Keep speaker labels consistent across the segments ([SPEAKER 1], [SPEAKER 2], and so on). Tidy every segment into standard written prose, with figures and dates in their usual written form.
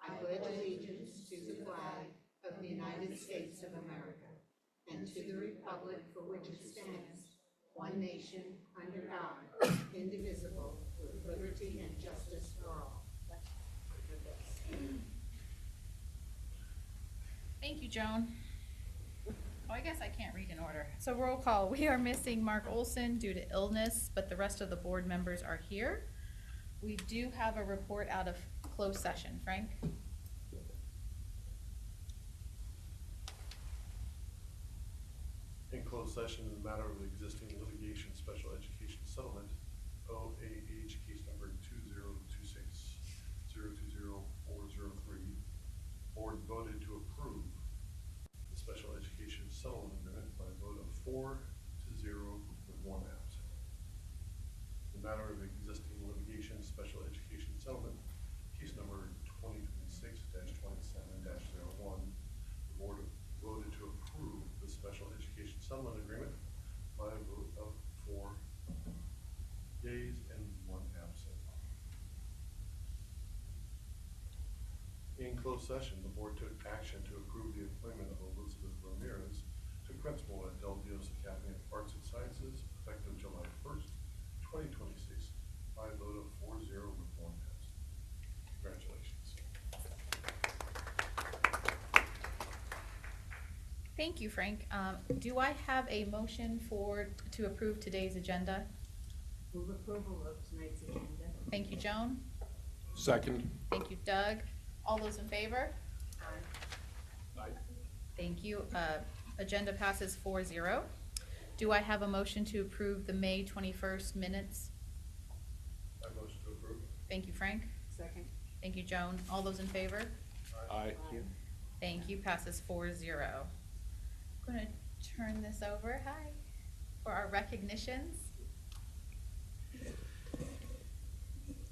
[SPEAKER 1] I pledge allegiance to the flag of the United States of America and to the republic for which it stands, one nation, under God, indivisible, with liberty and justice for all.
[SPEAKER 2] Thank you, Joan. Oh, I guess I can't read in order. So roll call. We are missing Mark Olson due to illness, but the rest of the board members are here. We do have a report out of closed session. Frank?
[SPEAKER 3] In closed session, in the matter of existing litigation, special education settlement, OAH case number 2026-020-403, board voted to approve the special education settlement agreement by a vote of 4-0 with 1 absent. In the matter of existing litigation, special education settlement, case number 2026-27-01, the board voted to approve the special education settlement agreement by a vote of 4 yeas and 1 absent. In closed session, the board took action to approve the appointment of Elizabeth Ramirez to principal at Del Dios Academy of Arts and Sciences effective July 1st, 2026 by a vote of 4-0 with 1 absent. Congratulations.
[SPEAKER 2] Thank you, Frank. Do I have a motion to approve today's agenda?
[SPEAKER 1] Move approval of tonight's agenda.
[SPEAKER 2] Thank you, Joan.
[SPEAKER 4] Second.
[SPEAKER 2] Thank you, Doug. All those in favor?
[SPEAKER 4] Aye.
[SPEAKER 2] Thank you. Agenda passes 4-0. Do I have a motion to approve the May 21st minutes?
[SPEAKER 3] I motion to approve.
[SPEAKER 2] Thank you, Frank.
[SPEAKER 1] Second.
[SPEAKER 2] Thank you, Joan. All those in favor?
[SPEAKER 4] Aye.
[SPEAKER 2] Thank you. Passes 4-0. I'm going to turn this over, for our recognitions.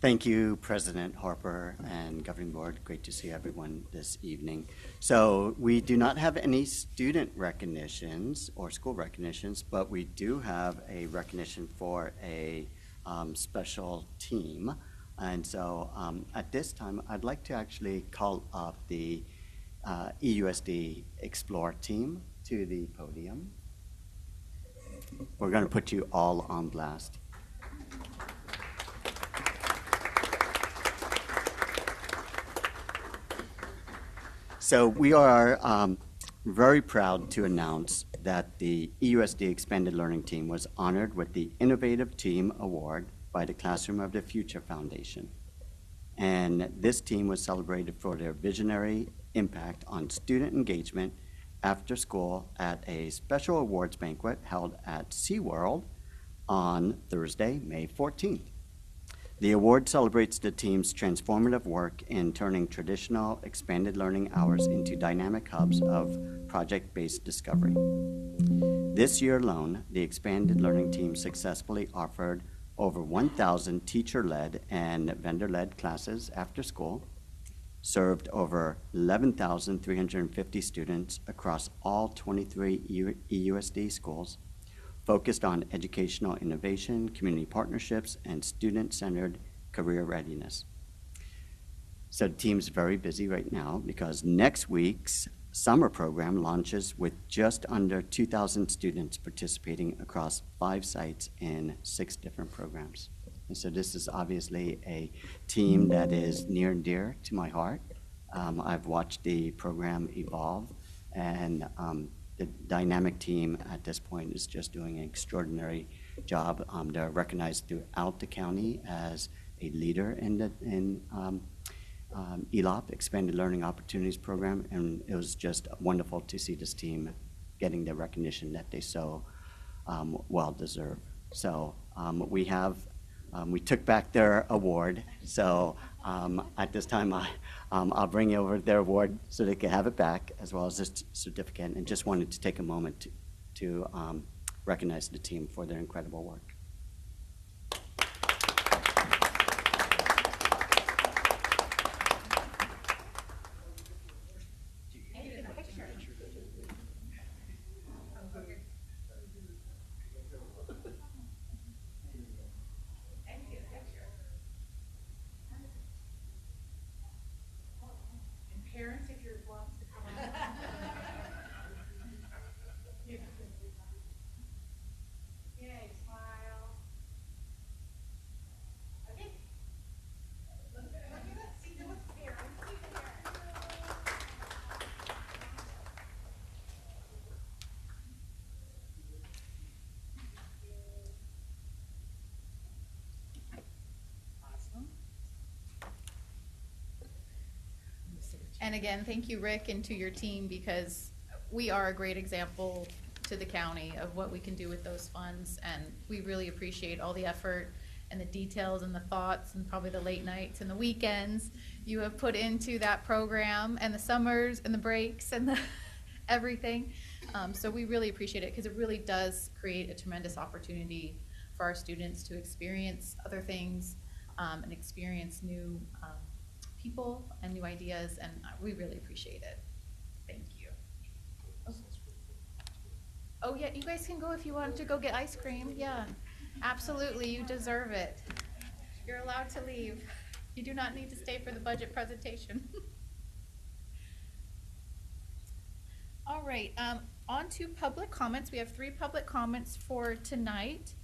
[SPEAKER 5] Thank you, President Harper and Governing Board. Great to see everyone this evening. So we do not have any student recognitions or school recognitions, but we do have a recognition for a special team. And so at this time, I'd like to actually call up the EUSD Explore team to the podium. We're going to put you all on blast. So we are very proud to announce that the EUSD Expanded Learning Team was honored with the Innovative Team Award by the Classroom of the Future Foundation. And this team was celebrated for their visionary impact on student engagement after school at a special awards banquet held at SeaWorld on Thursday, May 14th. The award celebrates the team's transformative work in turning traditional expanded learning hours into dynamic hubs of project-based discovery. This year alone, the expanded learning team successfully offered over 1,000 teacher-led and vendor-led classes after school, served over 11,350 students across all 23 EUSD schools, focused on educational innovation, community partnerships, and student-centered career readiness. So the team's very busy right now because next week's summer program launches with just under 2,000 students participating across 5 sites in 6 different programs. And so this is obviously a team that is near and dear to my heart. I've watched the program evolve, and the dynamic team at this point is just doing an extraordinary job. They're recognized throughout the county as a leader in the ELOP, Expanded Learning Opportunities Program, and it was just wonderful to see this team getting the recognition that they so well deserve. So we took back their award, so at this time I'll bring you over their award so they can have it back, as well as this certificate, and just wanted to take a moment to recognize the team for their incredible work.
[SPEAKER 2] And again, thank you, Rick, and to your team, because we are a great example to the county of what we can do with those funds, and we really appreciate all the effort and the details and the thoughts and probably the late nights and the weekends you have put into that program, and the summers and the breaks and the everything. So we really appreciate it, because it really does create a tremendous opportunity for our students to experience other things, and experience new people and new ideas, and we really appreciate it. Thank you. Oh yeah, you guys can go if you want to go get ice cream. Yeah, absolutely, you deserve it. You're allowed to leave. You do not need to stay for the budget presentation. All right, on to public comments. We have 3 public comments for tonight.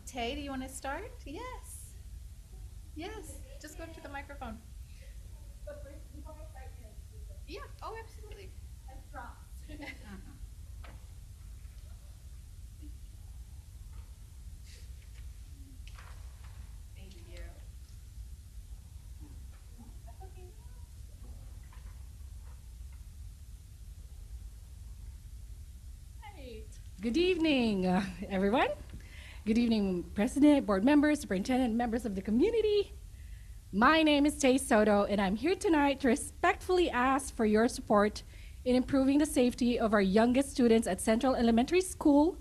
[SPEAKER 2] Tay, do you want to start? Yes. Yes, just go up to the microphone. Yeah, oh, absolutely. Thank you.
[SPEAKER 6] Good evening, everyone. Good evening, President, board members, superintendent, members of the community. My name is Tay Soto, and I'm here tonight to respectfully ask for your support in improving the safety of our youngest students at Central Elementary School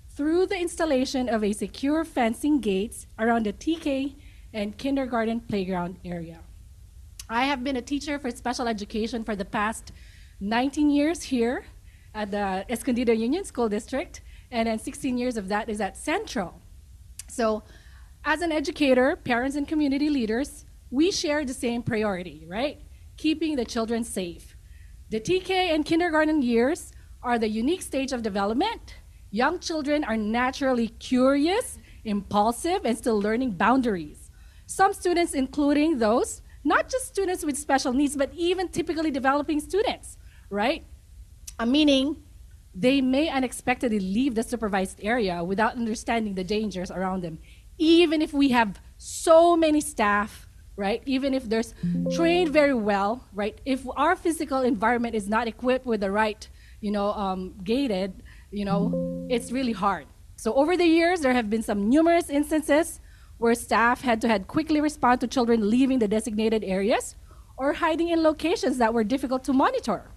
[SPEAKER 6] through the installation of a secure fencing gates around the TK and kindergarten playground area. I have been a teacher for special education for the past 19 years here at the Escondido Union School District, and then 16 years of that is at Central. So as an educator, parents and community leaders, we share the same priority, right? Keeping the children safe. The TK and kindergarten years are the unique stage of development. Young children are naturally curious, impulsive, and still learning boundaries. Some students, including those, not just students with special needs, but even typically developing students, right? Meaning, they may unexpectedly leave the supervised area without understanding the dangers around them. Even if we have so many staff, right? Even if there's trained very well, right? If our physical environment is not equipped with the right, gated, it's really hard. So over the years, there have been some numerous instances where staff had to quickly respond to children leaving the designated areas or hiding in locations that were difficult to monitor.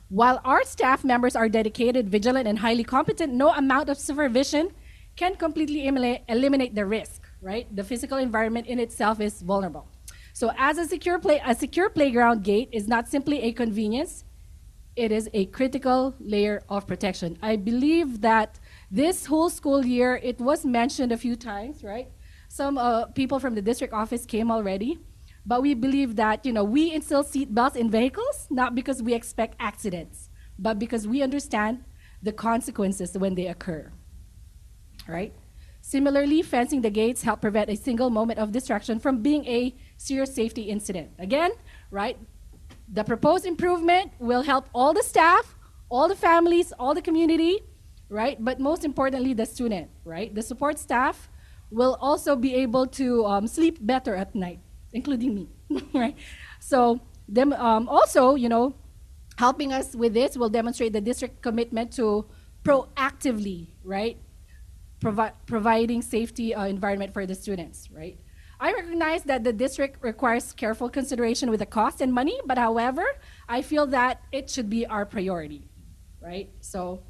[SPEAKER 6] While our staff members are dedicated, vigilant, and highly competent, no amount of supervision can completely eliminate the risk, right? The physical environment in itself is vulnerable. So as a secure playground gate is not simply a convenience, it is a critical layer of protection. I believe that this whole school year, it was mentioned a few times, right? Some people from the district office came already. But we believe that, we instill seat belts in vehicles, not because we expect accidents, but because we understand the consequences when they occur, right? Similarly, fencing the gates help prevent a single moment of distraction from being a serious safety incident. Again, right, the proposed improvement will help all the staff, all the families, all the community, right? But most importantly, the student, right? The support staff will also be able to sleep better at night, including me, right? So them also, helping us with this will demonstrate the district commitment to proactively, right, providing safety environment for the students, right? I recognize that the district requires careful consideration with the cost and money, but however, I feel that it should be our priority, right? So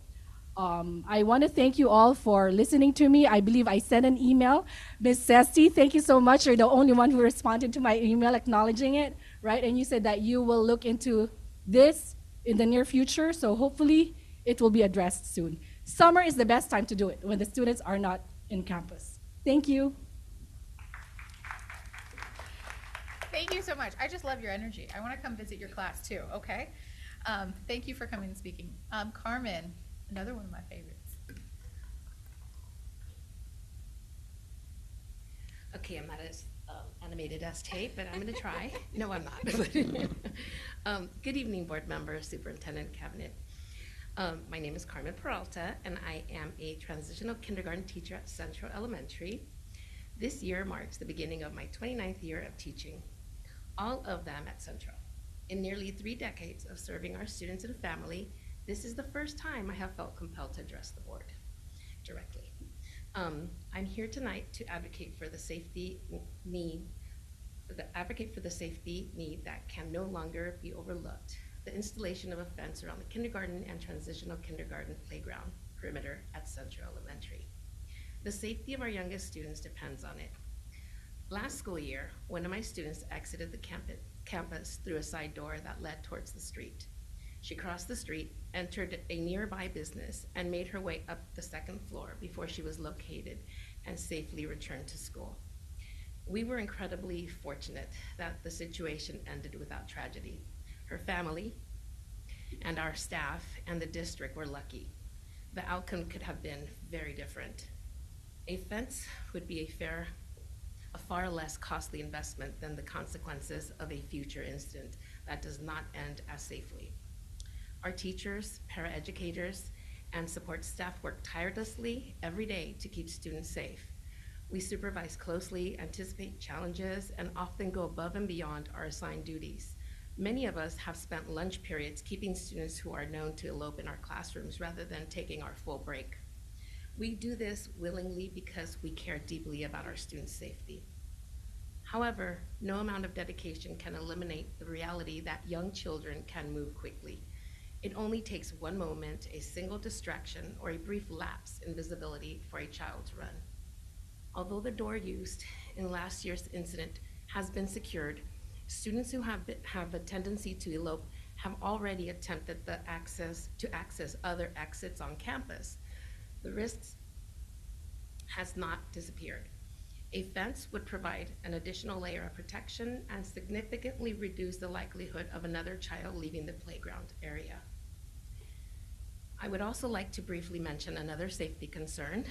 [SPEAKER 6] I want to thank you all for listening to me. I believe I sent an email. Ms. Sesti, thank you so much. You're the only one who responded to my email acknowledging it, right? And you said that you will look into this in the near future, so hopefully it will be addressed soon. Summer is the best time to do it, when the students are not in campus. Thank you.
[SPEAKER 2] Thank you so much. I just love your energy. I want to come visit your class too, okay? Thank you for coming and speaking. Carmen. Another one of my favorites.
[SPEAKER 7] Okay, I'm not as animated as Tate, but I'm going to try. No, I'm not. Good evening, board members, superintendent, cabinet. My name is Carmen Peralta, and I am a transitional kindergarten teacher at Central Elementary. This year marks the beginning of my 29th year of teaching, all of them at Central. In nearly 3 decades of serving our students and family, this is the first time I have felt compelled to address the board directly. I'm here tonight to advocate for the safety need that can no longer be overlooked. The installation of a fence around the kindergarten and transitional kindergarten playground perimeter at Central Elementary. The safety of our youngest students depends on it. Last school year, one of my students exited the campus through a side door that led towards the street. She crossed the street, entered a nearby business, and made her way up the 2nd floor before she was located and safely returned to school. We were incredibly fortunate that the situation ended without tragedy. Her family and our staff and the district were lucky. The outcome could have been very different. A fence would be a far less costly investment than the consequences of a future incident that does not end as safely. Our teachers, paraeducators, and support staff work tirelessly every day to keep students safe. We supervise closely, anticipate challenges, and often go above and beyond our assigned duties. Many of us have spent lunch periods keeping students who are known to elope in our classrooms rather than taking our full break. We do this willingly because we care deeply about our students' safety. However, no amount of dedication can eliminate the reality that young children can move quickly. It only takes one moment, a single distraction, or a brief lapse in visibility for a child to run. Although the door used in last year's incident has been secured, students who have a tendency to elope have already attempted to access other exits on campus. The risks has not disappeared. A fence would provide an additional layer of protection and significantly reduce the likelihood of another child leaving the playground area. I would also like to briefly mention another safety concern.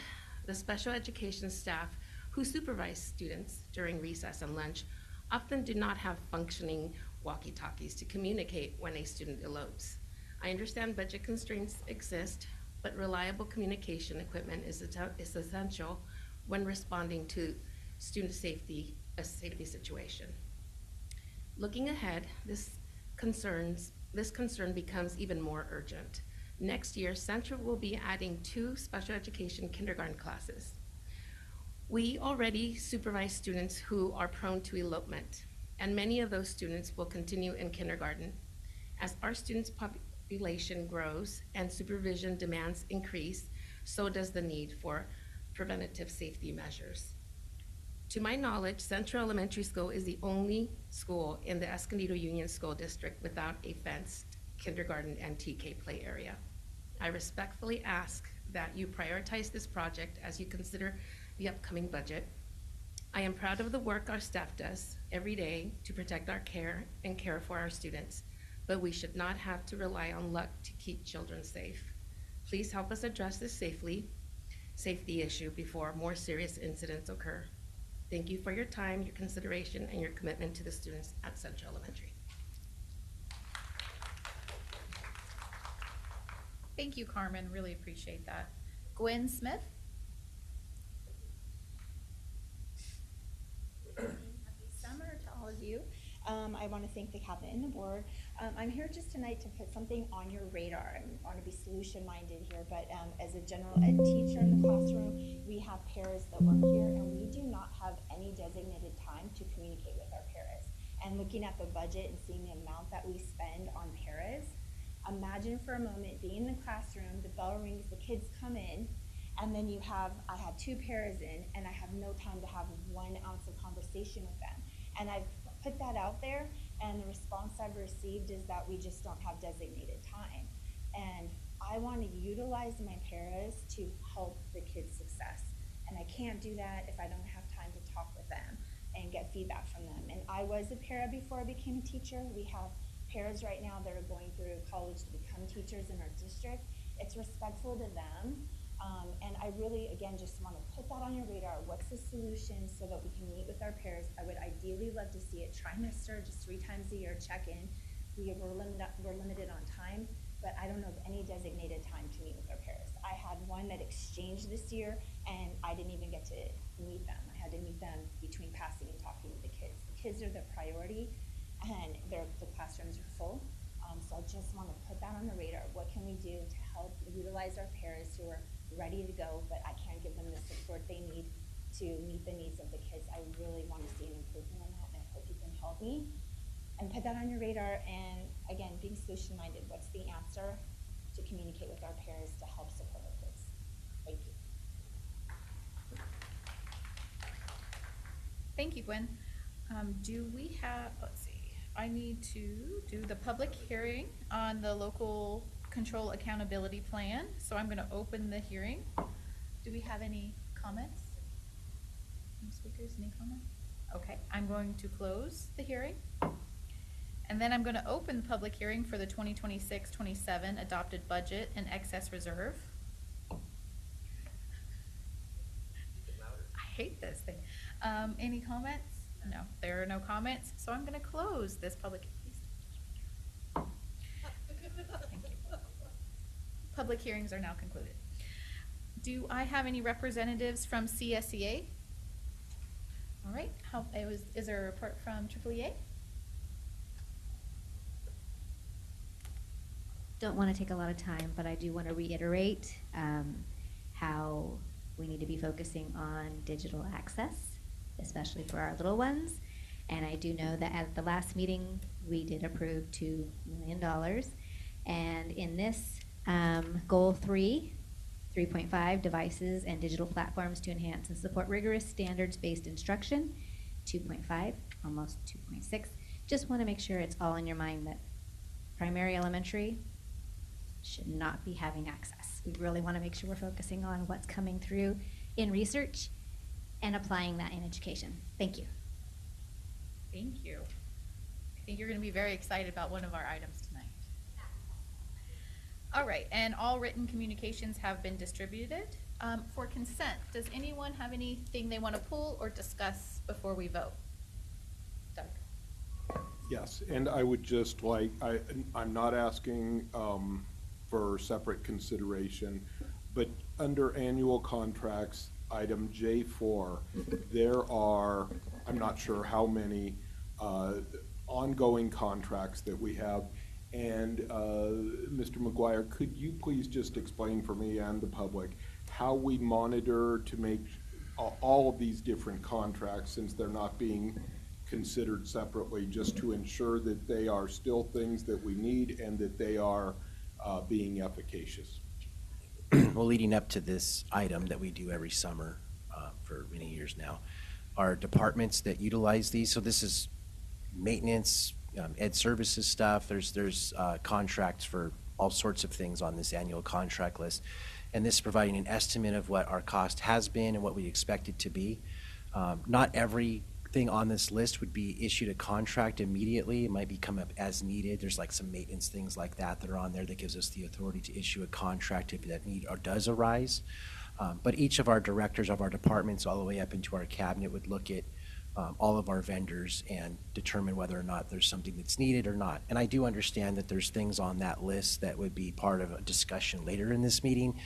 [SPEAKER 7] The special education staff who supervise students during recess and lunch often do not have functioning walkie-talkies to communicate when a student elopes. I understand budget constraints exist, but reliable communication equipment is essential when responding to student safety, a safety situation. Looking ahead, this concern becomes even more urgent. Next year, Central will be adding 2 special education kindergarten classes. We already supervise students who are prone to elopement, and many of those students will continue in kindergarten. As our students' population grows and supervision demands increase, so does the need for preventative safety measures. To my knowledge, Central Elementary School is the only school in the Escondido Union School District without a fenced kindergarten and TK play area. I respectfully ask that you prioritize this project as you consider the upcoming budget. I am proud of the work our staff does every day to protect our care and care for our students, but we should not have to rely on luck to keep children safe. Please help us address this safety issue before more serious incidents occur. Thank you for your time, your consideration, and your commitment to the students at Central Elementary.
[SPEAKER 2] Thank you, Carmen, really appreciate that. Gwen Smith?
[SPEAKER 8] Happy summer to all of you. I want to thank the cabinet and the board. I'm here just tonight to put something on your radar. I want to be solution-minded here, but as a general ed teacher in the classroom, we have paras that work here, and we do not have any designated time to communicate with our paras. And looking at the budget and seeing the amount that we spend on paras, imagine for a moment being in the classroom, the bell rings, the kids come in, and then I have 2 paras in, and I have no time to have 1 ounce of conversation with them. And I've put that out there, and the response I've received is that we just don't have designated time. And I want to utilize my paras to help the kids' success. And I can't do that if I don't have time to talk with them and get feedback from them. And I was a para before I became a teacher. We have paras right now that are going through college to become teachers in our district. It's respectful to them. And I really, again, just want to put that on your radar. What's the solution so that we can meet with our paras? I would ideally love to see it trimester, just 3 times a year, check in. We're limited on time, but I don't know of any designated time to meet with our paras. I had one that exchanged this year, and I didn't even get to meet them. I had to meet them between passing and talking to the kids. The kids are the priority, and the classrooms are full. So I just want to put that on the radar. What can we do to help utilize our paras who are ready to go, but I can't give them the support they need to meet the needs of the kids? I really want to see an improvement in that, and I hope you can help me and put that on your radar. And again, being solution-minded, what's the answer to communicate with our paras to help support our kids? Thank you.
[SPEAKER 2] Thank you, Gwen. Do we have, let's see, I need to do the public hearing on the local control accountability plan. So I'm gonna open the hearing. Do we have any comments? Any speakers, any comments? Okay, I'm going to close the hearing. And then I'm gonna open the public hearing for the 2026-27 adopted budget and excess reserve. I hate this thing. Any comments? No, there are no comments, so I'm gonna close this public. Thank you. Public hearings are now concluded. Do I have any representatives from CSEA? All right, is there a report from EEA?
[SPEAKER 9] Don't want to take a lot of time, but I do want to reiterate how we need to be focusing on digital access, especially for our little ones. And I do know that at the last meeting, we did approve $2 million. And in this goal 3.5, devices and digital platforms to enhance and support rigorous standards-based instruction, 2.5, almost 2.6. Just want to make sure it's all in your mind that primary elementary should not be having access. We really want to make sure we're focusing on what's coming through in research and applying that in education. Thank you.
[SPEAKER 2] Thank you. I think you're going to be very excited about one of our items tonight. All right, and all written communications have been distributed. For consent, does anyone have anything they want to pull or discuss before we vote? Doug?
[SPEAKER 4] Yes, and I would just like, I'm not asking for separate consideration, but under annual contracts, item J4, there are, I'm not sure how many ongoing contracts that we have. And Mr. McGuire, could you please just explain for me and the public how we monitor to make all of these different contracts, since they're not being considered separately, just to ensure that they are still things that we need and that they are being efficacious?
[SPEAKER 10] Well, leading up to this item that we do every summer for many years now, are departments that utilize these. So this is maintenance, ed services stuff. There's contracts for all sorts of things on this annual contract list. And this is providing an estimate of what our cost has been and what we expect it to be. Not everything on this list would be issued a contract immediately. It might be come up as needed. There's like some maintenance things like that that are on there that gives us the authority to issue a contract if that need or does arise. But each of our directors of our departments all the way up into our cabinet would look at all of our vendors and determine whether or not there's something that's needed or not. And I do understand that there's things on that list that would be part of a discussion later in this meeting,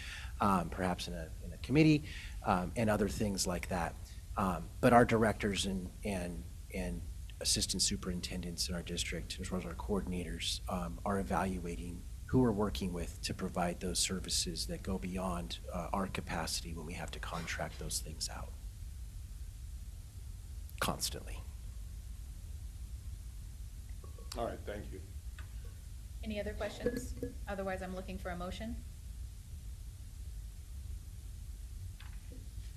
[SPEAKER 10] perhaps in a committee, and other things like that. But our directors and assistant superintendents in our district, as well as our coordinators, are evaluating who we're working with to provide those services that go beyond our capacity when we have to contract those things out constantly.
[SPEAKER 4] All right, thank you.
[SPEAKER 2] Any other questions? Otherwise, I'm looking for a motion.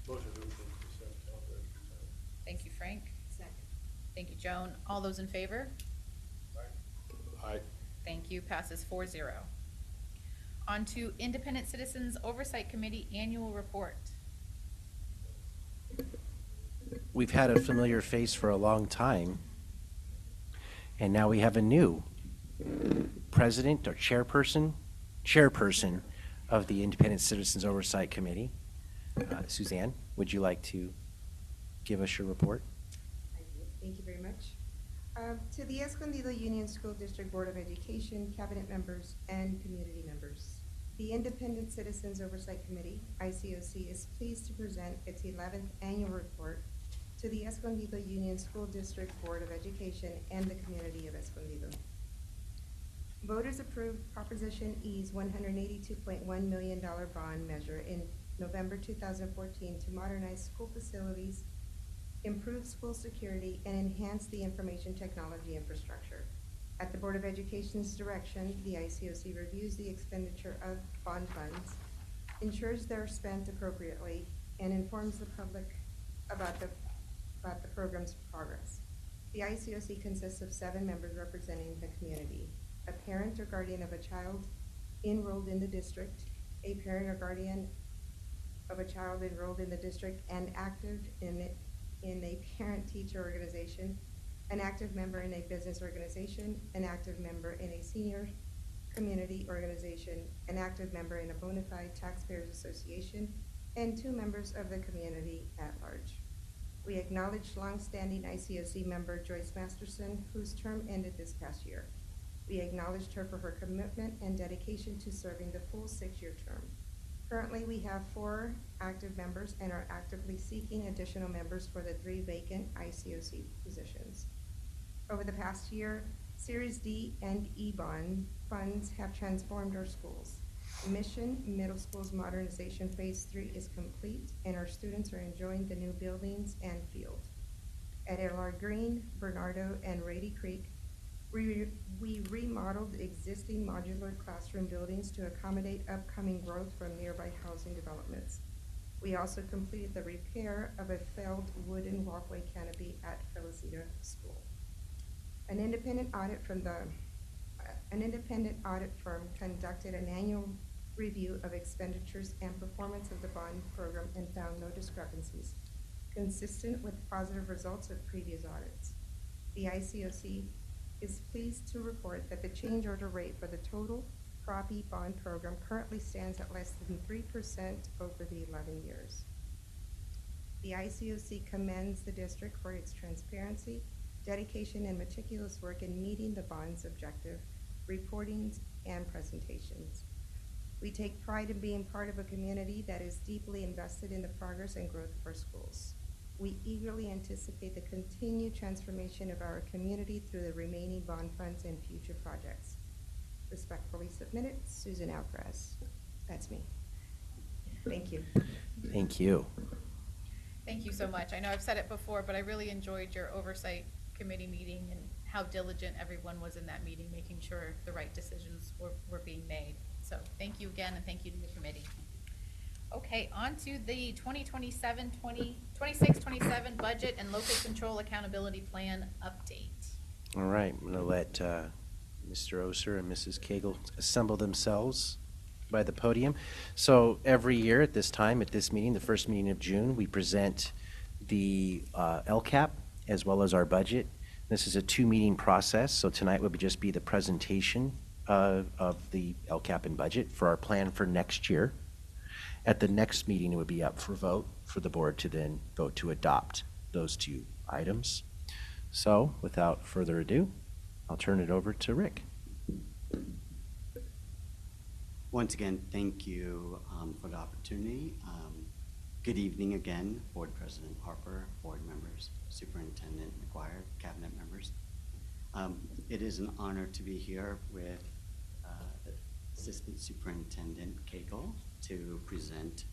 [SPEAKER 3] Motion to approve consent calendar as presented.
[SPEAKER 2] Thank you, Frank.
[SPEAKER 1] Second.
[SPEAKER 2] Thank you, Joan. All those in favor?
[SPEAKER 4] Aye.
[SPEAKER 2] Thank you. Passes 4-0. On to Independent Citizens Oversight Committee Annual Report.
[SPEAKER 10] We've had a familiar face for a long time, and now we have a new president or chairperson of the Independent Citizens Oversight Committee. Suzanne, would you like to give us your report?
[SPEAKER 11] I do. Thank you very much. To the Escondido Union School District Board of Education, cabinet members, and community members, the Independent Citizens Oversight Committee, ICOC, is pleased to present its 11th annual report to the Escondido Union School District Board of Education and the community of Escondido. Voters approved Proposition E's $182.1 million bond measure in November 2014 to modernize school facilities, improve school security, and enhance the information technology infrastructure. At the Board of Education's direction, the ICOC reviews the expenditure of bond funds, ensures they're spent appropriately, and informs the public about the program's progress. The ICOC consists of 7 members representing the community: a parent or guardian of a child enrolled in the district, a parent or guardian of a child enrolled in the district and active in a parent-teacher organization, an active member in a business organization, an active member in a senior community organization, an active member in a bona fide taxpayers association, and 2 members of the community at large. We acknowledge longstanding ICOC member Joyce Masterson, whose term ended this past year. We acknowledged her for her commitment and dedication to serving the full 6-year term. Currently, we have 4 active members and are actively seeking additional members for the 3 vacant ICOC positions. Over the past year, Series D and E bond funds have transformed our schools. Mission Middle School's modernization phase 3 is complete, and our students are enjoying the new buildings and field. At L.R. Green, Bernardo, and Rady Creek, we remodeled existing modular classroom buildings to accommodate upcoming growth from nearby housing developments. We also completed the repair of a failed wooden walkway canopy at Felicita School. An independent audit firm conducted an annual review of expenditures and performance of the bond program and found no discrepancies, consistent with positive results of previous audits. The ICOC is pleased to report that the change order rate for the total crappie bond program currently stands at less than 3% over the 11 years. The ICOC commends the district for its transparency, dedication, and meticulous work in meeting the bond's objective, reportings, and presentations. We take pride in being part of a community that is deeply invested in the progress and growth of our schools. We eagerly anticipate the continued transformation of our community through the remaining bond funds and future projects. Respectfully submitted, Susan Alcaraz. That's me. Thank you.
[SPEAKER 10] Thank you.
[SPEAKER 2] Thank you so much. I know I've said it before, but I really enjoyed your oversight committee meeting and how diligent everyone was in that meeting, making sure the right decisions were being made. So thank you again, and thank you to the committee. Okay, on to the 26-27 budget and local control accountability plan update.
[SPEAKER 10] All right, I'm going to let Mr. Oser and Mrs. Cagle assemble themselves by the podium. So every year at this time, at this meeting, the first meeting of June, we present the LCAP as well as our budget. This is a 2-meeting process, so tonight would just be the presentation of the LCAP and budget for our plan for next year. At the next meeting, it would be up for vote for the board to then vote to adopt those 2 items. So without further ado, I'll turn it over to Rick.
[SPEAKER 5] Once again, thank you for the opportunity. Good evening again, Board President Harper, board members, Superintendent McGuire, cabinet members. It is an honor to be here with Assistant Superintendent Cagle to present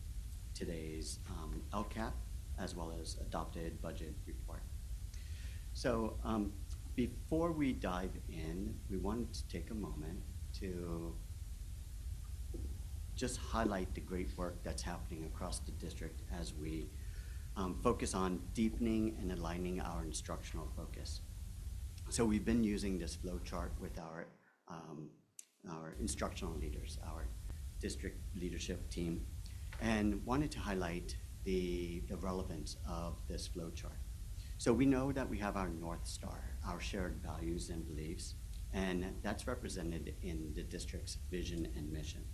[SPEAKER 5] today's LCAP as well as adopted budget report. So before we dive in, we wanted to take a moment to just highlight the great work that's happening across the district as we focus on deepening and aligning our instructional focus. So we've been using this flow chart with our instructional leaders, our district leadership team, and wanted to highlight the relevance of this flow chart. So we know that we have our North Star, our shared values and beliefs, and that's represented in the district's vision and mission,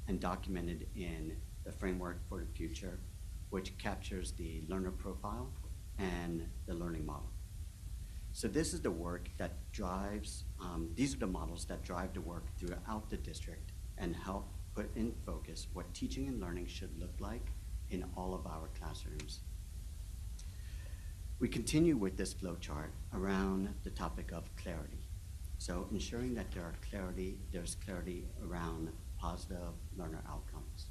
[SPEAKER 5] and documented in the framework for the future, which captures the learner profile and the learning model. So this is the work that drives, these are the models that drive the work throughout the district and help put in focus what teaching and learning should look like in all of our classrooms. We continue with this flow chart around the topic of clarity. So ensuring that there's clarity around positive learner outcomes.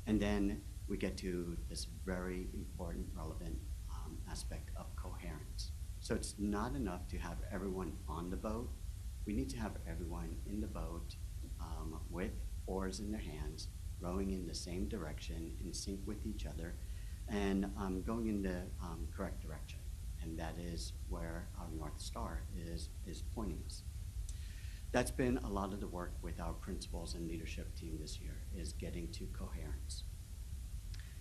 [SPEAKER 5] And then we get to this very important, relevant aspect of coherence. So it's not enough to have everyone on the boat. We need to have everyone in the boat with oars in their hands, rowing in the same direction, in sync with each other, and going in the correct direction. And that is where our North Star is pointing us. That's been a lot of the work with our principals and leadership team this year, is getting to coherence.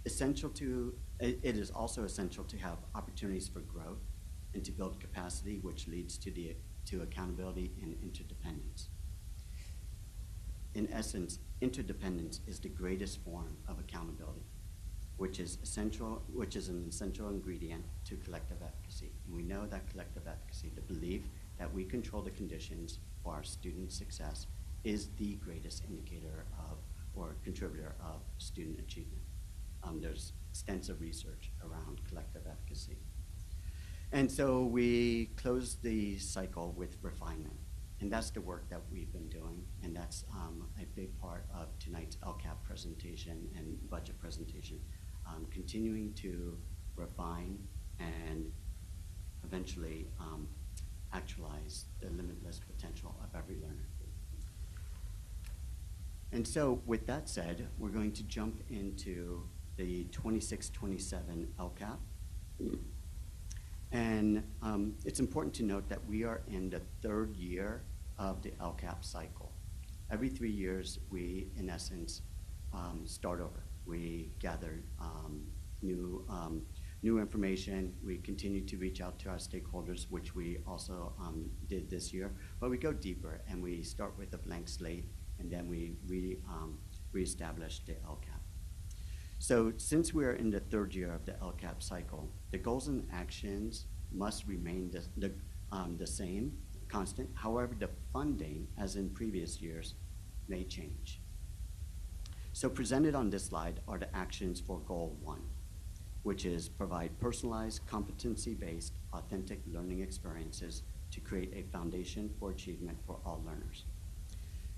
[SPEAKER 5] It is also essential to have opportunities for growth and to build capacity, which leads to accountability and interdependence. In essence, interdependence is the greatest form of accountability, which is an essential ingredient to collective efficacy. And we know that collective efficacy, the belief that we control the conditions for our student success, is the greatest indicator of or contributor of student achievement. There's extensive research around collective efficacy. And so we close the cycle with refinement. And that's the work that we've been doing. And that's a big part of tonight's LCAP presentation and budget presentation. Continuing to refine and eventually actualize the limitless potential of every learner. And so with that said, we're going to jump into the 26-27 LCAP. And it's important to note that we are in the third year of the LCAP cycle. Every 3 years, we, in essence, start over. We gather new information. We continue to reach out to our stakeholders, which we also did this year. But we go deeper, and we start with a blank slate, and then we reestablish the LCAP. So since we are in the third year of the LCAP cycle, the goals and actions must remain the same, constant. However, the funding, as in previous years, may change. So presented on this slide are the actions for Goal 1, which is provide personalized, competency-based, authentic learning experiences to create a foundation for achievement for all learners.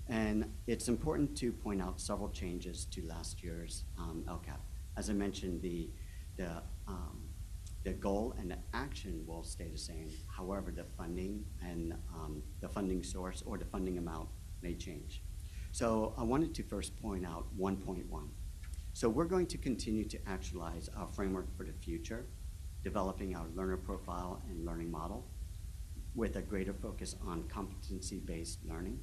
[SPEAKER 5] And it's important to point out several changes to last year's LCAP. As I mentioned, the goal and the action will stay the same. However, the funding and the funding source or the funding amount may change. So I wanted to first point out 1.1. So we're going to continue to actualize our framework for the future, developing our learner profile and learning model with a greater focus on competency-based learning.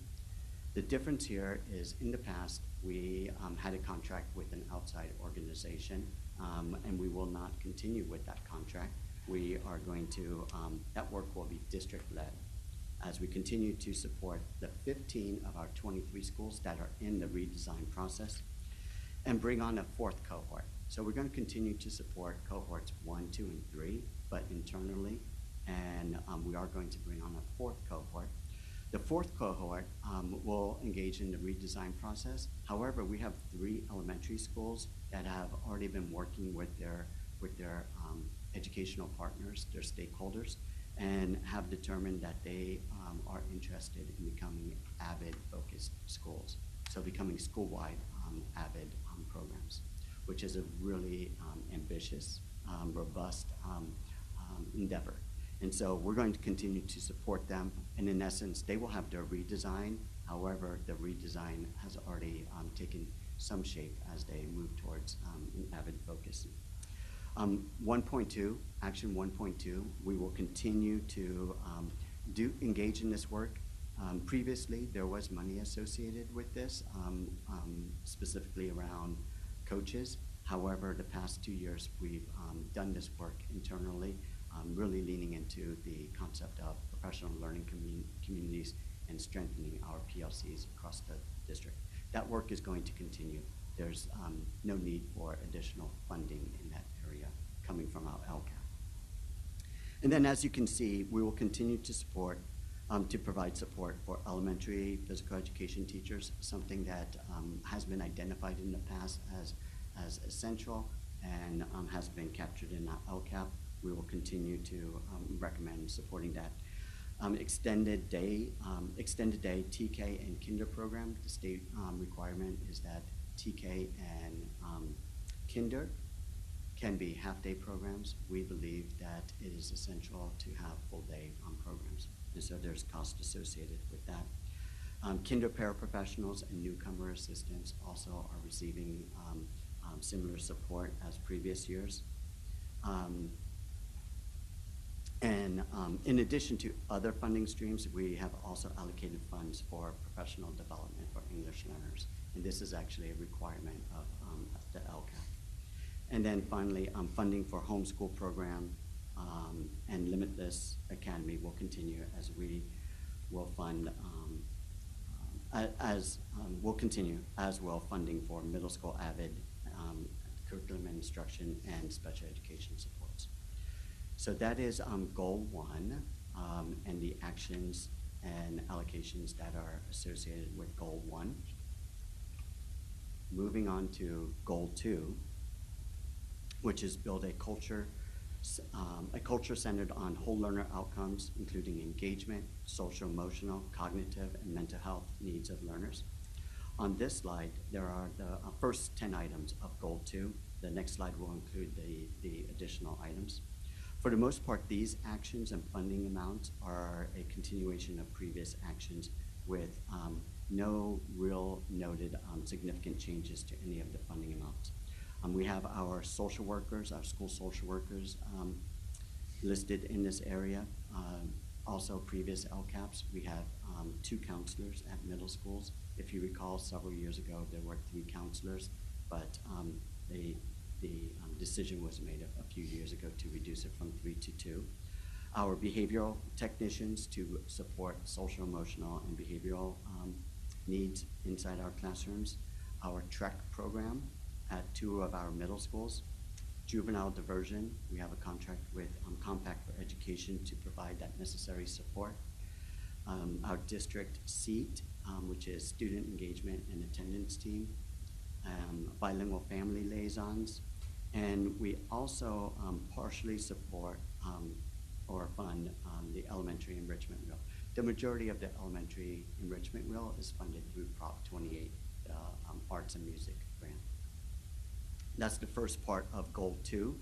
[SPEAKER 5] The difference here is in the past, we had a contract with an outside organization, and we will not continue with that contract. We are going to, that work will be district-led as we continue to support the 15 of our 23 schools that are in the redesign process and bring on a fourth cohort. So we're going to continue to support cohorts 1, 2, and 3, but internally, and we are going to bring on a fourth cohort. The fourth cohort will engage in the redesign process. However, we have 3 elementary schools that have already been working with their educational partners, their stakeholders, and have determined that they are interested in becoming AVID-focused schools. So becoming school-wide AVID programs, which is a really ambitious, robust endeavor. And so we're going to continue to support them. And in essence, they will have their redesign. However, the redesign has already taken some shape as they move towards an AVID focus. 1.2, action 1.2, we will continue to engage in this work. Previously, there was money associated with this, specifically around coaches. However, the past 2 years, we've done this work internally, really leaning into the concept of professional learning communities and strengthening our PLCs across the district. That work is going to continue. There's no need for additional funding in that area coming from our LCAP. And then as you can see, we will continue to support, to provide support for elementary physical education teachers, something that has been identified in the past as essential and has been captured in our LCAP. we will continue to recommend supporting that. Extended day TK and Kinder program. The state requirement is that TK and Kinder can be half-day programs. We believe that it is essential to have full-day programs, and so there's cost associated with that. Kinder paraprofessionals and newcomer assistants also are receiving similar support as previous years. In addition to other funding streams, we have also allocated funds for professional development for English learners, and this is actually a requirement of the LCAP. And then finally, funding for homeschool program and Limitless Academy will continue as we will fund will continue as well funding for middle school AVID, curriculum and instruction, and special education supports. So that is goal 1 and the actions and allocations that are associated with goal 1. Moving on to goal 2, which is build a culture centered on whole learner outcomes, including engagement, social, emotional, cognitive, and mental health needs of learners. On this slide, there are the first 10 items of goal 2. The next slide will include the additional items. For the most part, these actions and funding amounts are a continuation of previous actions with no real noted significant changes to any of the funding amounts. We have our social workers, our school social workers listed in this area. Also previous LCAPs, we have 2 counselors at middle schools. If you recall, several years ago, there were 3 counselors, but the decision was made a few years ago to reduce it from 3 to 2. Our behavioral technicians to support social, emotional, and behavioral needs inside our classrooms. Our TREC program at 2 of our middle schools. Juvenile diversion, we have a contract with Compact for Education to provide that necessary support. Our district SEAT, which is Student Engagement and Attendance Team. Bilingual family liaisons. And we also partially support or fund the elementary enrichment wheel. The majority of the elementary enrichment wheel is funded through Prop 28, the Arts and Music grant. That's the first part of goal 2.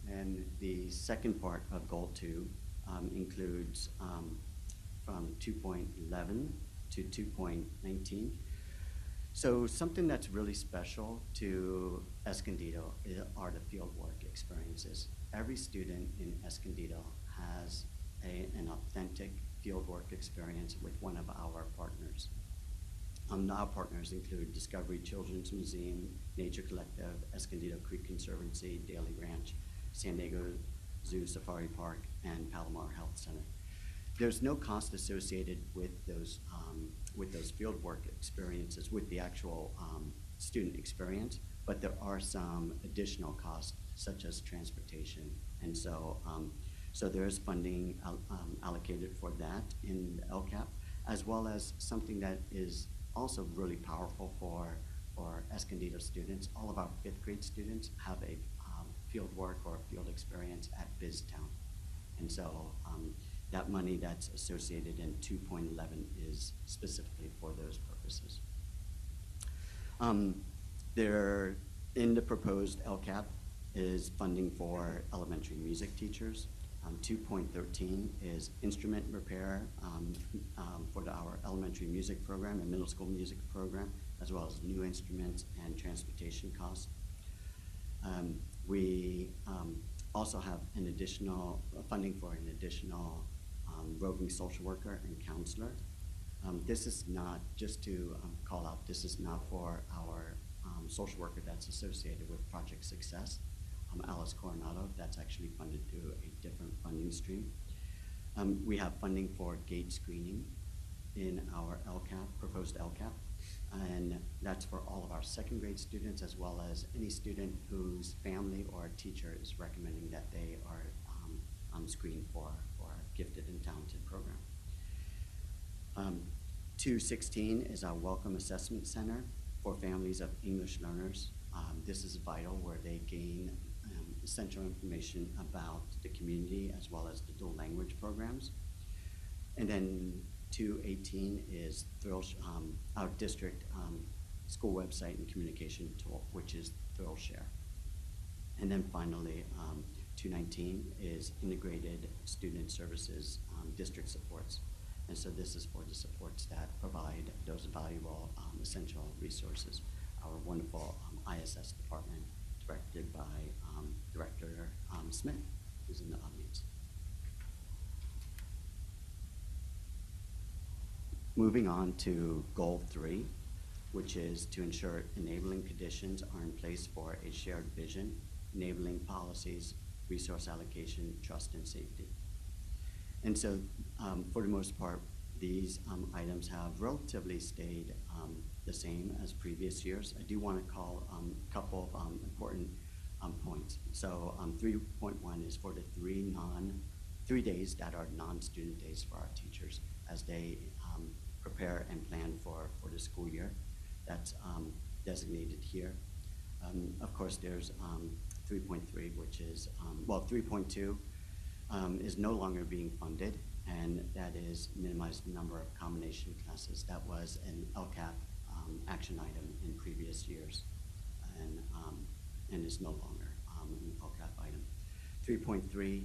[SPEAKER 5] And the second part of goal 2 includes from 2.11 to 2.19. So something that's really special to Escondido are the fieldwork experiences. Every student in Escondido has an authentic fieldwork experience with one of our partners. Our partners include Discovery Children's Museum, Nature Collective, Escondido Creek Conservancy, Daly Ranch, San Diego Zoo Safari Park, and Palomar Health Center. There's no cost associated with those fieldwork experiences, with the actual student experience, but there are some additional costs, such as transportation. And so, so there is funding allocated for that in the LCAP, as well as something that is also really powerful for Escondido students. All of our 5th grade students have a field work or a field experience at BizTown. And so that money that's associated in 2.11 is specifically for those purposes. There, in the proposed LCAP, is funding for elementary music teachers. 2.13 is instrument repair for our elementary music program and middle school music program, as well as new instruments and transportation costs. We also have an additional funding for an additional roving social worker and counselor. This is not, just to call out, this is not for our social worker that's associated with Project Success. Alice Coronado, that's actually funded through a different funding stream. We have funding for gate screening in our LCAP, proposed LCAP, and that's for all of our 2nd grade students, as well as any student whose family or teacher is recommending that they are screened for a gifted and talented program. 2.16 is our Welcome Assessment Center for families of English learners. This is vital, where they gain essential information about the community as well as the dual language programs. And then 218 is our district school website and communication tool, which is ThrillShare. And then finally, 219 is integrated student services district supports. And so this is for the supports that provide those valuable essential resources. Our wonderful ISS department, directed by Director Smith, who's in the audience. Moving on to goal 3, which is to ensure enabling conditions are in place for a shared vision, enabling policies, resource allocation, trust, and safety. And so, for the most part, these items have relatively stayed the same as previous years. I do want to call a couple of important points. So 3.1 is for the 3 days that are non-student days for our teachers as they prepare and plan for the school year. That's designated here. Of course, there's 3.3, which is, 3.2 is no longer being funded, and that is minimize the number of combination classes. That was an LCAP action item in previous years, and is no longer an LCAP item. 3.3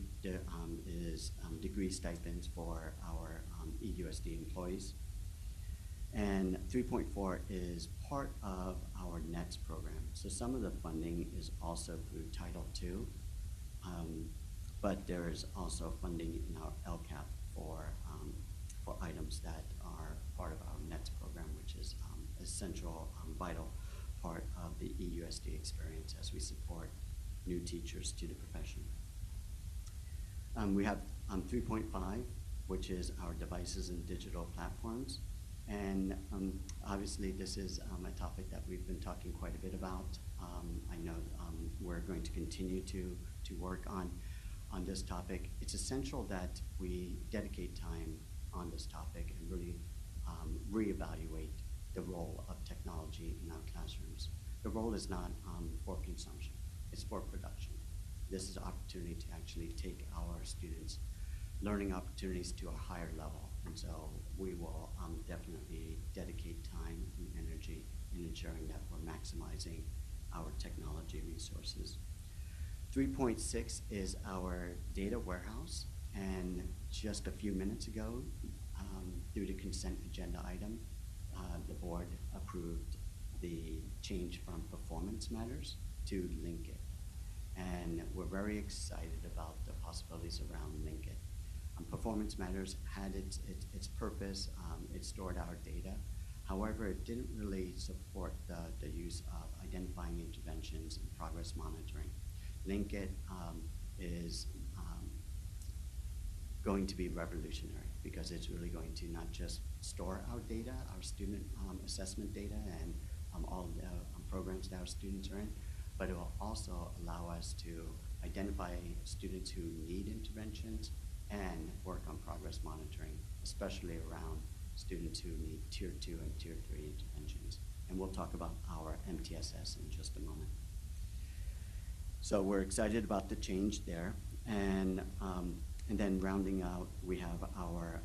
[SPEAKER 5] is degree stipends for our EUSD employees. And 3.4 is part of our NETS program. So some of the funding is also through Title II, but there is also funding in our LCAP for items that are part of our NETS program, which is a central, vital part of the EUSD experience as we support new teachers to the profession. We have 3.5, which is our devices and digital platforms. And obviously, this is a topic that we've been talking quite a bit about. I know we're going to continue to work on this topic. It's essential that we dedicate time on this topic and really reevaluate the role of technology in our classrooms. The role is not for consumption, it's for production. This is an opportunity to actually take our students' learning opportunities to a higher level. And so we will definitely dedicate time and energy in ensuring that we're maximizing our technology resources. 3.6 is our data warehouse. And just a few minutes ago, through the consent agenda item, the board approved the change from performance matters to link it. And we're very excited about the possibilities around link it. Performance Matters had its purpose. It stored our data. However, it didn't really support the use of identifying interventions and progress monitoring. Link It is going to be revolutionary because it's really going to not just store our data, our student assessment data, and all the programs that our students are in, but it will also allow us to identify students who need interventions and work on progress monitoring, especially around students who need Tier 2 and Tier 3 interventions. And we'll talk about our MTSS in just a moment. So we're excited about the change there. And then rounding out, we have our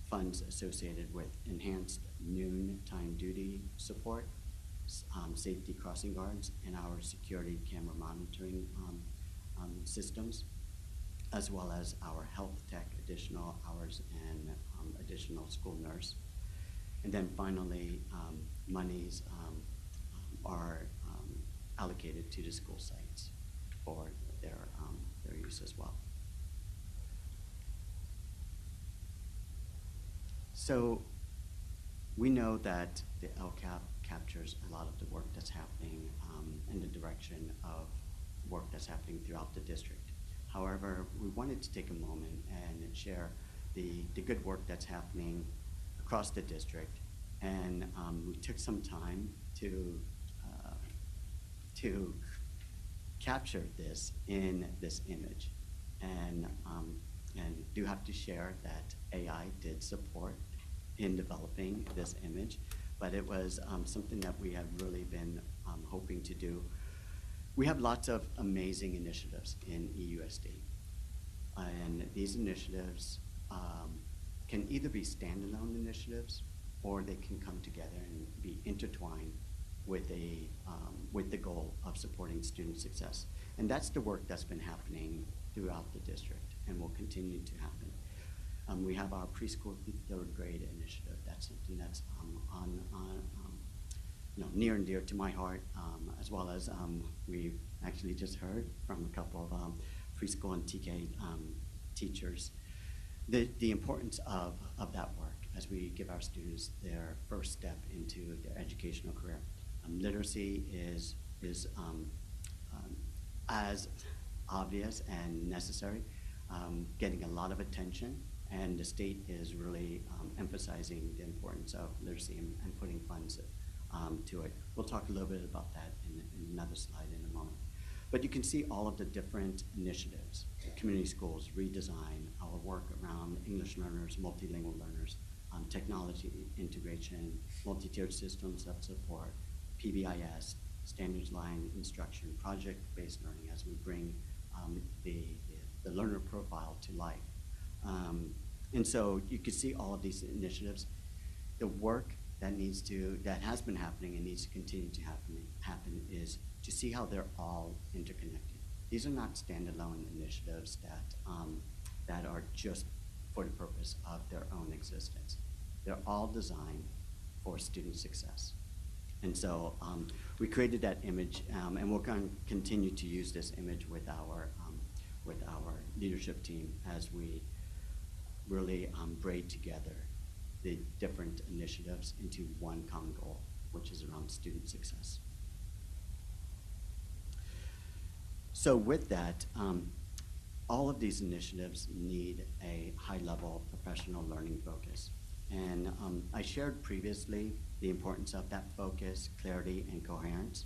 [SPEAKER 5] funds associated with enhanced noon time duty support, safety crossing guards, and our security camera monitoring systems, as well as our health tech additional hours and additional school nurse. And then finally, monies are allocated to the school sites for their use as well. So we know that the LCAP captures a lot of the work that's happening in the direction of work that's happening throughout the district. However, we wanted to take a moment and share the good work that's happening across the district, and we took some time to capture this in this image, and do have to share that AI did support in developing this image, but it was something that we have really been hoping to do We have lots of amazing initiatives in EUSD. And these initiatives can either be standalone initiatives or they can come together and be intertwined with the goal of supporting student success. And that's the work that's been happening throughout the district and will continue to happen. We have our preschool through third grade initiative. That's something that's near and dear to my heart, as well as we've actually just heard from a couple of preschool and TK teachers the importance of that work as we give our students their first step into their educational career. Literacy is as obvious and necessary, getting a lot of attention, and the state is really emphasizing the importance of literacy and putting funds to it. We'll talk a little bit about that in another slide in a moment. But you can see all of the different initiatives, community schools, redesign, our work around English learners, multilingual learners, technology integration, multi-tiered systems of support, PBIS, standards line instruction, project-based learning as we bring the learner profile to life. And so you can see all of these initiatives. The work that has been happening and needs to continue to happen is to see how they're all interconnected. These are not standalone initiatives that are just for the purpose of their own existence. They're all designed for student success. And so we created that image, and we're going to continue to use this image with our leadership team as we really braid together the different initiatives into one common goal, which is around student success. So with that, all of these initiatives need a high level professional learning focus. And I shared previously the importance of that focus, clarity, and coherence.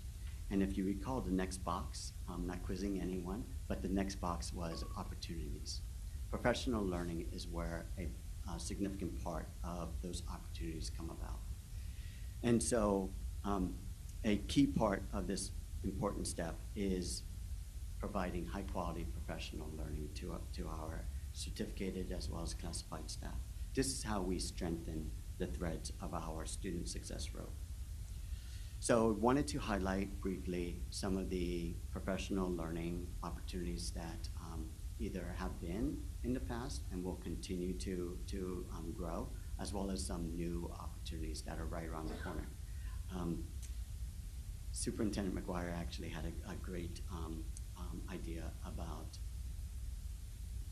[SPEAKER 5] And if you recall the next box, I'm not quizzing anyone, but the next box was opportunities. Professional learning is where a significant part of those opportunities come about. And so a key part of this important step is providing high quality professional learning to our certificated as well as classified staff. This is how we strengthen the threads of our student success road. So I wanted to highlight briefly some of the professional learning opportunities that either have been in the past and will continue to grow, as well as some new opportunities that are right around the corner. Superintendent McGuire actually had a great idea about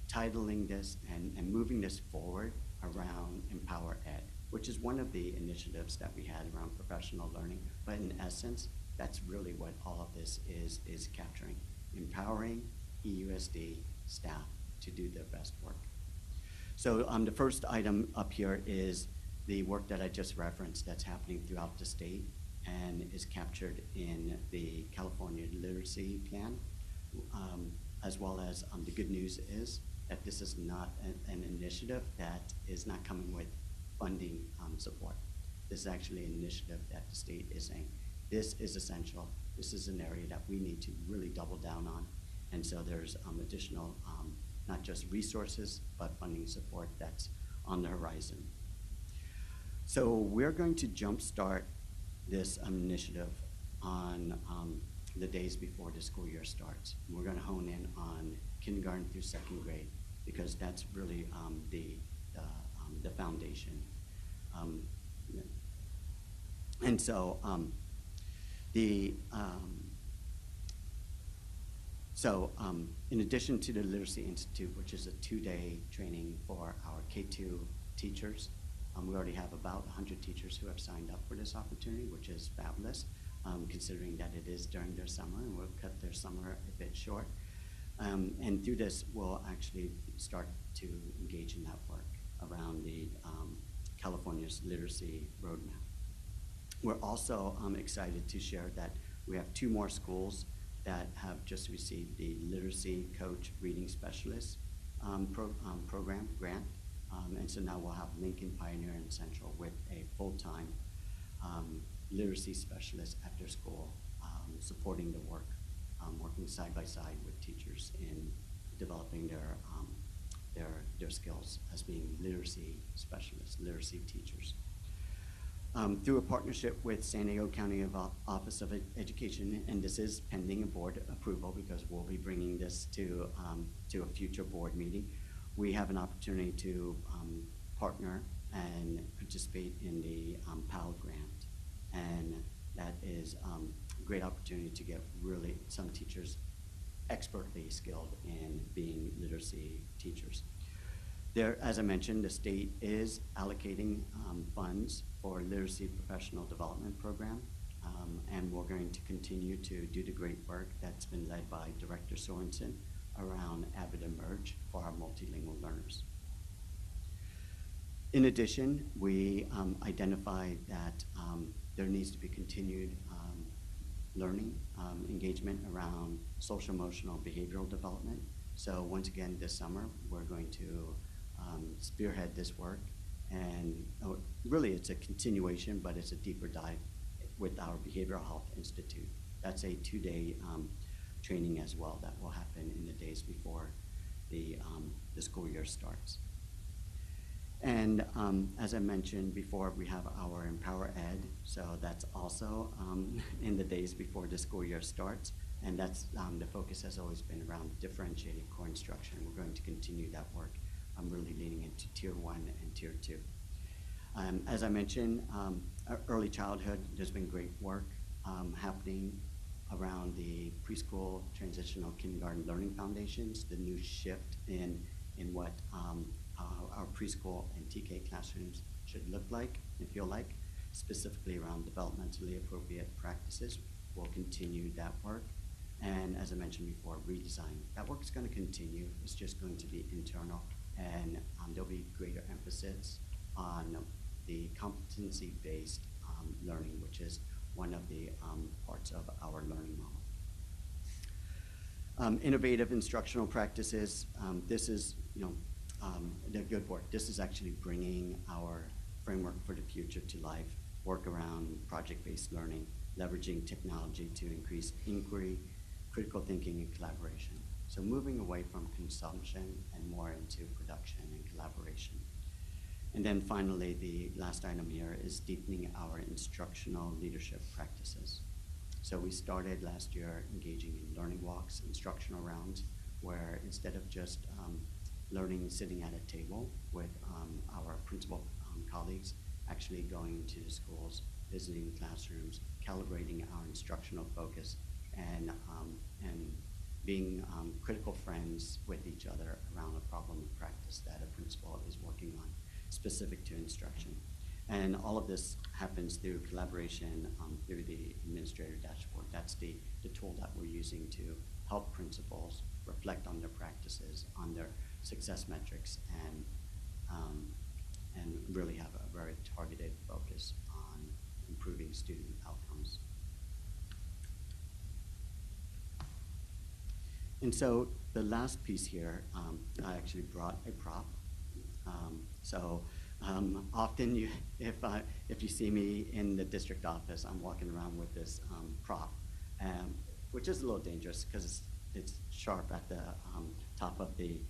[SPEAKER 5] titling this and moving this forward around Empower Ed, which is one of the initiatives that we had around professional learning. But in essence, that's really what all of this is capturing, empowering EUSD staff to do their best work. So the first item up here is the work that I just referenced that's happening throughout the state and is captured in the California Literacy Plan, as well as the good news is that this is not an initiative that is not coming with funding support. This is actually an initiative that the state is saying, this is essential. This is an area that we need to really double down on. And so there's additional, not just resources, but funding support that's on the horizon. So we're going to jumpstart this initiative on the days before the school year starts. We're going to hone in on kindergarten through second grade because that's really the foundation. And so in addition to the Literacy Institute, which is a 2-day training for our K2 teachers, we already have about 100 teachers who have signed up for this opportunity, which is fabulous, considering that it is during their summer, and we'll cut their summer a bit short. And through this, we'll actually start to engage in that work around the California's literacy roadmap. We're also excited to share that we have 2 more schools that have just received the Literacy Coach Reading Specialist program grant. And so now we'll have Lincoln, Pioneer, and Central with a full-time literacy specialist at their school supporting the work working side by side with teachers in developing their skills as being literacy specialists, literacy teachers. Through a partnership with San Diego County Office of Education, and this is pending board approval because we'll be bringing this to a future board meeting, we have an opportunity to partner and participate in the PAL grant. And that is a great opportunity to get really some teachers expertly skilled in being literacy teachers. There, as I mentioned, the state is allocating funds for literacy professional development program, and we're going to continue to do the great work that's been led by Director Sorensen around Avid Emerge for our multilingual learners. In addition, we identified that there needs to be continued learning engagement around social, emotional, behavioral development. So once again, this summer, we're going to spearhead this work. And really, it's a continuation, but it's a deeper dive with our Behavioral Health Institute. That's a 2-day training as well that will happen in the days before the school year starts. And as I mentioned before, we have our Empower Ed, so that's also in the days before the school year starts. And that's the focus has always been around differentiated core instruction. We're going to continue that work. I'm really leaning into Tier 1 and Tier 2. As I mentioned, early childhood, there's been great work happening around the preschool transitional kindergarten learning foundations, the new shift in what our preschool and TK classrooms should look like and feel like, specifically around developmentally appropriate practices. We'll continue that work. And as I mentioned before, redesign. That work is going to continue. It's just going to be internal. And there'll be greater emphasis on the competency-based learning, which is one of the parts of our learning model. Innovative instructional practices. This is, the good work. This is actually bringing our framework for the future to life. Work around project-based learning, leveraging technology to increase inquiry, critical thinking, and collaboration. So moving away from consumption and more into production and collaboration. And then finally, the last item here is deepening our instructional leadership practices. So we started last year engaging in learning walks, instructional rounds, where instead of just learning sitting at a table with our principal colleagues, actually going to the schools, visiting classrooms, calibrating our instructional focus, and being critical friends with each other around a problem of practice that a principal is working on, specific to instruction. And all of this happens through collaboration through the administrator dashboard. That's the tool that we're using to help principals reflect on their practices, on their success metrics, and really have a very targeted focus on improving student outcomes. And so the last piece here, I actually brought a prop. Often if you see me in the district office, I'm walking around with this prop, which is a little dangerous because it's sharp at the top of the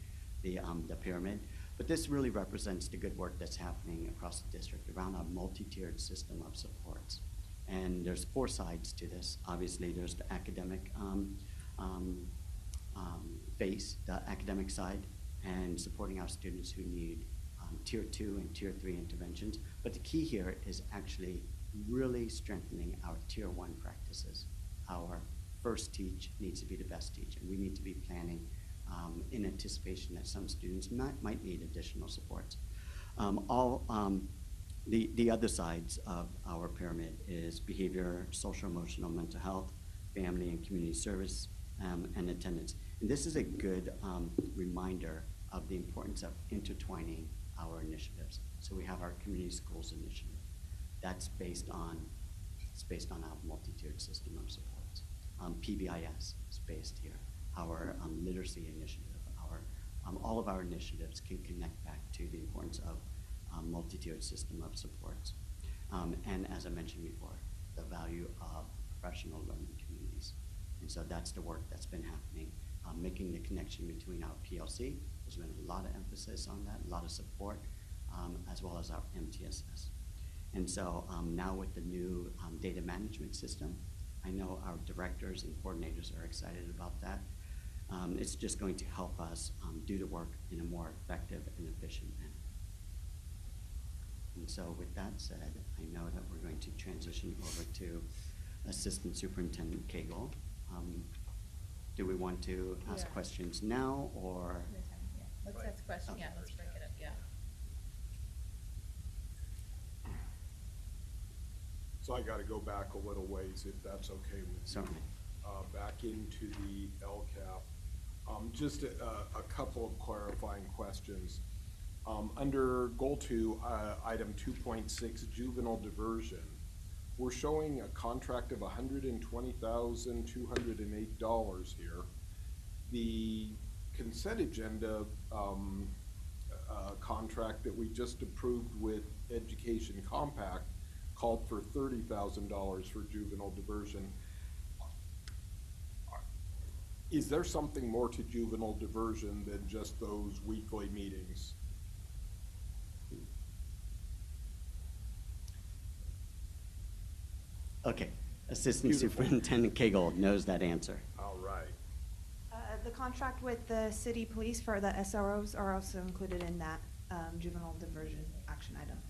[SPEAKER 5] pyramid. But this really represents the good work that's happening across the district around a multi-tiered system of supports. And there's 4 sides to this. Obviously, there's the academic face, the academic side, and supporting our students who need Tier 2 and Tier 3 interventions. But the key here is actually really strengthening our Tier 1 practices. Our first teach needs to be the best teach, and we need to be planning in anticipation that some students might need additional supports. The other sides of our pyramid is behavior, social, emotional, mental health, family and community service, and attendance. And this is a good reminder of the importance of intertwining our initiatives. So we have our community schools initiative. It's based on our multi-tiered system of supports. PBIS is based here. Our literacy initiative, all of our initiatives can connect back to the importance of multi-tiered system of supports. And as I mentioned before, the value of professional learning communities. And so that's the work that's been happening. Making the connection between our PLC, there's been a lot of emphasis on that, a lot of support, as well as our MTSS. And so now with the new data management system, I know our directors and coordinators are excited about that. It's just going to help us do the work in a more effective and efficient manner. And so with that said, I know that we're going to transition over to Assistant Superintendent Cagle. Do we want to ask
[SPEAKER 2] Yeah.
[SPEAKER 5] questions now, or?
[SPEAKER 2] Let's ask a question, yeah, let's break it up, yeah.
[SPEAKER 4] So I gotta go back a little ways, if that's okay with you.
[SPEAKER 5] Certainly.
[SPEAKER 4] Back into the LCAP. Just a couple of clarifying questions. Under Goal 2, Item 2.6, Juvenile Diversion, we're showing a contract of $120,208 here. The consent agenda contract that we just approved with Education Compact called for $30,000 for juvenile diversion. Is there something more to juvenile diversion than just those weekly meetings?
[SPEAKER 5] Okay, Assistant
[SPEAKER 4] Beautiful.
[SPEAKER 5] Superintendent Cagle knows that answer.
[SPEAKER 4] All right.
[SPEAKER 12] The contract with the city police for the SROs are also included in that juvenile diversion action item.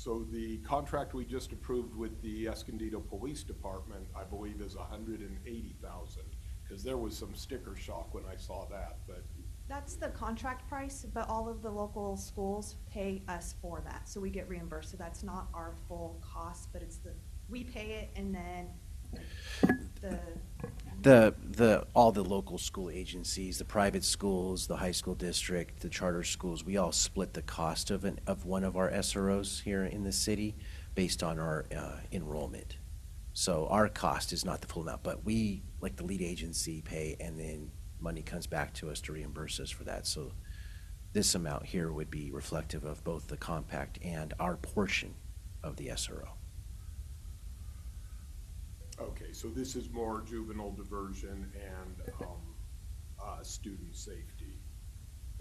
[SPEAKER 4] So the contract we just approved with the Escondido Police Department, I believe, is $180,000, because there was some sticker shock when I saw that, but.
[SPEAKER 12] That's the contract price, but all of the local schools pay us for that, so we get reimbursed. So that's not our full cost, but we pay it, and then
[SPEAKER 10] All the local school agencies, the private schools, the high school district, the charter schools, we all split the cost of one of our SROs here in the city based on our enrollment. So our cost is not the full amount, but we, like the lead agency, pay, and then money comes back to us to reimburse us for that. So this amount here would be reflective of both the compact and our portion of the SRO.
[SPEAKER 4] Okay, so this is more juvenile diversion and student safety.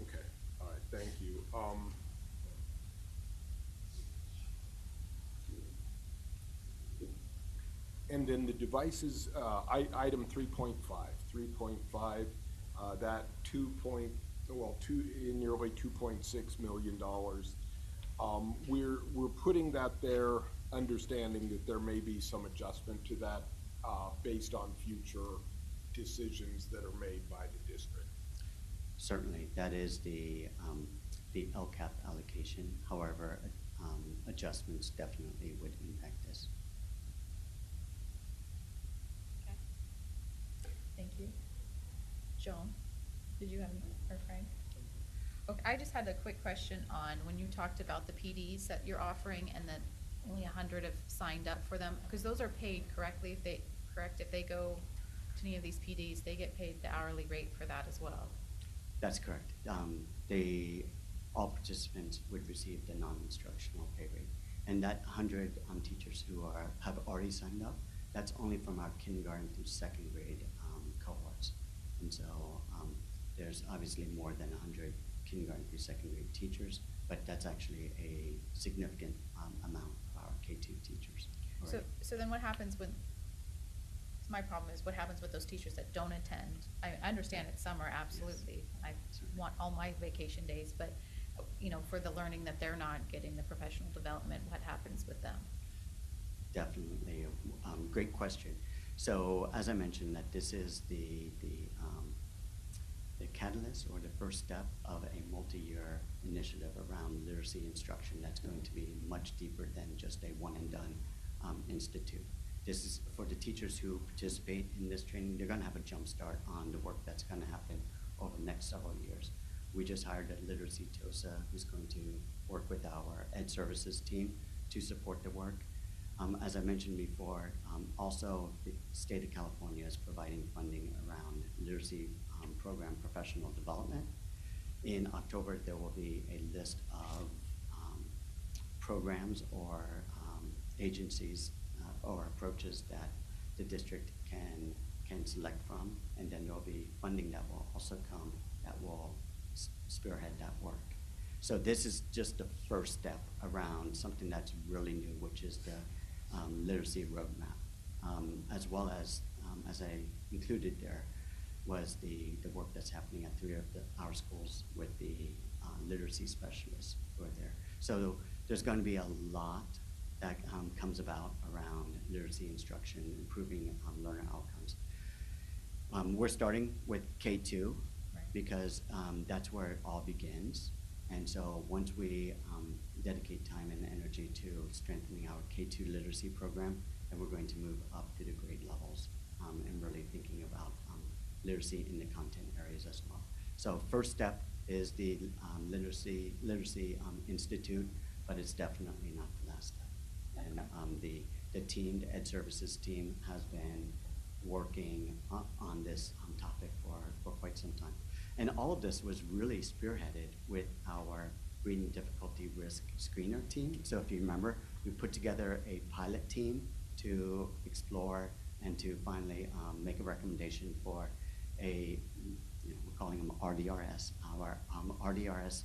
[SPEAKER 4] Okay, all right, thank you. And then the devices, item 3.5, that nearly $2.6 million. We're putting that there, understanding that there may be some adjustment to that based on future decisions that are made by the district.
[SPEAKER 5] Certainly, that is the LCAP allocation. However, adjustments definitely would impact this.
[SPEAKER 2] Okay. Thank you. Joan, did you have any, or Frank? Okay, I just had a quick question on when you talked about the PDs that you're offering and that only 100 have signed up for them, because those are paid correctly. If they go to any of these PDs, they get paid the hourly rate for that as well.
[SPEAKER 5] That's correct. All participants would receive the non-instructional pay rate. And that 100 teachers who have already signed up, that's only from our kindergarten through second grade cohorts. And so there's obviously more than 100 kindergarten through second grade teachers, but that's actually a significant amount of our K-2 teachers.
[SPEAKER 2] So then what happens when, my problem is what happens with those teachers that don't attend? I understand it's summer, absolutely.
[SPEAKER 5] Yes.
[SPEAKER 2] I want all my vacation days, but, for the learning that they're not getting the professional development, what happens with them?
[SPEAKER 5] Definitely, great question. So as I mentioned, that this is the catalyst or the first step of a multi-year initiative around literacy instruction that's going to be much deeper than just a one-and-done institute. This is for the teachers who participate in this training. They're going to have a jump start on the work that's going to happen over the next several years. We just hired a literacy TOSA who's going to work with our ed services team to support the work. As I mentioned before, also the state of California is providing funding around literacy program professional development. In October, there will be a list of programs or agencies or approaches that the district can select from, and then there'll be funding that will also come that will spearhead that work. So this is just the first step around something that's really new, which is the literacy roadmap, as well as I included there, was the work that's happening at three of our schools with the literacy specialists who are there. So there's going to be a lot that comes about around literacy instruction, improving learner outcomes. We're starting with K2 because that's where it all begins. And so once we dedicate time and energy to strengthening our K2 literacy program, then we're going to move up to the grade levels and really thinking about literacy in the content areas as well. So first step is the Literacy Institute, but it's definitely not the last step. And the team, the Ed Services team, has been working on this topic for quite some time. And all of this was really spearheaded with our reading difficulty risk screener team. So if you remember, we put together a pilot team to explore and to finally make a recommendation for we're calling them RDRS, our RDRS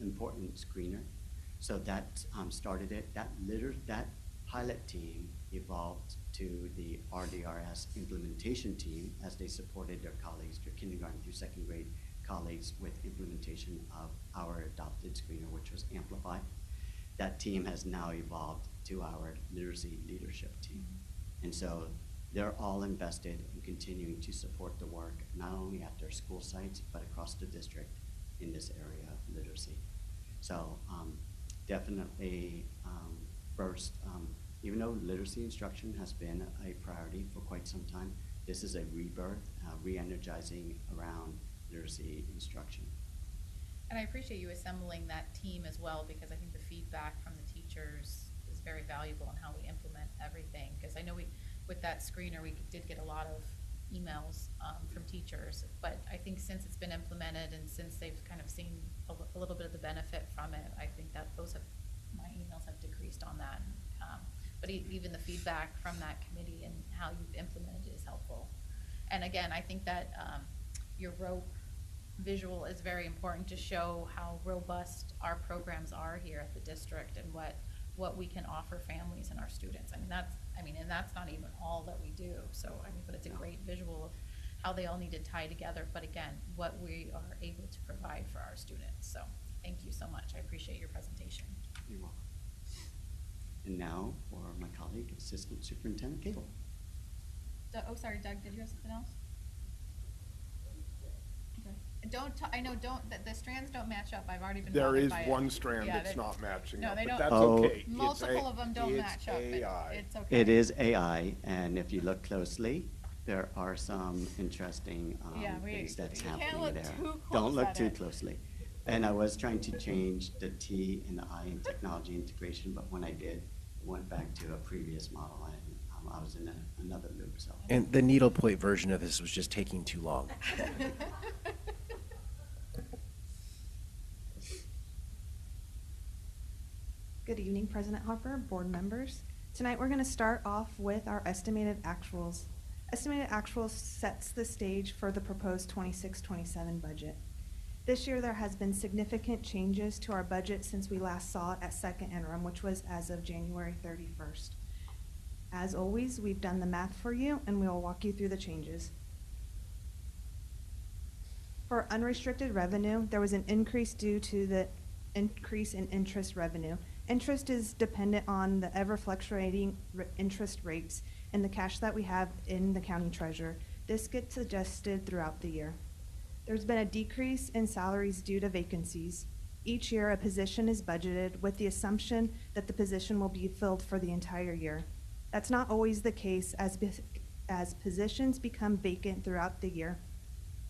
[SPEAKER 5] important screener. So that started it. That pilot team evolved to the RDRS implementation team as they supported their colleagues, their kindergarten through second grade colleagues, with implementation of our adopted screener, which was Amplify. That team has now evolved to our literacy leadership team. And so they're all invested in continuing to support the work, not only at their school sites, but across the district in this area of literacy. So definitely first, even though literacy instruction has been a priority for quite some time, this is a rebirth, re-energizing around literacy instruction.
[SPEAKER 2] And I appreciate you assembling that team as well, because I think the feedback from the teachers is very valuable in how we implement everything. Because I know with that screener, we did get a lot of emails from teachers, but I think since it's been implemented and since they've kind of seen a little bit of the benefit from it, I think that my emails have decreased on that. But even the feedback from that committee and how you've implemented it is helpful. And again, I think that your rope visual is very important to show how robust our programs are here at the district and what we can offer families and our students. And that's not even all that we do. So but it's a great visual of how they all need to tie together. But again, what we are able to provide for our students. So thank you so much. I appreciate your presentation.
[SPEAKER 5] You're welcome. And now for my colleague, Assistant Superintendent Cable.
[SPEAKER 2] Sorry, Doug, did you have something else? Okay. The strands don't match up. I've already been
[SPEAKER 4] There
[SPEAKER 2] bothered
[SPEAKER 4] is
[SPEAKER 2] by
[SPEAKER 4] one
[SPEAKER 2] it.
[SPEAKER 4] strand
[SPEAKER 2] Yeah,
[SPEAKER 4] that's not matching
[SPEAKER 2] no,
[SPEAKER 4] up,
[SPEAKER 2] they
[SPEAKER 4] but
[SPEAKER 2] don't.
[SPEAKER 4] that's
[SPEAKER 5] Oh.
[SPEAKER 4] okay.
[SPEAKER 2] Multiple of them don't match up.
[SPEAKER 4] AI.
[SPEAKER 2] It's okay.
[SPEAKER 5] It is AI, and if you look closely, there are some interesting things that's
[SPEAKER 2] you can't
[SPEAKER 5] happening
[SPEAKER 2] look
[SPEAKER 5] there.
[SPEAKER 2] too close
[SPEAKER 5] Don't look
[SPEAKER 2] at
[SPEAKER 5] too
[SPEAKER 2] it.
[SPEAKER 5] closely. And I was trying to change the T and the I in technology integration, but when I did, it went back to a previous model, and I was in another loop. So.
[SPEAKER 10] And the needlepoint version of this was just taking too long.
[SPEAKER 12] Good evening, President Harper, board members. Tonight, we're going to start off with our estimated actuals. Estimated actuals sets the stage for the proposed 26-27 budget. This year, there has been significant changes to our budget since we last saw it at second interim, which was as of January 31st. As always, we've done the math for you, and we will walk you through the changes. For unrestricted revenue, there was an increase due to the increase in interest revenue. Interest is dependent on the ever-fluctuating interest rates and the cash that we have in the county treasurer. This gets adjusted throughout the year. There's been a decrease in salaries due to vacancies. Each year, a position is budgeted with the assumption that the position will be filled for the entire year. That's not always the case as positions become vacant throughout the year.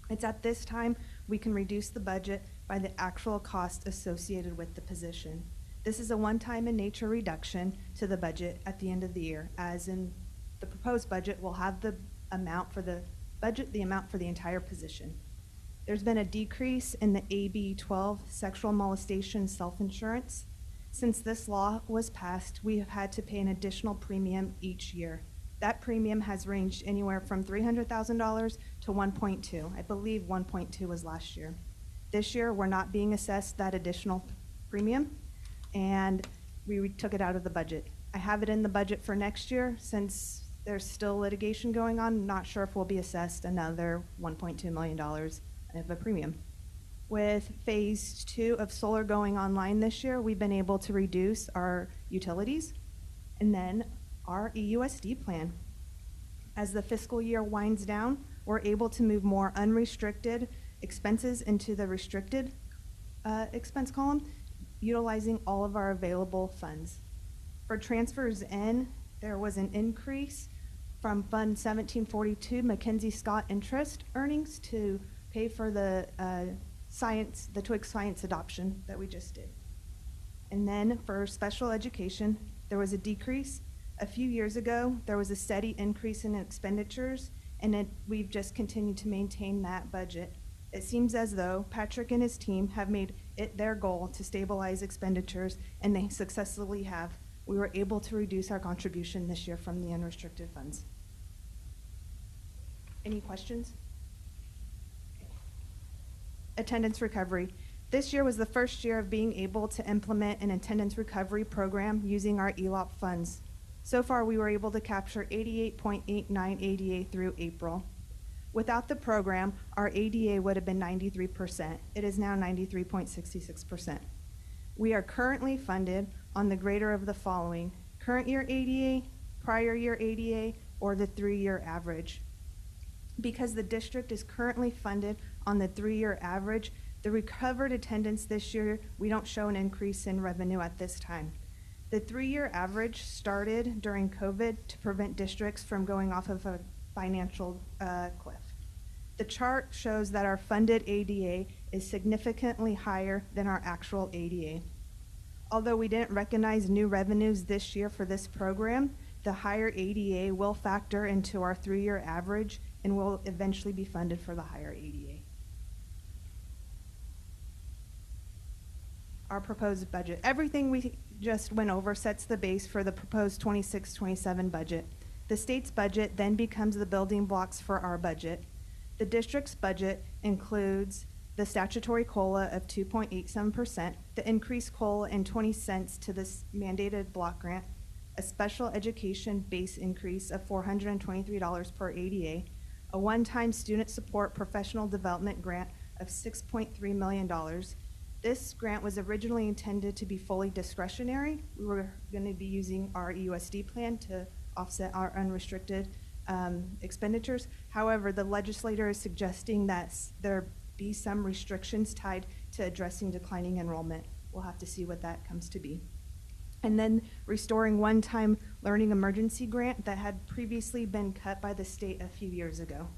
[SPEAKER 12] It's at this time we can reduce the budget by the actual cost associated with the position. This is a one-time in nature reduction to the budget at the end of the year, as in the proposed budget will have the amount for the entire position. There's been a decrease in the AB 12 sexual molestation self-insurance. Since this law was passed, we have had to pay an additional premium each year. That premium has ranged anywhere from $300,000 to 1.2. I believe 1.2 was last year. This year, we're not being assessed that additional premium, and we took it out of the budget. I have it in the budget for next year. Since there's still litigation going on, not sure if we'll be assessed another $1.2 million of a premium. With phase 2 of solar going online this year, we've been able to reduce our utilities and then our EUSD plan. As the fiscal year winds down, we're able to move more unrestricted expenses into the restricted expense column, utilizing all of our available funds. For transfers in, there was an increase from Fund 1742 Mackenzie Scott interest earnings to pay for the Twig Science adoption that we just did. And then for special education, there was a decrease. A few years ago, there was a steady increase in expenditures, and we've just continued to maintain that budget. It seems as though Patrick and his team have made it their goal to stabilize expenditures, and they successfully have. We were able to reduce our contribution this year from the unrestricted funds. Any questions? Attendance recovery. This year was the first year of being able to implement an attendance recovery program using our ELOP funds. So far, we were able to capture 88.89 ADA through April. Without the program, our ADA would have been 93%. It is now 93.66%. We are currently funded on the greater of the following: current year ADA, prior year ADA, or the 3-year average. Because the district is currently funded on the 3-year average, the recovered attendance this year, we don't show an increase in revenue at this time. The 3-year average started during COVID to prevent districts from going off of a financial cliff. The chart shows that our funded ADA is significantly higher than our actual ADA. Although we didn't recognize new revenues this year for this program, the higher ADA will factor into our 3-year average and will eventually be funded for the higher ADA. Our proposed budget. Everything we just went over sets the base for the proposed 26-27 budget. The state's budget then becomes the building blocks for our budget. The district's budget includes the statutory COLA of 2.87%, the increased COLA and 20 cents to this mandated block grant, a special education base increase of $423 per ADA, a one-time student support professional development grant of $6.3 million. This grant was originally intended to be fully discretionary. We were going to be using our EUSD plan to offset our unrestricted expenditures. However, the legislator is suggesting that there be some restrictions tied to addressing declining enrollment. We'll have to see what that comes to be. And then restoring one-time learning emergency grant that had previously been cut by the state a few years ago.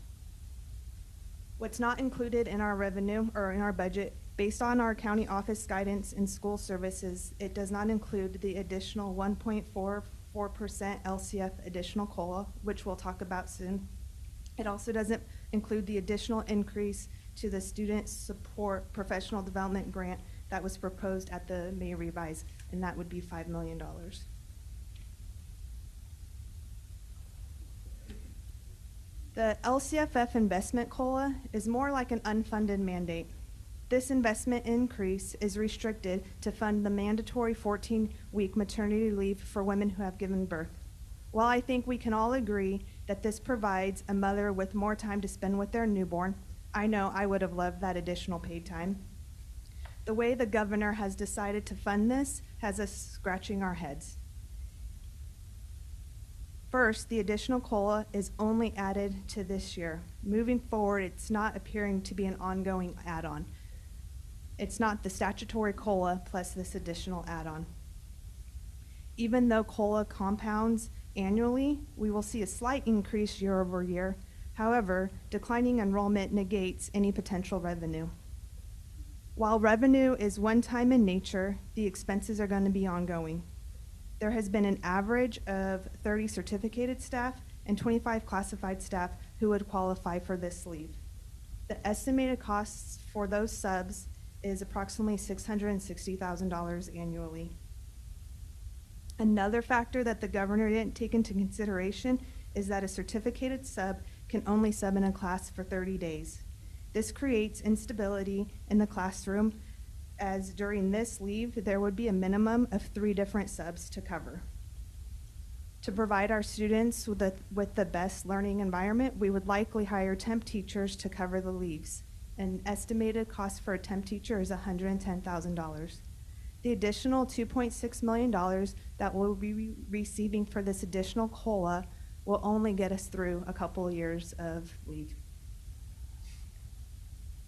[SPEAKER 12] What's not included in our revenue or in our budget, based on our county office guidance and school services, it does not include the additional 1.44% LCF additional COLA, which we'll talk about soon. It also doesn't include the additional increase to the student support professional development grant that was proposed at the May revise, and that would be $5 million. The LCFF investment COLA is more like an unfunded mandate. This investment increase is restricted to fund the mandatory 14-week maternity leave for women who have given birth. While I think we can all agree that this provides a mother with more time to spend with their newborn, I know I would have loved that additional paid time. The way the governor has decided to fund this has us scratching our heads. First, the additional COLA is only added to this year. Moving forward, it's not appearing to be an ongoing add-on. It's not the statutory COLA plus this additional add-on. Even though COLA compounds annually, we will see a slight increase year over year. However, declining enrollment negates any potential revenue. While revenue is one-time in nature, the expenses are going to be ongoing. There has been an average of 30 certificated staff and 25 classified staff who would qualify for this leave. The estimated costs for those subs is approximately $660,000 annually. Another factor that the governor didn't take into consideration is that a certificated sub can only sub in a class for 30 days. This creates instability in the classroom, as during this leave, there would be a minimum of 3 different subs to cover. To provide our students with the best learning environment, we would likely hire temp teachers to cover the leaves. An estimated cost for a temp teacher is $110,000. The additional $2.6 million that we'll be receiving for this additional COLA will only get us through a couple of years of leave,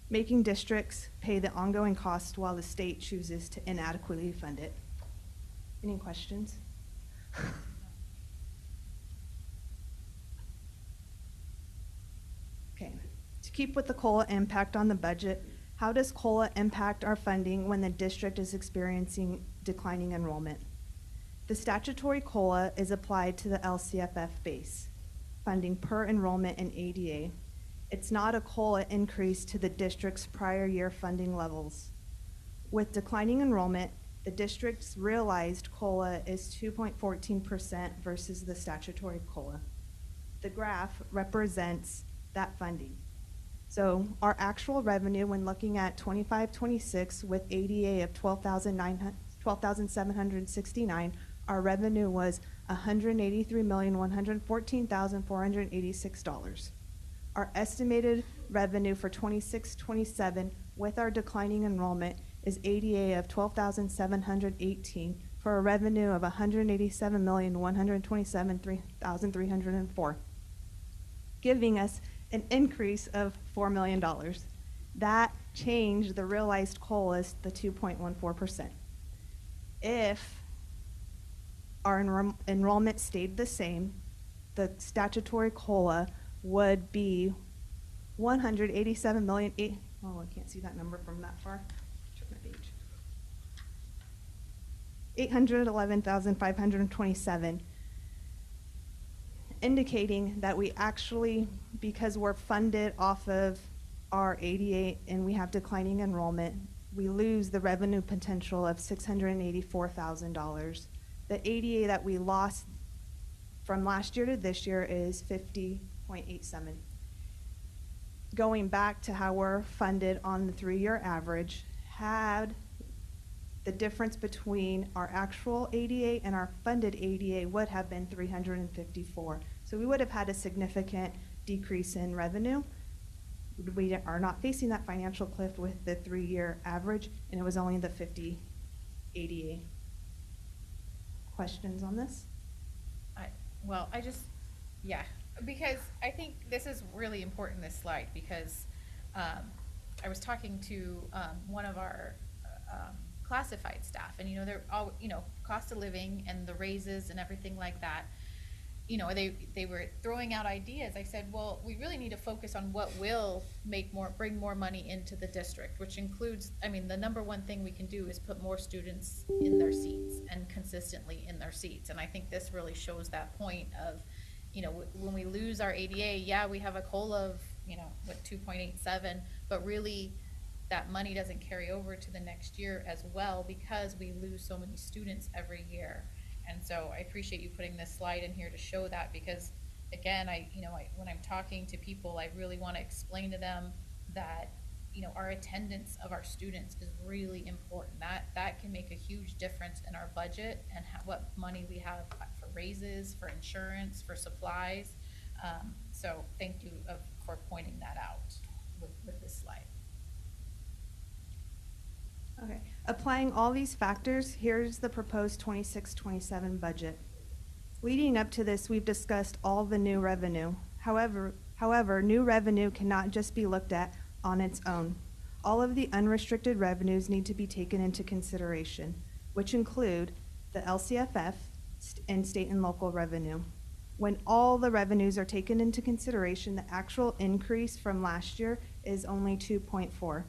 [SPEAKER 12] making districts pay the ongoing cost while the state chooses to inadequately fund it. Any questions? Okay, to keep with the COLA impact on the budget, how does COLA impact our funding when the district is experiencing declining enrollment? The statutory COLA is applied to the LCFF base, funding per enrollment in ADA. It's not a COLA increase to the district's prior year funding levels. With declining enrollment, the district's realized COLA is 2.14% versus the statutory COLA. The graph represents that funding. So our actual revenue when looking at 25-26 with ADA of $12,769, our revenue was $183,114,486. Our estimated revenue for 26-27 with our declining enrollment is ADA of $12,718 for a revenue of $187,127,304, giving us an increase of $4 million. That changed the realized COLAs, the 2.14%. If our enrollment stayed the same, the statutory COLA would be $187 million. Oh, I can't see that number from that far. Turn my page. $811,527. Indicating that we actually, because we're funded off of our ADA and we have declining enrollment, we lose the revenue potential of $684,000. The ADA that we lost from last year to this year is 50.87. Going back to how we're funded on the 3-year average, had the difference between our actual ADA and our funded ADA would have been 354. So we would have had a significant decrease in revenue. We are not facing that financial cliff with the 3-year average, and it was only the 50 ADA. Questions on this?
[SPEAKER 2] Because I think this is really important, this slide, because I was talking to one of our classified staff, and they're all, cost of living and the raises and everything like that, they were throwing out ideas. I said, well, we really need to focus on what will bring more money into the district, which includes, the number one thing we can do is put more students in their seats and consistently in their seats. And I think this really shows that point of, when we lose our ADA, yeah, we have a COLA of, 2.87, but really that money doesn't carry over to the next year as well because we lose so many students every year. And so I appreciate you putting this slide in here to show that, because again, when I'm talking to people, I really want to explain to them that, our attendance of our students is really important. That can make a huge difference in our budget and what money we have for raises, for insurance, for supplies. So thank you for pointing that out with this slide.
[SPEAKER 12] Okay, applying all these factors, here's the proposed 26-27 budget. Leading up to this, we've discussed all the new revenue. However, new revenue cannot just be looked at on its own. All of the unrestricted revenues need to be taken into consideration, which include the LCFF and state and local revenue. When all the revenues are taken into consideration, the actual increase from last year is only 2.4.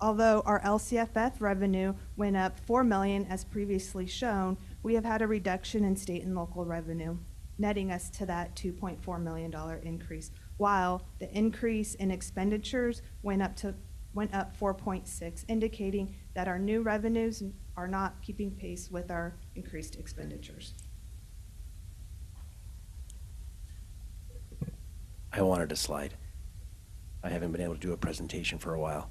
[SPEAKER 12] Although our LCFF revenue went up $4 million as previously shown, we have had a reduction in state and local revenue, netting us to that $2.4 million increase. while the increase in expenditures went up 4.6, indicating that our new revenues are not keeping pace with our increased expenditures.
[SPEAKER 10] I wanted a slide. I haven't been able to do a presentation for a while.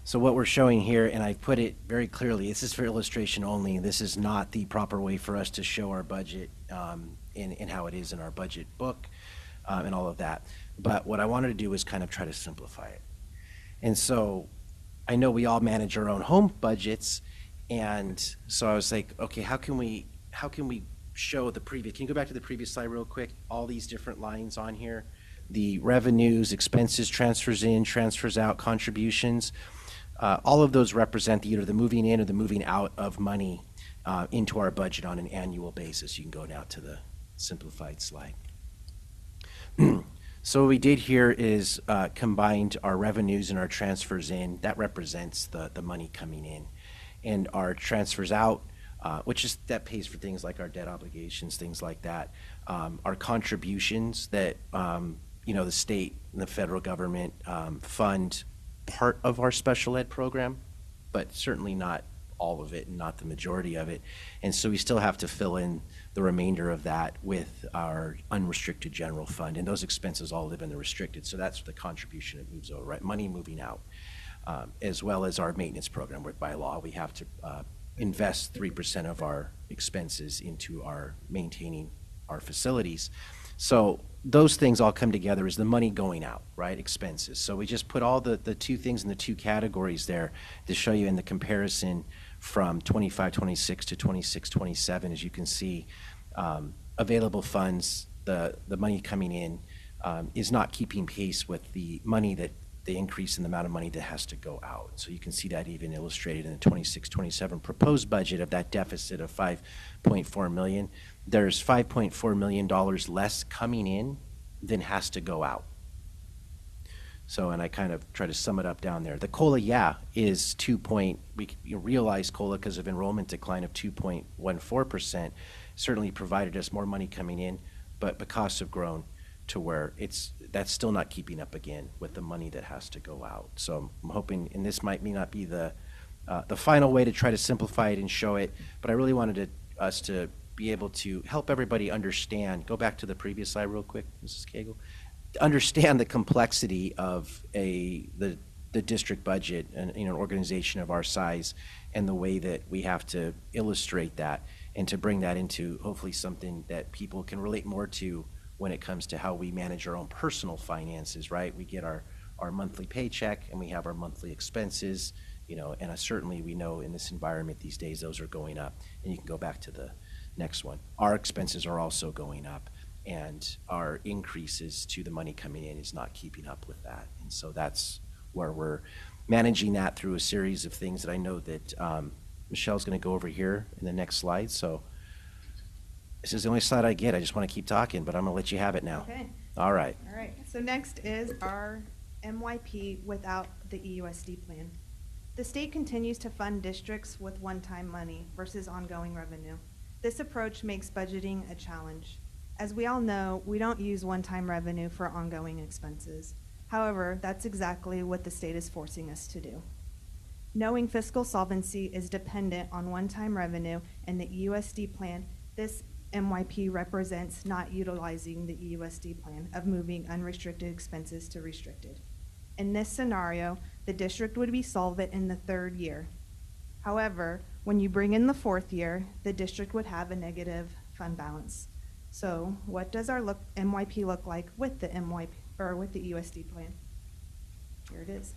[SPEAKER 10] So what we're showing here, and I put it very clearly, this is for illustration only. This is not the proper way for us to show our budget in how it is in our budget book and all of that. But what I wanted to do was kind of try to simplify it. And so I know we all manage our own home budgets, and so I was like, okay, how can we show the previous, can you go back to the previous slide real quick? All these different lines on here, the revenues, expenses, transfers in, transfers out, contributions, all of those represent either the moving in or the moving out of money into our budget on an annual basis. You can go now to the simplified slide. So what we did here is combined our revenues and our transfers in. That represents the money coming in. And our transfers out, that pays for things like our debt obligations, things like that. Our contributions that, the state and the federal government fund part of our special ed program, but certainly not all of it and not the majority of it. And so we still have to fill in the remainder of that with our unrestricted general fund. And those expenses all live in the restricted. So that's the contribution that moves over, right? Money moving out, as well as our maintenance program, where by law we have to invest 3% of our expenses into our maintaining our facilities. So those things all come together as the money going out, right? Expenses. So we just put all the two things in the two categories there to show you in the comparison from 25-26 to 26-27. As you can see, available funds, the money coming in is not keeping pace with the money that the increase in the amount of money that has to go out. So you can see that even illustrated in the 26-27 proposed budget of that deficit of $5.4 million. There's $5.4 million less coming in than has to go out. So, and I kind of try to sum it up down there. The COLA, is realized COLA because of enrollment decline of 2.14%, certainly provided us more money coming in, but costs have grown to where that's still not keeping up again with the money that has to go out. So I'm hoping, and this may not be the final way to try to simplify it and show it, but I really wanted us to be able to help everybody understand. Go back to the previous slide real quick, Mrs. Cagle. Understand the complexity of the district budget and an organization of our size, and the way that we have to illustrate that and to bring that into hopefully something that people can relate more to when it comes to how we manage our own personal finances, right? We get our monthly paycheck and we have our monthly expenses, and certainly we know in this environment these days those are going up. And you can go back to the next one. Our expenses are also going up, and our increases to the money coming in is not keeping up with that. And so that's where we're managing that through a series of things that I know that Michelle's going to go over here in the next slide. So this is the only slide I get. I just want to keep talking, but I'm going to let you have it now.
[SPEAKER 12] Okay.
[SPEAKER 10] All right.
[SPEAKER 12] All right. So next is our MYP without the EUSD plan. The state continues to fund districts with one-time money versus ongoing revenue. This approach makes budgeting a challenge. As we all know, we don't use one-time revenue for ongoing expenses. However, that's exactly what the state is forcing us to do. Knowing fiscal solvency is dependent on one-time revenue and the EUSD plan, this MYP represents not utilizing the EUSD plan of moving unrestricted expenses to restricted. In this scenario, the district would be solvent in the third year. However, when you bring in the fourth year, the district would have a negative fund balance. So what does our MYP look like with the MYP or with the EUSD plan? Here it is.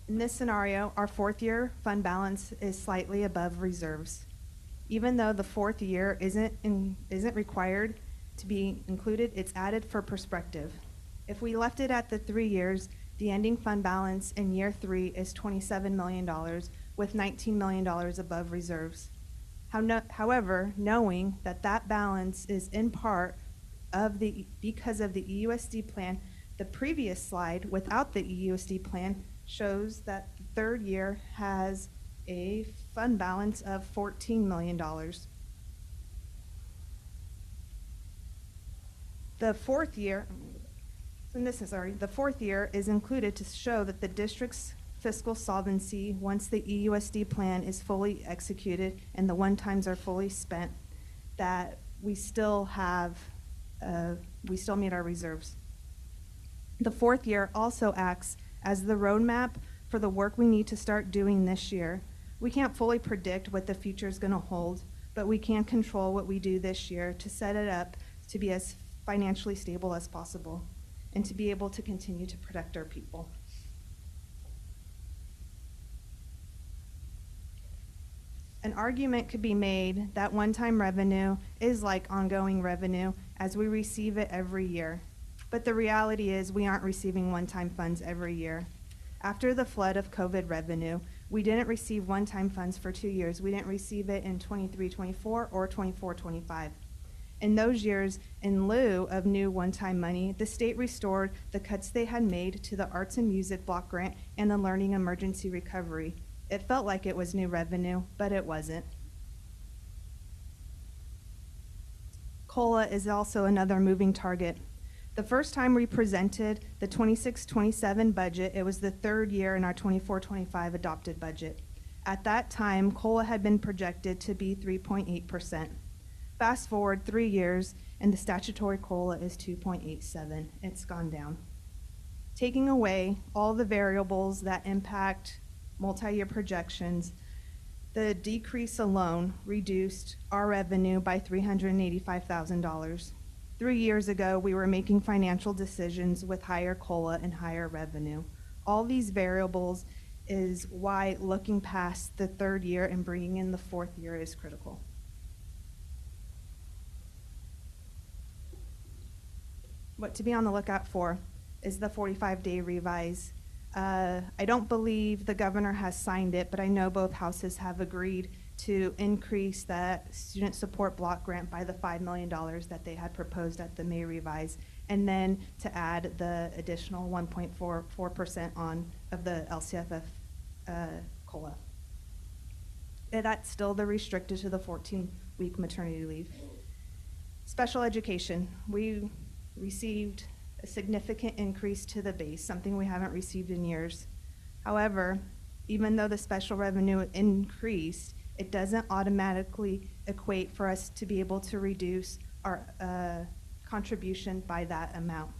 [SPEAKER 12] In this scenario, our fourth year fund balance is slightly above reserves. Even though the fourth year isn't required to be included, it's added for perspective. If we left it at the 3 years, the ending fund balance in year 3 is $27 million with $19 million above reserves. However, knowing that that balance is in part because of the EUSD plan, the previous slide without the EUSD plan shows that the third year has a fund balance of $14 million. The fourth year, the fourth year is included to show that the district's fiscal solvency, once the EUSD plan is fully executed and the one-times are fully spent, that we still meet our reserves. The fourth year also acts as the roadmap for the work we need to start doing this year. We can't fully predict what the future is going to hold, but we can control what we do this year to set it up to be as financially stable as possible and to be able to continue to protect our people. An argument could be made that one-time revenue is like ongoing revenue as we receive it every year. But the reality is we aren't receiving one-time funds every year. After the flood of COVID revenue, we didn't receive one-time funds for 2 years. We didn't receive it in 23-24 or 24-25. In those years, in lieu of new one-time money, the state restored the cuts they had made to the arts and music block grant and the learning emergency recovery. It felt like it was new revenue, but it wasn't. COLA is also another moving target. The first time we presented the 26-27 budget, it was the third year in our 24-25 adopted budget. At that time, COLA had been projected to be 3.8%. Fast forward 3 years, and the statutory COLA is 2.87. It's gone down. Taking away all the variables that impact multi-year projections, the decrease alone reduced our revenue by $385,000. 3 years ago, we were making financial decisions with higher COLA and higher revenue. All these variables is why looking past the third year and bringing in the fourth year is critical. What to be on the lookout for is the 45-day revise. I don't believe the governor has signed it, but I know both houses have agreed to increase that student support block grant by the $5 million that they had proposed at the May revise, and then to add the additional 1.44% on of the LCFF COLA. And that's still the restricted to the 14-week maternity leave. Special education, we received a significant increase to the base, something we haven't received in years. However, even though the special revenue increased, it doesn't automatically equate for us to be able to reduce our contribution by that amount.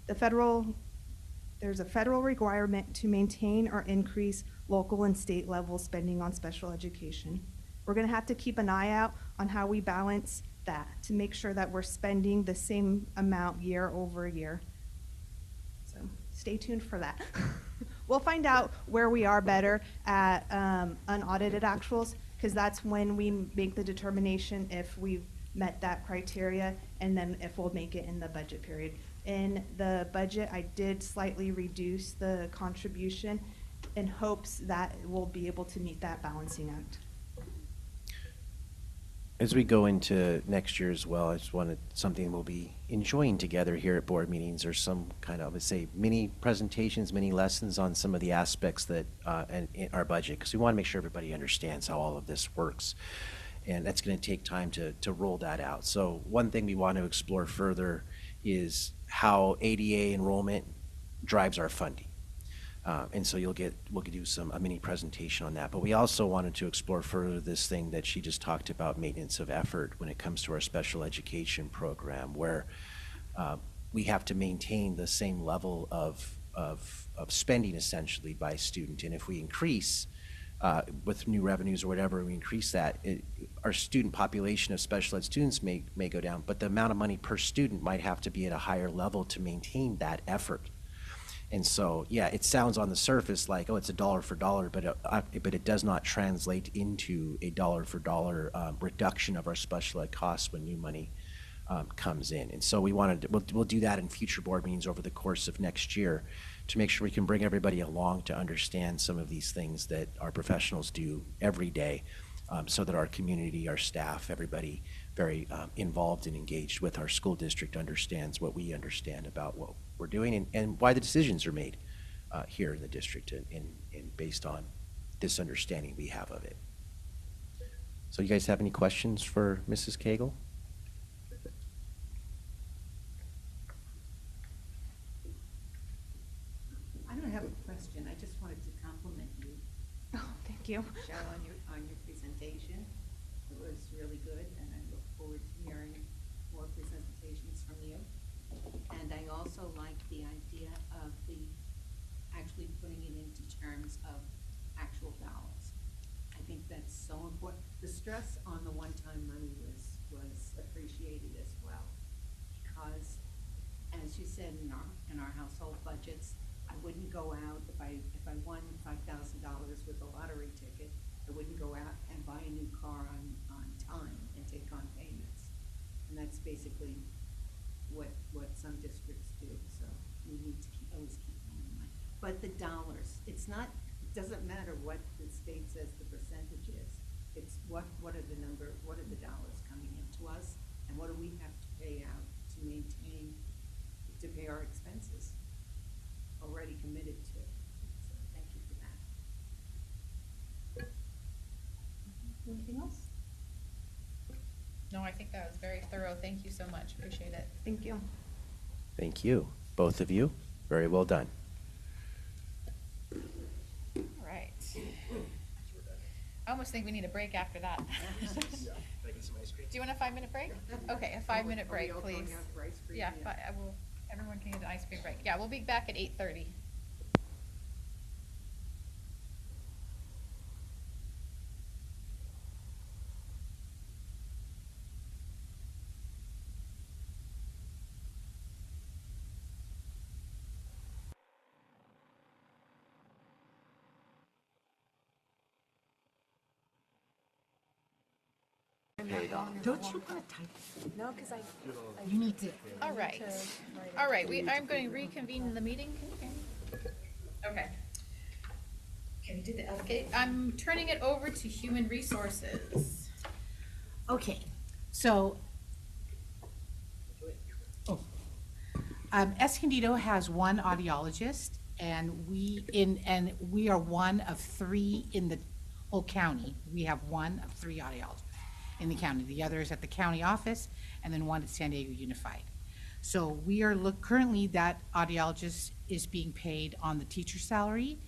[SPEAKER 12] There's a federal requirement to maintain or increase local and state level spending on special education. We're going to have to keep an eye out on how we balance that to make sure that we're spending the same amount year over year. So stay tuned for that. We'll find out where we are better at unaudited actuals, because that's when we make the determination if we've met that criteria and then if we'll make it in the budget period. In the budget, I did slightly reduce the contribution in hopes that we'll be able to meet that balancing act.
[SPEAKER 10] As we go into next year as well, I just wanted something we'll be enjoying together here at board meetings, or some kind of, let's say, mini presentations, mini lessons on some of the aspects that in our budget, because we want to make sure everybody understands how all of this works. And that's going to take time to roll that out. So one thing we want to explore further is how ADA enrollment drives our funding. And so we'll do a mini presentation on that. But we also wanted to explore further this thing that she just talked about, maintenance of effort, when it comes to our special education program, where we have to maintain the same level of spending essentially by student. And if we increase with new revenues or whatever, we increase that, our student population of special ed students may go down, but the amount of money per student might have to be at a higher level to maintain that effort. And so, yeah, it sounds on the surface like, oh, it's a dollar for dollar, but it does not translate into a dollar for dollar reduction of our special ed costs when new money comes in. And so we'll do that in future board meetings over the course of next year to make sure we can bring everybody along to understand some of these things that our professionals do every day, so that our community, our staff, everybody very involved and engaged with our school district understands what we understand about what we're doing and why the decisions are made here in the district and based on this understanding we have of it. So you guys have any questions for Mrs. Cagle?
[SPEAKER 12] Thank you.
[SPEAKER 1] Michelle, on your presentation. It was really good, and I look forward to hearing more presentations from you. And I also like the idea of actually putting it into terms of actual dollars. I think that's so important. The stress on the one-time money was appreciated as well, because, as you said, in our household budgets, I wouldn't go out if I won $5,000 with a lottery ticket. I wouldn't go out and buy a new car on time and take on payments, and that's basically what some districts do. So we need to always keep that in mind. But the dollars, it doesn't matter what the state says the percentage is. It's what are the dollars coming into us, and what do we have to pay out to pay our expenses already committed to. So thank you for that.
[SPEAKER 12] Anything else?
[SPEAKER 2] No, I think that was very thorough. Thank you so much. Appreciate it.
[SPEAKER 12] Thank you.
[SPEAKER 10] Thank you, both of you. Very well done.
[SPEAKER 2] All right. I almost think we need a break after that. Do you want a 5-minute break? Okay, a 5-minute break,
[SPEAKER 1] Are we all going
[SPEAKER 2] please.
[SPEAKER 1] out for ice cream?
[SPEAKER 2] Yeah, everyone can get an ice cream break. Yeah, we'll be back at 8:30. All right. All right, I'm going to reconvene the meeting. Can you hear me? Okay.
[SPEAKER 13] Can we do the
[SPEAKER 2] Okay, I'm turning it over to Human Resources.
[SPEAKER 13] Okay, so. Escondido has one audiologist, and we are one of 3 in the whole county. We have one of 3 audiologists in the county. The other is at the county office, and then one at San Diego Unified. So we are currently, that audiologist is being paid on the teacher salary.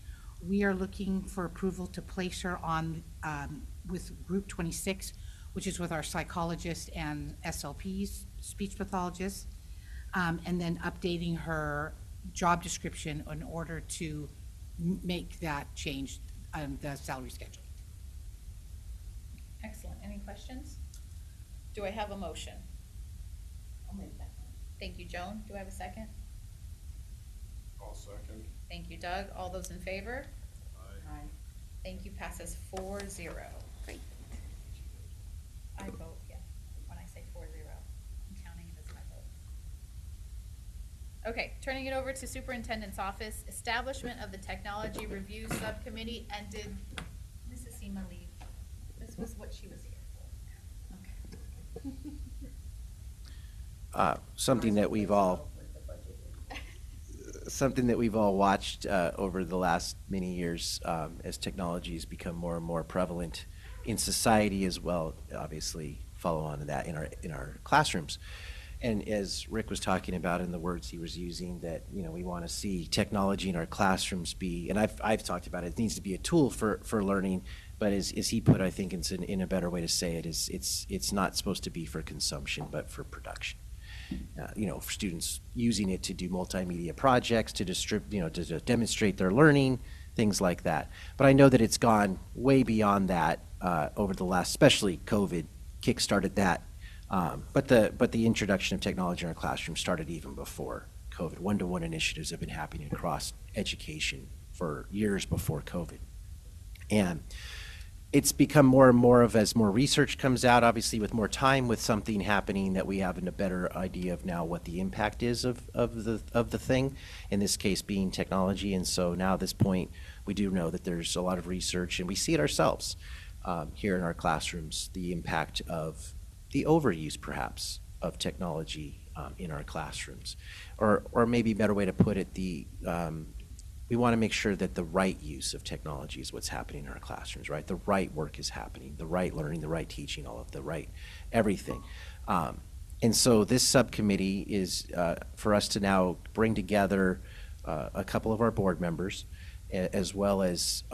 [SPEAKER 13] We are looking for approval to place her on with Group 26, which is with our psychologist and SLPs, speech pathologists, and then updating her job description in order to make that change on the salary schedule.
[SPEAKER 2] Excellent. Any questions? Do I have a motion?
[SPEAKER 13] I'll make that.
[SPEAKER 2] Thank you, Joan. Do I have a second?
[SPEAKER 3] I'll second.
[SPEAKER 2] Thank you, Doug. All those in favor?
[SPEAKER 3] Aye.
[SPEAKER 2] Thank you. Passes 4-0. Great. I vote yes. When I say 4-0, I'm counting it as my vote. Okay, turning it over to Superintendent's Office. Establishment of the Technology Review Subcommittee ended. Mrs. Seema leave. This was what she was here for. Okay.
[SPEAKER 10] Something that we've all watched over the last many years as technology has become more and more prevalent in society as well. Obviously, follow on to that in our classrooms. And as Rick was talking about in the words he was using, that we want to see technology in our classrooms be, and I've talked about it needs to be a tool for learning. But as he put, I think it's in a better way to say it is it's not supposed to be for consumption, but for production. For students using it to do multimedia projects, to distribute, to demonstrate their learning, things like that. But I know that it's gone way beyond that over the last, especially COVID, kickstarted that. But the introduction of technology in our classroom started even before COVID. One-to-one initiatives have been happening across education for years before COVID, and it's become more and more of, as more research comes out, obviously with more time, with something happening, that we have a better idea of now what the impact is of the thing, in this case being technology. And so now at this point, we do know that there's a lot of research, and we see it ourselves here in our classrooms, the impact of the overuse, perhaps, of technology in our classrooms. Or maybe a better way to put it, we want to make sure that the right use of technology is what's happening in our classrooms, right? The right work is happening, the right learning, the right teaching, all of the right everything. And so this subcommittee is for us to now bring together a couple of our board members, as well as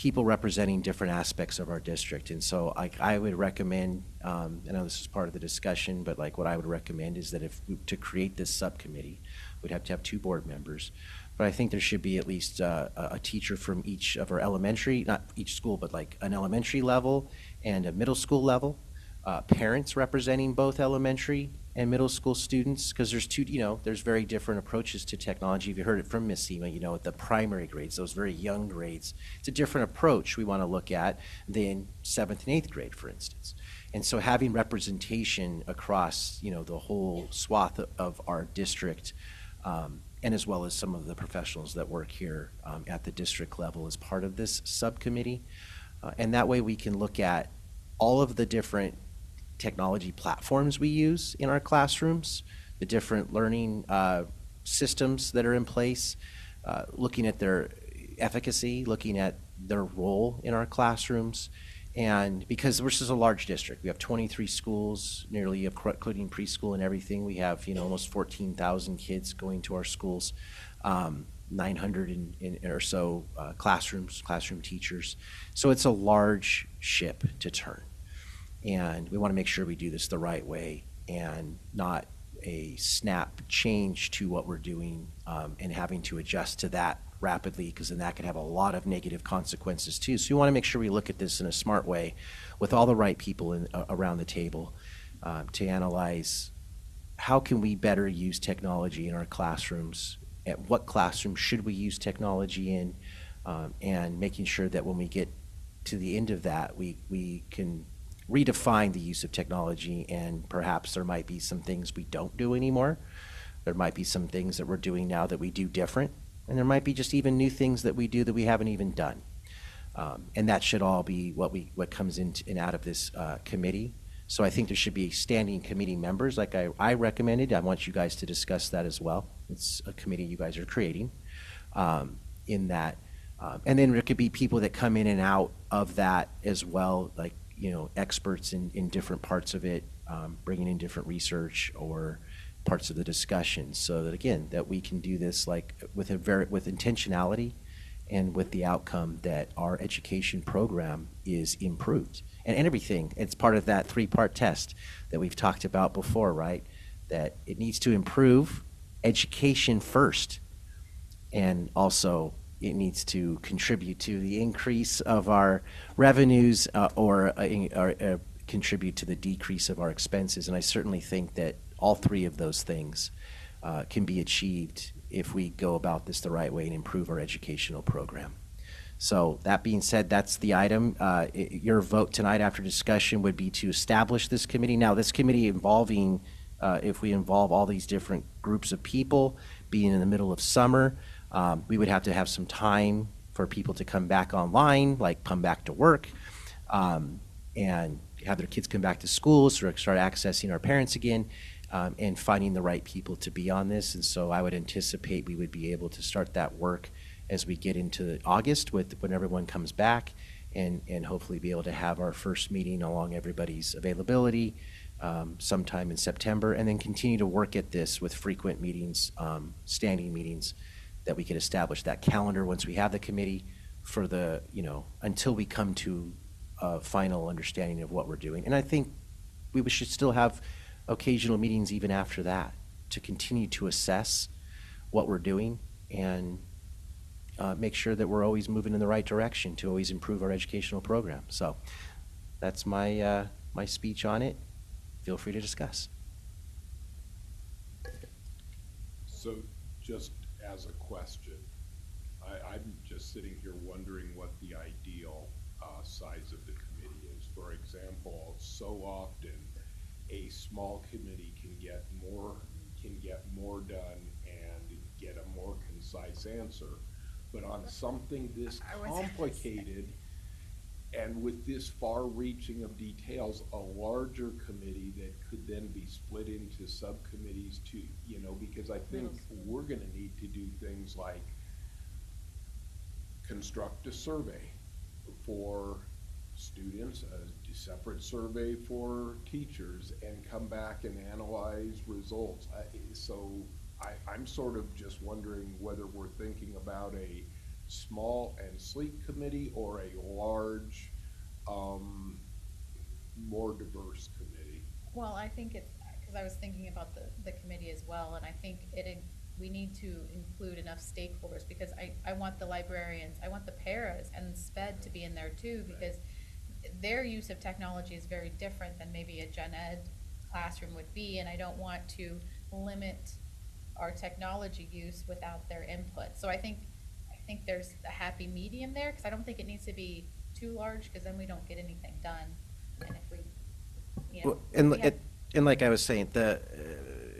[SPEAKER 10] people representing different aspects of our district. And so I would recommend, I know this is part of the discussion, but like what I would recommend is that to create this subcommittee, we'd have to have 2 board members. But I think there should be at least a teacher from each of our elementary, not each school, but like an elementary level and a middle school level. Parents representing both elementary and middle school students, because there's there's very different approaches to technology. If you heard it from Miss Seema, at the primary grades, those very young grades, it's a different approach we want to look at than 7th and 8th grade, for instance. And so having representation across, the whole swath of our district, and as well as some of the professionals that work here at the district level as part of this subcommittee. And that way we can look at all of the different technology platforms we use in our classrooms, the different learning systems that are in place, looking at their efficacy, looking at their role in our classrooms. And because this is a large district, we have 23 schools, nearly including preschool and everything. We have, almost 14,000 kids going to our schools, 900 or so classroom teachers. So it's a large ship to turn. And we want to make sure we do this the right way and not a snap change to what we're doing and having to adjust to that rapidly, because then that could have a lot of negative consequences too. So we want to make sure we look at this in a smart way with all the right people around the table to analyze how can we better use technology in our classrooms, at what classroom should we use technology in, and making sure that when we get to the end of that, we can redefine the use of technology, and perhaps there might be some things we don't do anymore. There might be some things that we're doing now that we do different, and there might be just even new things that we do that we haven't even done. And that should all be what comes in and out of this committee. So I think there should be standing committee members like I recommended. I want you guys to discuss that as well. It's a committee you guys are creating in that. And then there could be people that come in and out of that as well, like experts in different parts of it, bringing in different research or parts of the discussion, so that again, that we can do this like with intentionality and with the outcome that our education program is improved. And everything, it's part of that 3-part test that we've talked about before, right? That it needs to improve education first, and also it needs to contribute to the increase of our revenues or contribute to the decrease of our expenses. And I certainly think that all 3 of those things can be achieved if we go about this the right way and improve our educational program. So that being said, that's the item. Your vote tonight after discussion would be to establish this committee. Now, this committee involving, if we involve all these different groups of people, being in the middle of summer, we would have to have some time for people to come back online, like come back to work, and have their kids come back to school, so start accessing our parents again, and finding the right people to be on this. And so I would anticipate we would be able to start that work as we get into August when everyone comes back, and hopefully be able to have our first meeting along everybody's availability sometime in September, and then continue to work at this with frequent meetings, standing meetings, that we could establish that calendar once we have the committee for the, until we come to a final understanding of what we're doing. And I think we should still have occasional meetings even after that to continue to assess what we're doing and make sure that we're always moving in the right direction to always improve our educational program. So that's my my speech on it. Feel free to discuss.
[SPEAKER 4] So just as a question, I'm just sitting here wondering what the ideal size of the committee is. For example, so often a small committee can get more done and get a more concise answer. But on something this complicated and with this far-reaching of details, a larger committee that could then be split into subcommittees too, because I think we're gonna need to do things like construct a survey for students, a separate survey for teachers, and come back and analyze results. I'm sort of just wondering whether we're thinking about a small and sleek committee or a large, more diverse committee?
[SPEAKER 2] Well, I think it's, because I was thinking about the committee as well, and I think we need to include enough stakeholders, because I want the librarians, I want the paras and SPED to be in there too, because their use of technology is very different than maybe a gen ed classroom would be, and I don't want to limit our technology use without their input. So I think there's a happy medium there, because I don't think it needs to be too large, because then we don't get anything done. And if we, you know.
[SPEAKER 10] Well,
[SPEAKER 2] we have-
[SPEAKER 10] and like I was saying,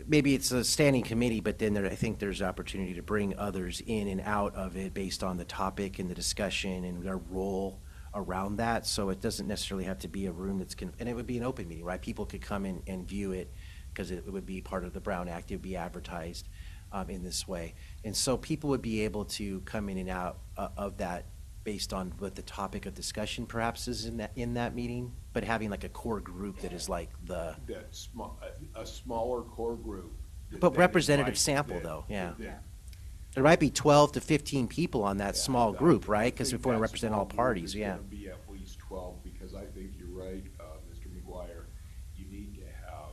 [SPEAKER 10] maybe it's a standing committee, but then I think there's opportunity to bring others in and out of it based on the topic and the discussion and their role around that. So it doesn't necessarily have to be a room and it would be an open meeting, right? People could come in and view it, because it would be part of the Brown Act. It would be advertised in this way. And so people would be able to come in and out of that based on what the topic of discussion perhaps is in that meeting, but having like a core group that is like
[SPEAKER 4] That a smaller core group.
[SPEAKER 10] but
[SPEAKER 4] that
[SPEAKER 10] representative
[SPEAKER 4] invites
[SPEAKER 10] sample
[SPEAKER 4] that-
[SPEAKER 10] though, yeah.
[SPEAKER 4] that-
[SPEAKER 10] There might be 12 to 15 people on that small group, right? Because
[SPEAKER 4] I
[SPEAKER 10] if we want to
[SPEAKER 4] think that
[SPEAKER 10] represent all
[SPEAKER 4] small group
[SPEAKER 10] parties,
[SPEAKER 4] is
[SPEAKER 10] yeah.
[SPEAKER 4] gonna be at least 12, because I think you're right, Mr. McGuire, you need to have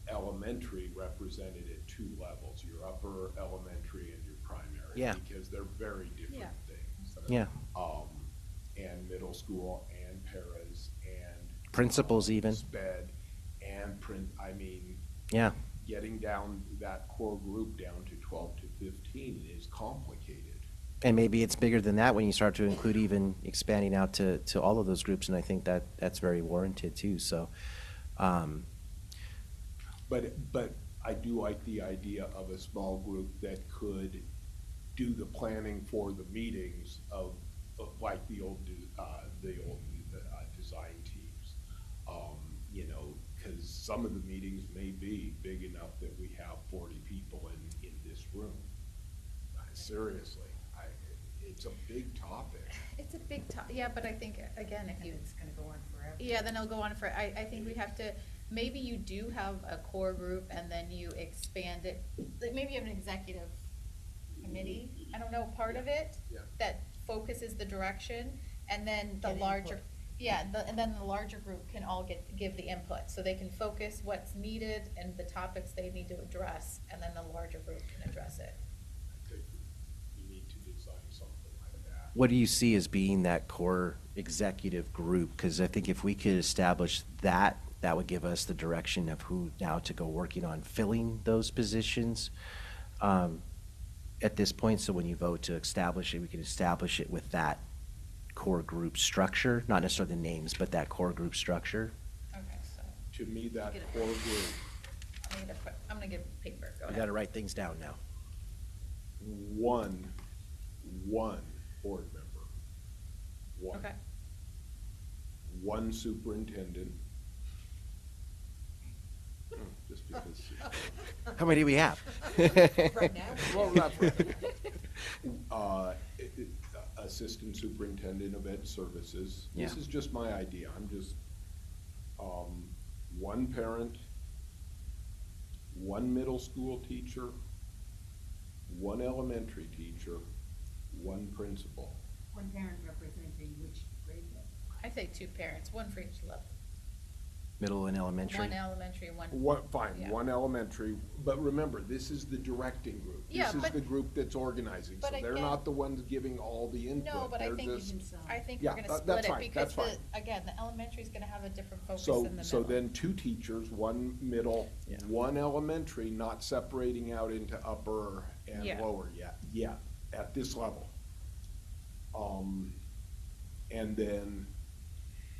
[SPEAKER 4] elementary represented at two levels, your upper elementary and your primary.
[SPEAKER 10] Yeah.
[SPEAKER 4] Because they're very different
[SPEAKER 2] Yeah.
[SPEAKER 4] things.
[SPEAKER 10] Yeah.
[SPEAKER 4] And middle school and paras and.
[SPEAKER 10] Principals even.
[SPEAKER 4] SPED and
[SPEAKER 10] Yeah.
[SPEAKER 4] getting down that core group down to 12 to 15 is complicated.
[SPEAKER 10] And maybe it's bigger than that when you start to include even expanding out to all of those groups, and I think that's very warranted too, so.
[SPEAKER 4] But I do like the idea of a small group that could do the planning for the meetings of like the old design teams. You know, because some of the meetings may be big enough that we have 40 people in this room. Seriously, it's a big topic.
[SPEAKER 2] It's a big yeah, but I think, again, if you.
[SPEAKER 1] It's gonna go on forever.
[SPEAKER 2] Yeah, then it'll go on for, I think we have to, maybe you do have a core group and then you expand it. Like, maybe you have an executive committee, I don't know, part of it.
[SPEAKER 4] Yeah.
[SPEAKER 2] That focuses the direction, and then the
[SPEAKER 1] Get
[SPEAKER 2] larger,
[SPEAKER 1] input.
[SPEAKER 2] yeah, and then the larger group can all give the input. So they can focus what's needed and the topics they need to address, and then the larger group can address it.
[SPEAKER 4] I think we need to design something like that.
[SPEAKER 10] What do you see as being that core executive group? Because I think if we could establish that, that would give us the direction of who now to go working on filling those positions at this point. So when you vote to establish it, we can establish it with that core group structure, not necessarily the names, but that core group structure.
[SPEAKER 2] Okay, so,
[SPEAKER 4] To me, that
[SPEAKER 2] Get it.
[SPEAKER 4] core group,
[SPEAKER 2] I'm gonna give paper, go
[SPEAKER 10] I
[SPEAKER 2] ahead.
[SPEAKER 10] got to write things down now.
[SPEAKER 4] one board member. One.
[SPEAKER 2] Okay,
[SPEAKER 4] One superintendent. Just because.
[SPEAKER 10] How many do we have?
[SPEAKER 1] Right now.
[SPEAKER 4] Well, that's right. Assistant superintendent of ed services. This
[SPEAKER 10] Yeah.
[SPEAKER 4] is just my idea. I'm just, one parent, one middle school teacher, one elementary teacher, one principal.
[SPEAKER 1] One parent representing which grade level?
[SPEAKER 2] I say two parents, one for each level.
[SPEAKER 10] Middle and elementary.
[SPEAKER 2] One elementary, one.
[SPEAKER 4] Fine,
[SPEAKER 2] Yeah.
[SPEAKER 4] one elementary, but remember, this is the directing group.
[SPEAKER 2] Yeah,
[SPEAKER 4] This is
[SPEAKER 2] but-
[SPEAKER 4] the group that's organizing, so
[SPEAKER 2] but
[SPEAKER 4] they're
[SPEAKER 2] again-
[SPEAKER 4] not the ones giving all the input.
[SPEAKER 2] No, but I
[SPEAKER 4] They're
[SPEAKER 2] think,
[SPEAKER 4] just-
[SPEAKER 2] I think
[SPEAKER 4] Yeah,
[SPEAKER 2] we're gonna
[SPEAKER 4] that's
[SPEAKER 2] split it,
[SPEAKER 4] fine,
[SPEAKER 2] because
[SPEAKER 4] that's
[SPEAKER 2] again, the elementary's gonna have a different focus
[SPEAKER 4] So,
[SPEAKER 2] than the middle.
[SPEAKER 4] so then two teachers, one middle,
[SPEAKER 10] Yeah.
[SPEAKER 4] one elementary, not separating out into upper and
[SPEAKER 2] Yeah.
[SPEAKER 4] lower yet, at this level. And then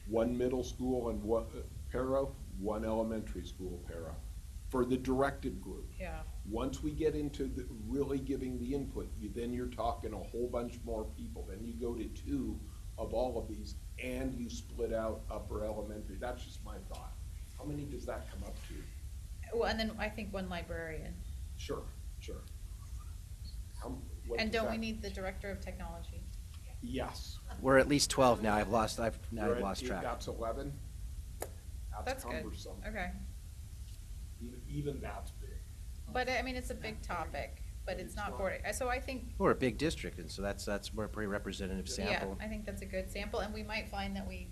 [SPEAKER 4] one middle school and one para, one elementary school para, for the directed group.
[SPEAKER 2] Yeah,
[SPEAKER 4] Once we get into really giving the input, you're talking a whole bunch more people. Then you go to two of all of these, and you split out upper elementary. That's just my thought. How many does that come up to?
[SPEAKER 2] well, and then I think one librarian.
[SPEAKER 4] Sure. What
[SPEAKER 2] And
[SPEAKER 4] does
[SPEAKER 2] don't we
[SPEAKER 4] that-
[SPEAKER 2] need the director of technology?
[SPEAKER 4] Yes.
[SPEAKER 10] We're at least 12 now. I've lost
[SPEAKER 4] You're at-
[SPEAKER 10] lost track.
[SPEAKER 4] That's 11?
[SPEAKER 2] That's good,
[SPEAKER 4] cumbersome.
[SPEAKER 2] okay.
[SPEAKER 4] Even that's big.
[SPEAKER 2] But I mean, it's a big topic. but it's not 40. So I think,
[SPEAKER 10] We're a big district, and so that's we're a pretty representative
[SPEAKER 2] yeah,
[SPEAKER 10] sample.
[SPEAKER 2] I think that's a good sample, and we might find that we,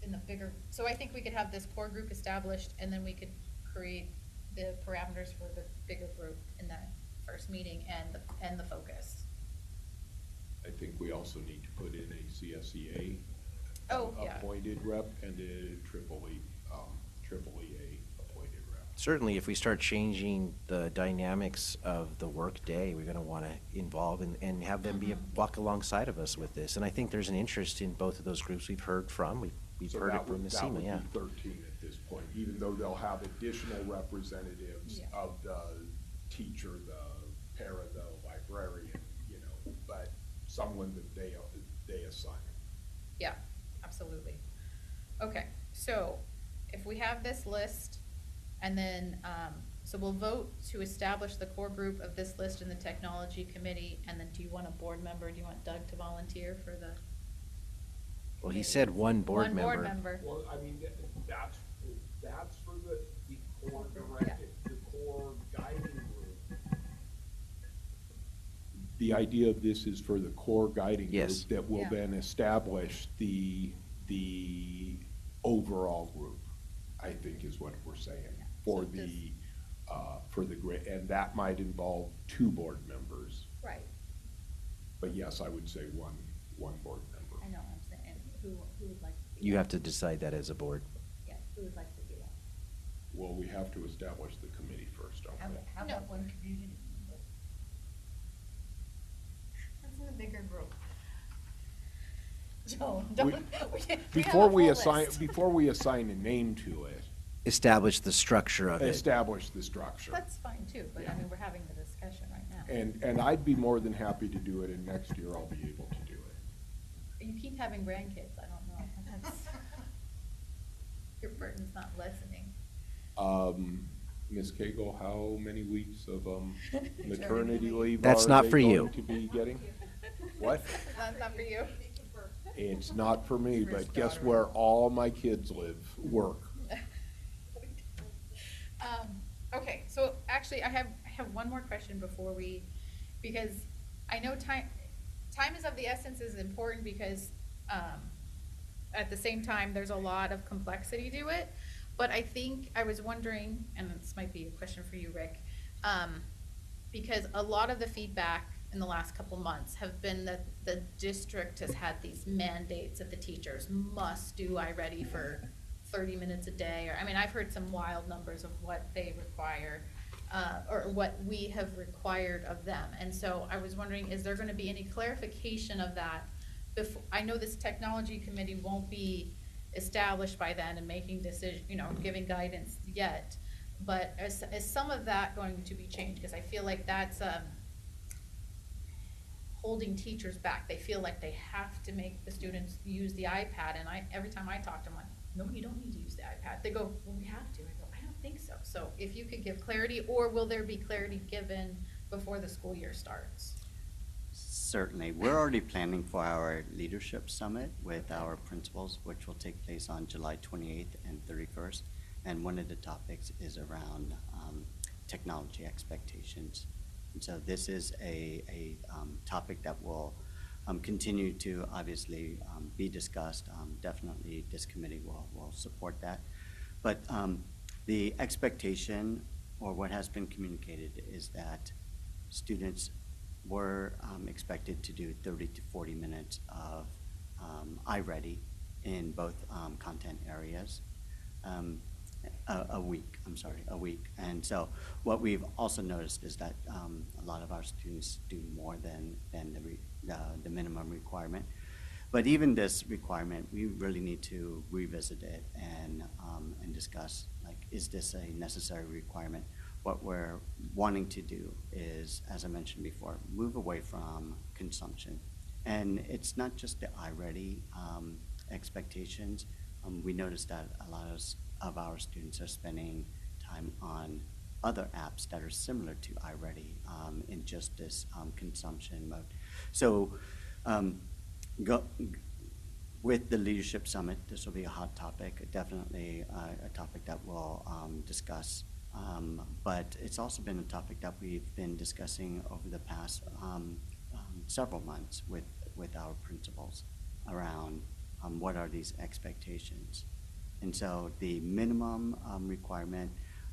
[SPEAKER 2] in the bigger, so I think we could have this core group established, and then we could create the parameters for the bigger group in that first meeting and the focus.
[SPEAKER 4] I think we also need to put in a CSEA
[SPEAKER 2] Oh, yeah.
[SPEAKER 4] appointed rep and a triple EA appointed rep.
[SPEAKER 10] Certainly, if we start changing the dynamics of the workday, we're gonna wanna involve and have them walk alongside of us with this. And I think there's an interest in both of those groups we've heard from. We've
[SPEAKER 4] So
[SPEAKER 10] heard
[SPEAKER 4] that
[SPEAKER 10] it from
[SPEAKER 4] would,
[SPEAKER 10] the
[SPEAKER 4] that would
[SPEAKER 10] SEMA, yeah.
[SPEAKER 4] be 13 at this point, even though they'll have additional representatives
[SPEAKER 2] Yeah.
[SPEAKER 4] of the teacher, the para, the librarian, you know, but someone that they assign.
[SPEAKER 2] Yeah, absolutely. Okay, so if we have this list, and then, so we'll vote to establish the core group of this list in the technology committee, and then do you want a board member? Do you want Doug to volunteer for the?
[SPEAKER 10] Well, he said one board member.
[SPEAKER 2] One board member.
[SPEAKER 4] Well, I mean, that's for the core directive, the core guiding group. The idea of this is for the core guiding group.
[SPEAKER 10] Yes.
[SPEAKER 4] That will
[SPEAKER 2] Yeah.
[SPEAKER 4] then establish the overall group, I think is what we're saying. For
[SPEAKER 2] So
[SPEAKER 4] the grade, and that might involve 2 board members.
[SPEAKER 2] Right,
[SPEAKER 4] But yes, I would say one board member.
[SPEAKER 2] I know, I'm saying, who would like to do that?
[SPEAKER 10] You have to decide that as a board.
[SPEAKER 2] Yeah, who would like to do that?
[SPEAKER 4] Well, we have to establish the committee first, don't we?
[SPEAKER 2] How about one community member? That's in the bigger group. Joe, don't,
[SPEAKER 4] Before we assign a name to it,
[SPEAKER 10] Establish the structure of it.
[SPEAKER 4] establish the structure.
[SPEAKER 2] That's fine too, but I mean, we're having the discussion right now.
[SPEAKER 4] And I'd be more than happy to do it, and next year I'll be able to do it.
[SPEAKER 2] You keep having grandkids, I don't know. That's- Your burden's not lessening.
[SPEAKER 4] Ms. Cagle, how many weeks of maternity leave
[SPEAKER 10] That's
[SPEAKER 4] are
[SPEAKER 10] not
[SPEAKER 4] they
[SPEAKER 10] for you.
[SPEAKER 4] going to be getting? What?
[SPEAKER 2] That's not for you.
[SPEAKER 4] It's not for me, but guess where all my kids work?
[SPEAKER 2] Okay, so actually, I have one more question before because I know time is of the essence is important because, at the same time, there's a lot of complexity to it. But I think, I was wondering, and this might be a question for you, Rick, because a lot of the feedback in the last couple months have been that the district has had these mandates that the teachers must do iReady for 30 minutes a day, or, I mean, I've heard some wild numbers of what they require, or what we have required of them. And so I was wondering, is there gonna be any clarification of that before, I know this technology committee won't be established by then and making decision, giving guidance yet, but is some of that going to be changed? Because I feel like that's, holding teachers back. They feel like they have to make the students use the iPad, and every time I talk to them, I'm like, no, you don't need to use the iPad. They go, well, we have to. I go, I don't think so. So if you could give clarity, or will there be clarity given before the school year starts?
[SPEAKER 5] Certainly. We're already planning for our leadership summit with our principals, which will take place on July 28th and 31st. And one of the topics is around technology expectations. And so this is a topic that will continue to obviously be discussed. Definitely this committee will support that. But the expectation, or what has been communicated, is that students were expected to do 30 to 40 minutes of iReady in both content areas. A week. And so what we've also noticed is that a lot of our students do more than the minimum requirement. But even this requirement, we really need to revisit it and discuss, like, is this a necessary requirement? What we're wanting to do is, as I mentioned before, move away from consumption. And it's not just the iReady expectations. We noticed that a lot of our students are spending time on other apps that are similar to iReady in just this consumption mode. So with the Leadership Summit, this will be a hot topic, definitely a topic that we'll discuss But it's also been a topic that we've been discussing over the past several months with our principals around what are these expectations. And so the minimum requirement,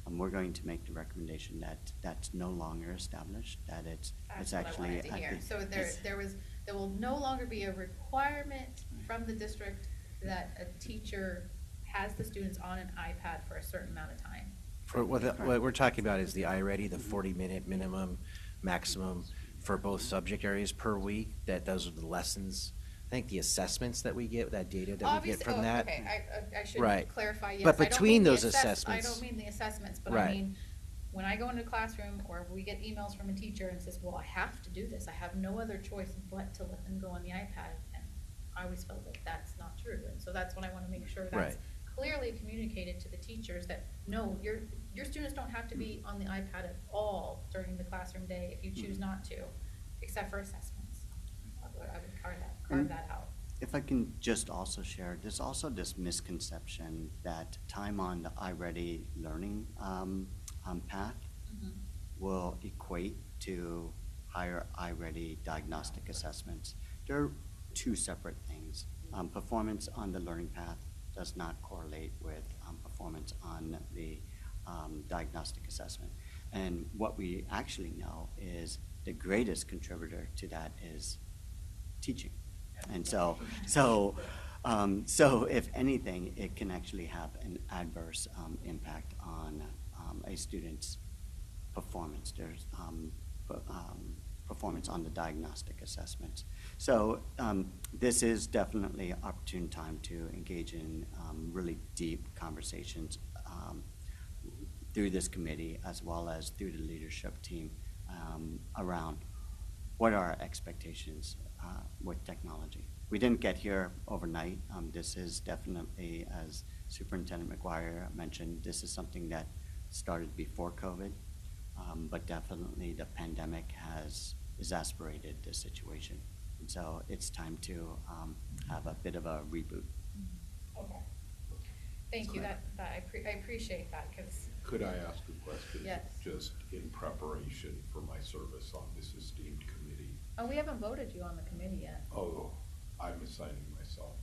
[SPEAKER 5] we're going to make the recommendation that that's no longer established, that it's
[SPEAKER 2] That's
[SPEAKER 5] actually.
[SPEAKER 2] what I wanted to hear.
[SPEAKER 5] at the-
[SPEAKER 2] So there will no longer be a requirement from the district that a teacher has the students on an iPad for a certain amount of time.
[SPEAKER 10] For what we're talking about is the iReady, the 40-minute minimum, maximum for both subject areas per week, that those are the lessons. I think the assessments that we get, that data that we get
[SPEAKER 2] Obviously,
[SPEAKER 10] from that.
[SPEAKER 2] Okay, I should
[SPEAKER 10] Right.
[SPEAKER 2] clarify, yes.
[SPEAKER 10] But
[SPEAKER 2] I don't
[SPEAKER 10] between
[SPEAKER 2] mean the
[SPEAKER 10] those
[SPEAKER 2] I
[SPEAKER 10] assessments.
[SPEAKER 2] don't mean the assessments, but I
[SPEAKER 10] Right.
[SPEAKER 2] mean, when I go into a classroom or we get emails from a teacher and says, well, I have to do this, I have no other choice but to let them go on the iPad, and I always felt like that's not true, and so that's what I wanna make sure that's
[SPEAKER 10] Right.
[SPEAKER 2] clearly communicated to the teachers that, no, your students don't have to be on the iPad at all during the classroom day if you choose not to, except for assessments. I would carve that out.
[SPEAKER 5] If I can just also share, there's also this misconception that time on the iReady learning path will equate to higher iReady diagnostic assessments. They're two separate things. Performance on the learning path does not correlate with performance on the diagnostic assessment. And what we actually know is the greatest contributor to that is teaching. And so if anything, it can actually have an adverse impact on a student's performance. There's performance on the diagnostic assessments. So this is definitely an opportune time to engage in really deep conversations through this committee as well as through the leadership team around what are our expectations with technology. We didn't get here overnight. This is definitely, as Superintendent McGuire mentioned, this is something that started before COVID, but definitely the pandemic has exacerbated the situation. And so it's time to have a bit of a reboot.
[SPEAKER 2] Okay. Thank you, I appreciate that, because,
[SPEAKER 4] Could I ask a question?
[SPEAKER 2] Yes.
[SPEAKER 4] Just in preparation for my service on this esteemed committee.
[SPEAKER 2] oh, we haven't voted you on the committee yet.
[SPEAKER 4] Oh, I'm assigning myself.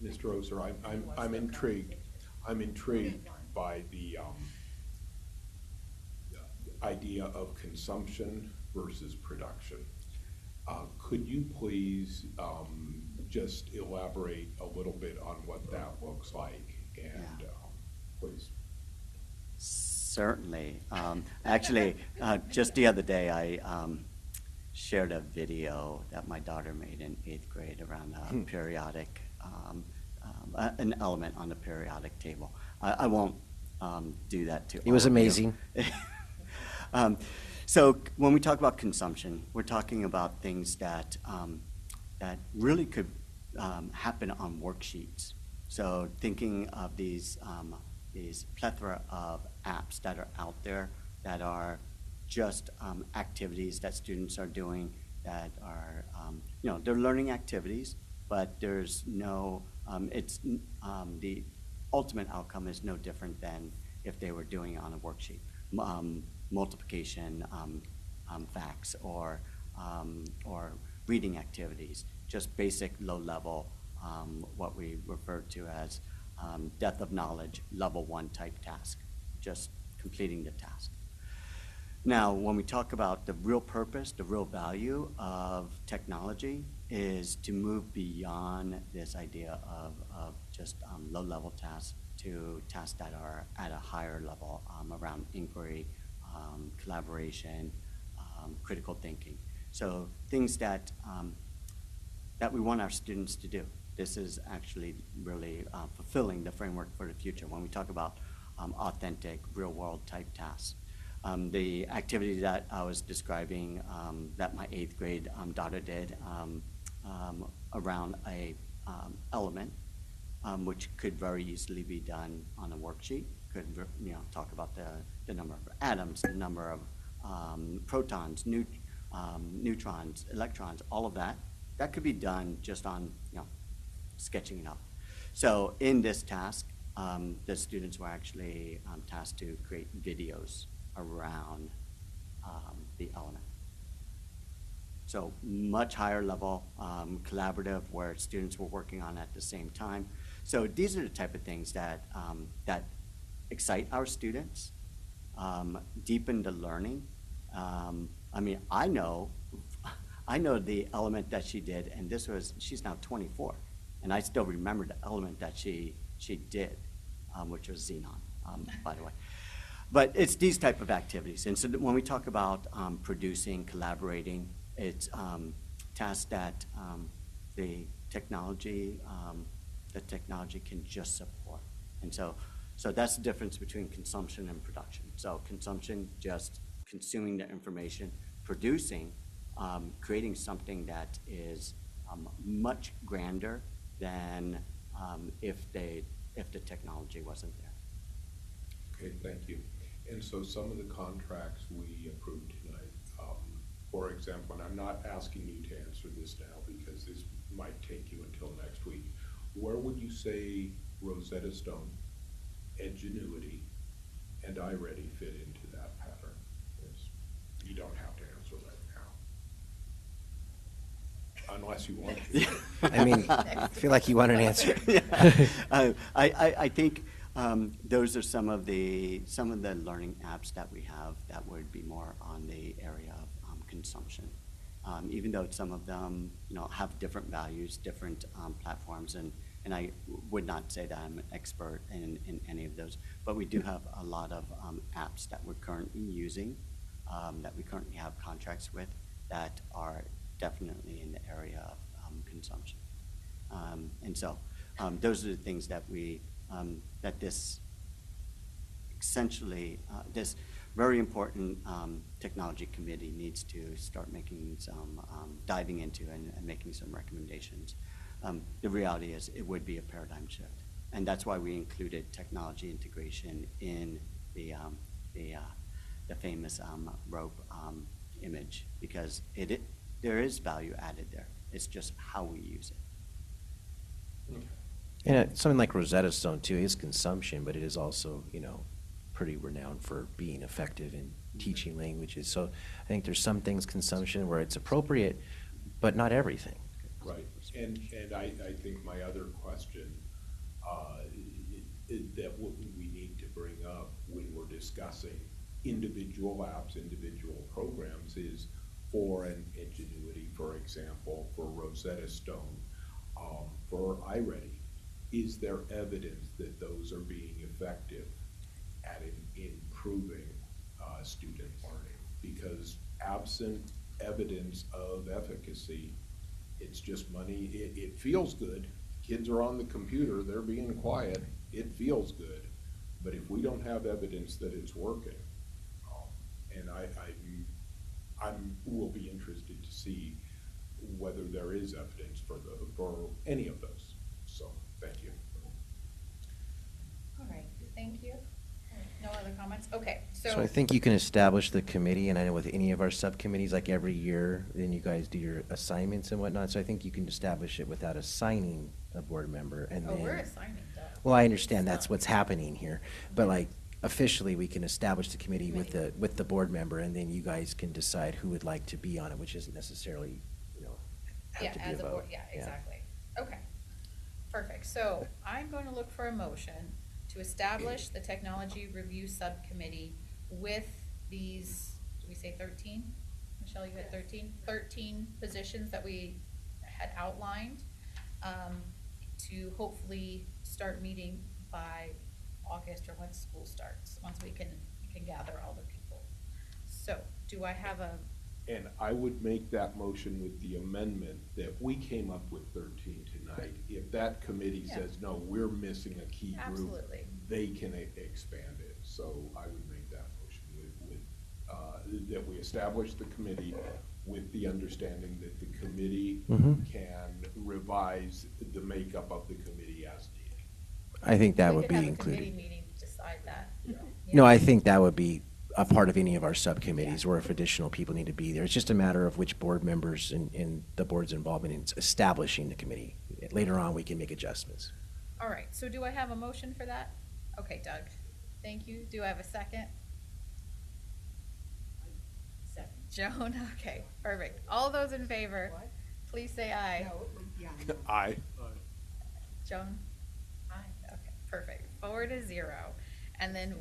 [SPEAKER 4] Mr. Oser, I'm intrigued. I'm intrigued by the idea of consumption versus production. Could you please just elaborate a little bit on what that looks like? And please.
[SPEAKER 5] Certainly. Actually, just the other day, I shared a video that my daughter made in 8th grade around periodic, an element on the periodic table. I won't do that to all
[SPEAKER 10] It was
[SPEAKER 5] of you.
[SPEAKER 10] amazing.
[SPEAKER 5] So when we talk about consumption, we're talking about things that that really could happen on worksheets. So thinking of these plethora of apps that are out there that are just activities that students are doing that are, they're learning activities, but there's no, the ultimate outcome is no different than if they were doing it on a worksheet. Multiplication facts or reading activities, just basic low-level, what we refer to as depth of knowledge, level 1 type task, just completing the task. Now, when we talk about the real purpose, the real value of technology is to move beyond this idea of just low-level tasks to tasks that are at a higher level around inquiry, collaboration, critical thinking. So things that that we want our students to do. This is actually really fulfilling the framework for the future. When we talk about authentic, real-world type tasks, the activity that I was describing that my 8th grade daughter did around a element, which could very easily be done on a worksheet. Could talk about the number of atoms, the number of protons, neutrons, electrons, all of that. That could be done just on sketching it up. So in this task, the students were actually tasked to create videos around the element. So much higher level, collaborative, where students were working on at the same time. So these are the type of things that, that excite our students, deepen the learning. I mean, I know the element that she did, and she's now 24, and I still remember the element that she did, which was xenon, by the way. But it's these type of activities. And so when we talk about producing, collaborating, it's tasks that the technology can just support. And so that's the difference between consumption and production. So consumption, just consuming the information, producing, creating something that is much grander than if the technology wasn't there.
[SPEAKER 4] Okay, thank you. And so some of the contracts we approved tonight, for example, and I'm not asking you to answer this now because this might take you until next week, where would you say Rosetta Stone, Edgenuity, and iReady fit into that pattern? Yes. You don't have to answer that now. Unless you want to.
[SPEAKER 10] I mean, I feel like you want an answer.
[SPEAKER 5] I think those are some of the learning apps that we have that would be more on the area of consumption. Even though some of them, have different values, different platforms, and I would not say that I'm an expert in any of those, but we do have a lot of apps that we're currently using, that we currently have contracts with, that are definitely in the area of consumption. And so those are the things that that this essentially, this very important technology committee needs to start making some, diving into and making some recommendations. The reality is it would be a paradigm shift. And that's why we included technology integration in the famous rope image, because there is value added there. It's just how we use it.
[SPEAKER 4] Okay.
[SPEAKER 10] And something like Rosetta Stone too is consumption, but it is also, pretty renowned for being effective in teaching languages. So I think there's some things consumption where it's appropriate, but not everything.
[SPEAKER 4] Right, and I think my other question that what we need to bring up when we're discussing individual apps, individual programs, is for an Ingenuity, for example, for Rosetta Stone, for iReady. Is there evidence that those are being effective at improving student learning? Because absent evidence of efficacy, it's just money. It feels good. Kids are on the computer, they're being quiet, it feels good. But if we don't have evidence that it's working, and I will be interested to see whether there is evidence for any of those. So, thank you.
[SPEAKER 2] All right, thank you. No other comments? Okay,
[SPEAKER 10] So I think you can establish the committee, and I know with any of our subcommittees, like every year, then you guys do your assignments and whatnot, so I think you can establish it without assigning a board member, and
[SPEAKER 2] Oh,
[SPEAKER 10] then.
[SPEAKER 2] we're assigning though.
[SPEAKER 10] Well, I understand that's what's happening here, but like officially, we can establish the committee with the board member, and then you guys can decide who would like to be on it, which isn't necessarily, have
[SPEAKER 2] Yeah,
[SPEAKER 10] to be
[SPEAKER 2] as a board,
[SPEAKER 10] vote.
[SPEAKER 2] yeah, exactly. Okay, perfect. So I'm going to look for a motion to establish the Technology Review Subcommittee with these, did we say 13? Michelle, you had 13? 13 positions that we had outlined, to hopefully start meeting by August or once school starts, once we can gather all the people. So do I have a?
[SPEAKER 4] And I would make that motion with the amendment that we came up with 13 tonight. If that committee
[SPEAKER 2] Yeah.
[SPEAKER 4] says, no, we're missing a key group,
[SPEAKER 2] Absolutely.
[SPEAKER 4] they can expand it. So I would make that motion that we establish the committee with the understanding that the committee can revise the makeup of the committee as needed.
[SPEAKER 10] I think that
[SPEAKER 2] We
[SPEAKER 10] would
[SPEAKER 2] could
[SPEAKER 10] be
[SPEAKER 2] have a committee
[SPEAKER 10] included.
[SPEAKER 2] meeting to decide that. Yeah.
[SPEAKER 10] No, I think that would be a part of any of our subcommittees, or if additional people need to be there. It's just a matter of which board members and the board's involvement in establishing the committee. Later on, we can make adjustments.
[SPEAKER 2] All right, so do I have a motion for that? Okay, Doug, thank you. Do I have a second?
[SPEAKER 1] Second.
[SPEAKER 2] Joan, okay, perfect. All those in favor, please say aye.
[SPEAKER 1] No, yeah.
[SPEAKER 4] Aye.
[SPEAKER 2] Joan? Aye. Okay, perfect. 4-0. And then,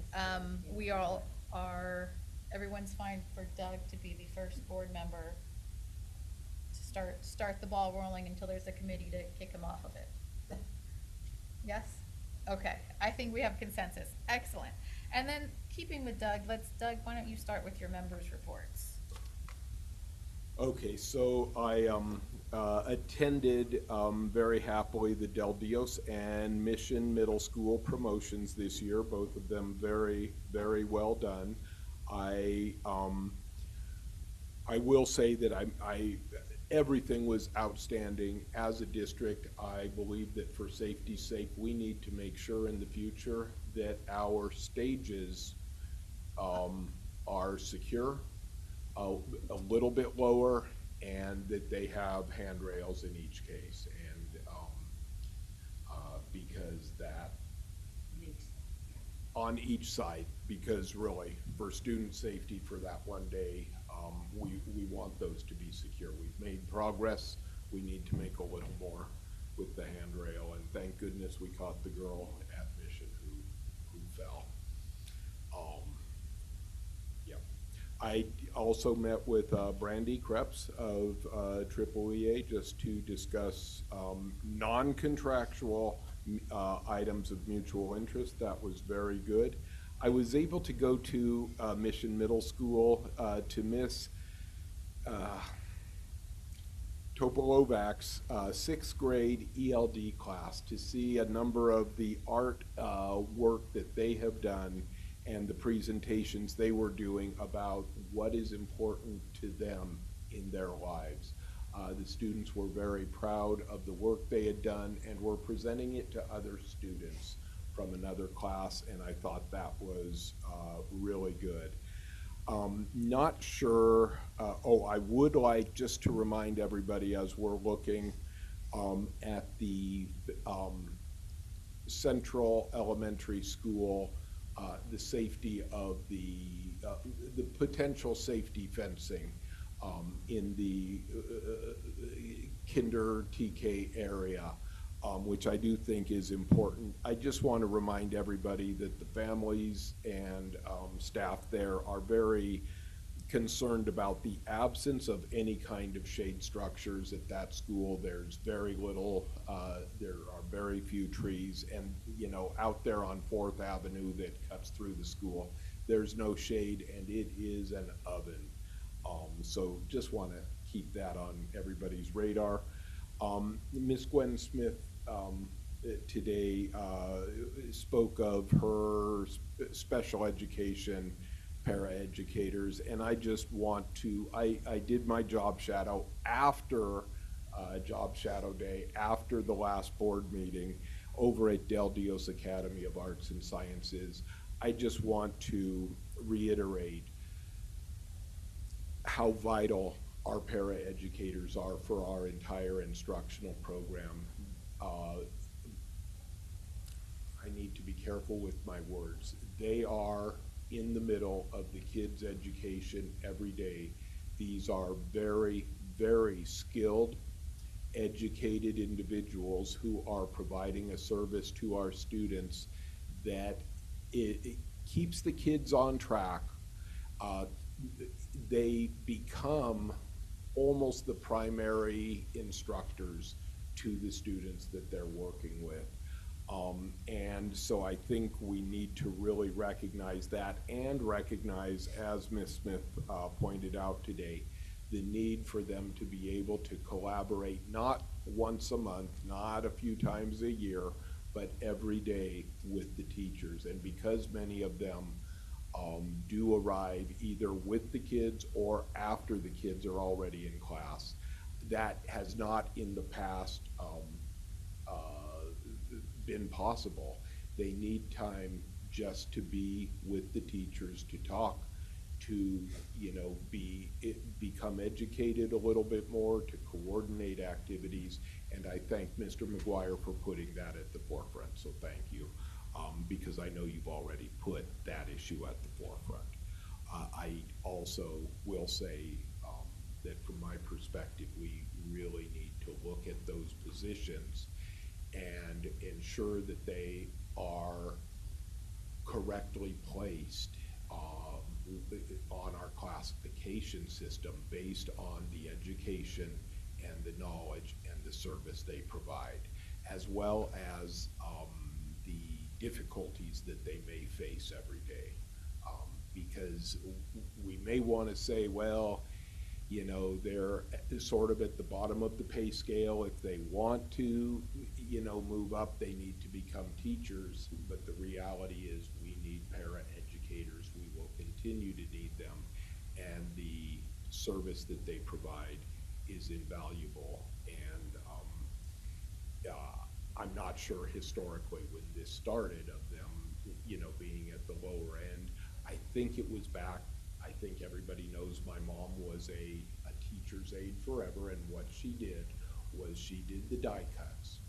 [SPEAKER 2] we all are, everyone's fine for Doug to be the first board member to start the ball rolling until there's a committee to kick him off of it. Yes? Okay, I think we have consensus. Excellent. And then, keeping with Doug, Doug, why don't you start with your members' reports?
[SPEAKER 4] Okay, so I attended very happily the Del Dios and Mission Middle School promotions this year, both of them very, very well done. I will say that everything was outstanding. As a district, I believe that for safety's sake, we need to make sure in the future that our stages are secure, a little bit lower, and that they have handrails in each case. And because that, on each side, because really, for student safety for that one day, we want those to be secure. We've made progress. We need to make a little more with the handrail, and thank goodness we caught the girl at Mission who fell. Yep. I also met with Brandy Krebs of EEA just to discuss non-contractual items of mutual interest. That was very good. I was able to go to Mission Middle School to Miss Topolovac's 6th grade ELD class to see a number of the art work that they have done and the presentations they were doing about what is important to them in their lives. The students were very proud of the work they had done and were presenting it to other students from another class, and I thought that was really good. Not sure, I would like just to remind everybody as we're looking at the Central Elementary School, the safety of the potential safety fencing in the Kinder TK area, which I do think is important. I just want to remind everybody that the families and staff there are very concerned about the absence of any kind of shade structures at that school. There's very little, there are very few trees, and out there on 4th Avenue that cuts through the school, there's no shade, and it is an oven. So just want to keep that on everybody's radar. Ms. Gwen Smith today spoke of her special education paraeducators, and I just want to, I did my job shadow after job shadow day, after the last board meeting over at Del Dios Academy of Arts and Sciences. I just want to reiterate how vital our paraeducators are for our entire instructional program. I need to be careful with my words. They are in the middle of the kids' education every day. These are very, very skilled, educated individuals who are providing a service to our students that it keeps the kids on track. They become almost the primary instructors to the students that they're working with. And so I think we need to really recognize that, and recognize, as Ms. Smith pointed out today, the need for them to be able to collaborate not once a month, not a few times a year, but every day with the teachers. And because many of them do arrive either with the kids or after the kids are already in class, that has not in the past been possible. They need time just to be with the teachers, to talk, to become educated a little bit more, to coordinate activities, and I thank Mr. McGuire for putting that at the forefront. so thank you, because I know you've already put that issue at the forefront. I also will say that from my perspective, we really need to look at those positions and ensure that they are correctly placed on our classification system based on the education and the knowledge and the service they provide, as well as the difficulties that they may face every day. Because we may want to say, well, you know, they're sort of at the bottom of the pay scale. If they want to, you know, move up, they need to become teachers. But the reality is we need para-educators. We will continue to need them. And the service that they provide is invaluable. And I'm not sure historically when this started of them, you know, being at the lower end. I think it was back, I think everybody knows my mom was a teacher's aide forever, and what she did was she did the die cuts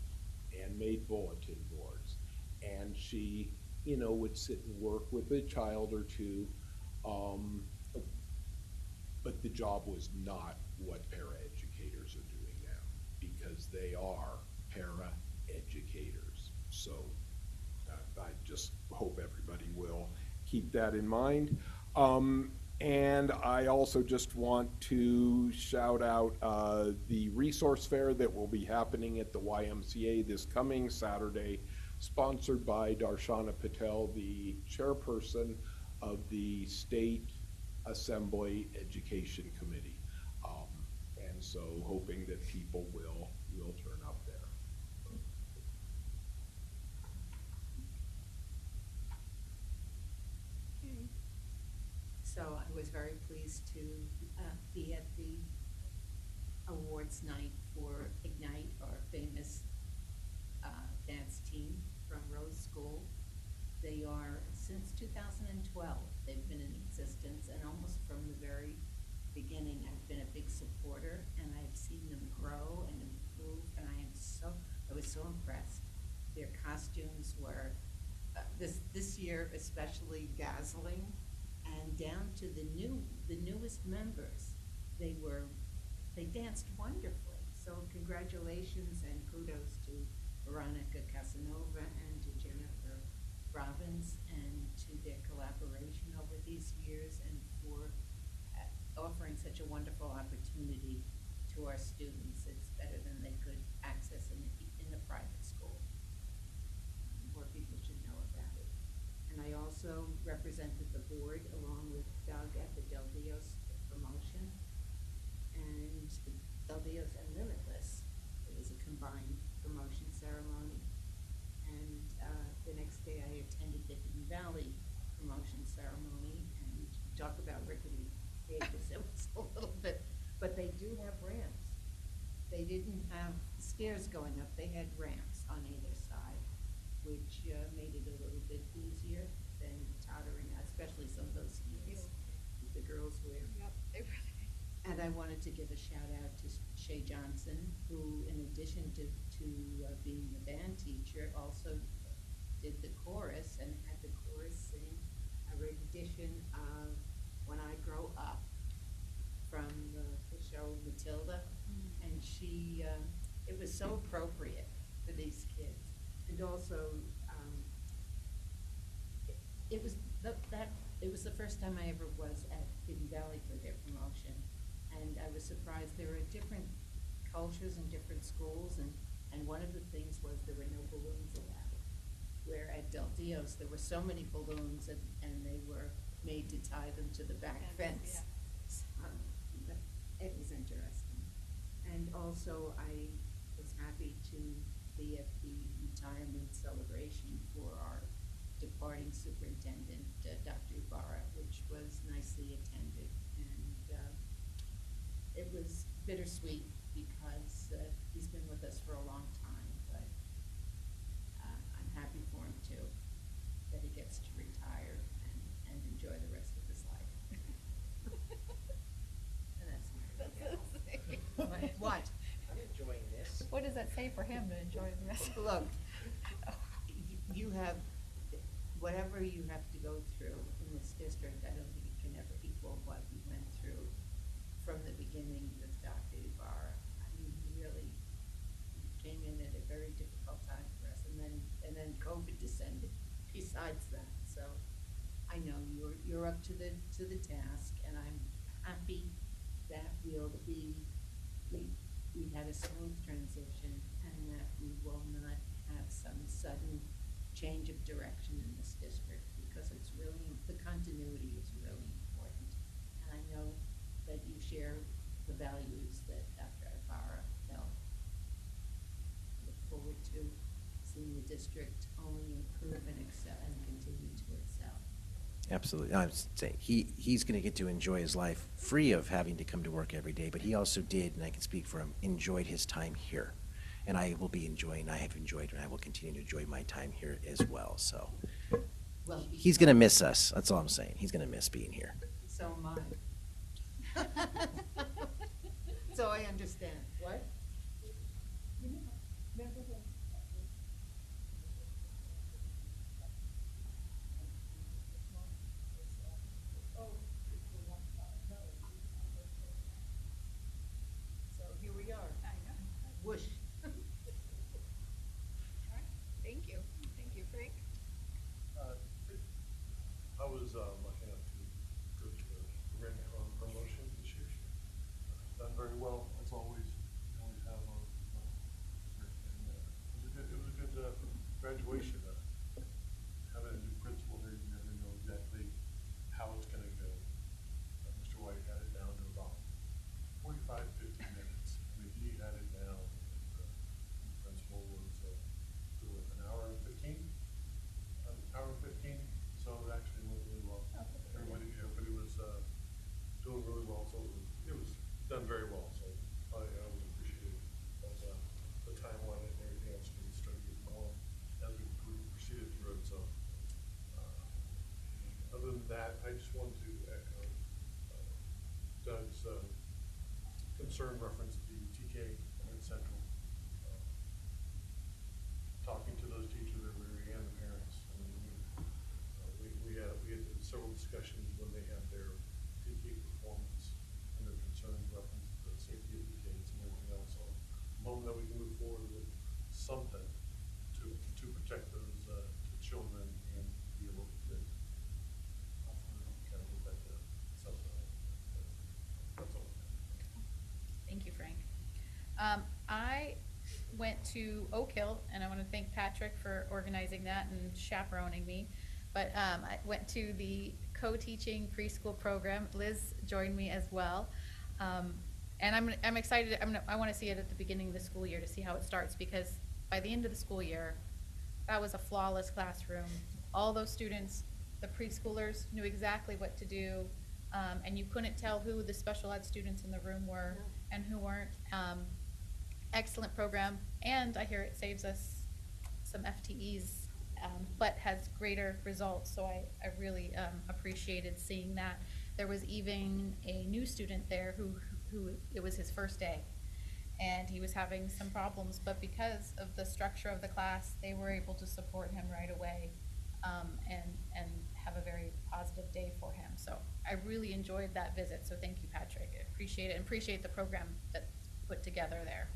[SPEAKER 4] and made bulletin boards, and she, you know, would sit and work with a child or two, but the job was not what paraeducators are doing now, because they are paraeducators. So I just hope everybody will keep that in mind. And I also just want to shout out the resource fair that will be happening at the YMCA this coming Saturday, sponsored by Darshana Patel, the chairperson of the State Assembly Education Committee. And so hoping that people will turn up there.
[SPEAKER 1] So I was very pleased to be at the awards night for Ignite, our famous dance team from Rose School. They are, since 2012, they've been in existence, and almost from the very beginning, I've been a big supporter, and I've seen them grow and improve, and I was so impressed. Their costumes were, this year especially, dazzling. And down to the newest members, they danced wonderfully. So congratulations and kudos to Veronica Casanova and to Jennifer Robbins and to their collaboration over these years, and for offering such a wonderful opportunity to our students. It's better than they could access in a private school. More people should know about it. And I also represented the board along with Doug at the Del Dios promotion, and Del Dios and Limitless. It was a combined promotion ceremony. And the next day I attended the Hidden Valley promotion ceremony, and talk about rickety pages. It was a little bit, but they do have ramps. They didn't have stairs going up, they had ramps on either side, which made it a little bit easier than tottering, especially some of those heels the girls wear.
[SPEAKER 2] Yep, they really.
[SPEAKER 1] And I wanted to give a shout out to Shay Johnson, who, in addition to being the band teacher, also did the chorus and had the chorus sing a rendition of When I Grow Up from the show Matilda. And she, it was so appropriate for these kids. And also, it was the first time I ever was at Hidden Valley for their promotion, and I was surprised. There were different cultures and different schools, and one of the things was there were no balloons allowed. Where at Del Dios there were so many balloons, and they were made to tie them to the back fence. So, it was interesting. And also I was happy to be at the retirement celebration for our departing superintendent, Dr. Ibarra, which was nicely attended. And it was bittersweet because he's been with us for a long time, but I'm happy for him too, that he gets to retire and enjoy the rest of his life. And that's my What?
[SPEAKER 10] I'm enjoying this.
[SPEAKER 2] What does that say for him to enjoy the rest?
[SPEAKER 1] Look, you have, whatever you have to go through in this district, I don't think it can ever equal what we went through from the beginning with Dr. Ibarra. I mean, he really came in at a very difficult time for us, and then COVID descended besides that. So I know you're up to the task, and I'm happy that we had a smooth transition, and that we will not have some sudden change of direction in this district, because it's really, the continuity is really important. And I know that you share the values that Dr. Ibarra held. Look forward to seeing the district only improve and excel and continue to excel.
[SPEAKER 10] Absolutely. I was saying, he's going to get to enjoy his life free of having to come to work every day, but he also did, and I can speak for him, enjoyed his time here. And I will be enjoying, I have enjoyed, and I will continue to enjoy my time here as well. So
[SPEAKER 1] Well,
[SPEAKER 10] he's going to miss us. That's all I'm saying. He's going to miss being here.
[SPEAKER 1] so am I. So I understand. What? So here we are. Whoosh.
[SPEAKER 2] Thank you. Thank you, Frank.
[SPEAKER 3] I was lucky enough to go to the rank promotion this year. Done very well, as always. You always have and it was a good graduation. Having a new principal here, you never know exactly how it's going to go. Mr. White had it down to about 45, 50 minutes. I mean, he had it down. The principal was an hour and 15. Hour and 15. So it actually went really well. Everybody was doing really well. So it was done very well. So I was appreciative of the timeline and everything else being started getting going as we proceeded through it. So other than that, I just wanted to echo Doug's concern reference to the TK at Central. Talking to those teachers that were here and the parents. I mean, we had several discussions when they had their TK performance and their concerns reference to the safety of the kids and everything else. So the moment that we can move forward with something to protect those children and be able to kind of get that to something. That's all.
[SPEAKER 2] Thank you, Frank. I went to Oak Hill, and I want to thank Patrick for organizing that and chaperoning me. But I went to the co-teaching preschool program. Liz joined me as well. And I'm excited. I want to see it at the beginning of the school year to see how it starts, because by the end of the school year, that was a flawless classroom. All those students, the preschoolers, knew exactly what to do, and you couldn't tell who the special ed students in the room were and who weren't. Excellent program, and I hear it saves us some FTEs, but has greater results, so I really appreciated seeing that. There was even a new student there who it was his first day, and he was having some problems, but because of the structure of the class, they were able to support him right away, and have a very positive day for him. So I really enjoyed that visit, so thank you, Patrick. I appreciate it, and appreciate the program that's put together there.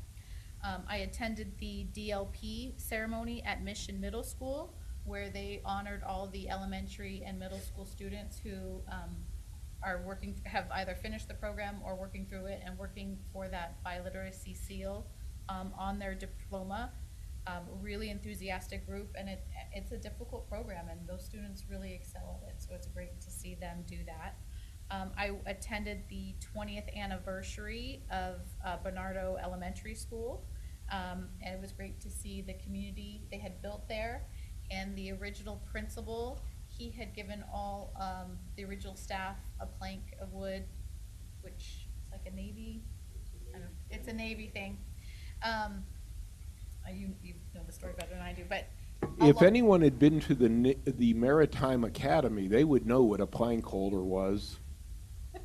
[SPEAKER 2] I attended the DLP ceremony at Mission Middle School, where they honored all the elementary and middle school students who have either finished the program or working through it and working for that biliteracy seal on their diploma. Really enthusiastic group, and it's a difficult program, and those students really excel at it, so it's great to see them do that. I attended the 20th anniversary of Bernardo Elementary School, and it was great to see the community they had built there, and the original principal, he had given all the original staff a plank of wood, which is like a Navy, it's a Navy thing. You know the story better than I do, but
[SPEAKER 4] if anyone had been to the Maritime Academy, they would know what a plank holder was.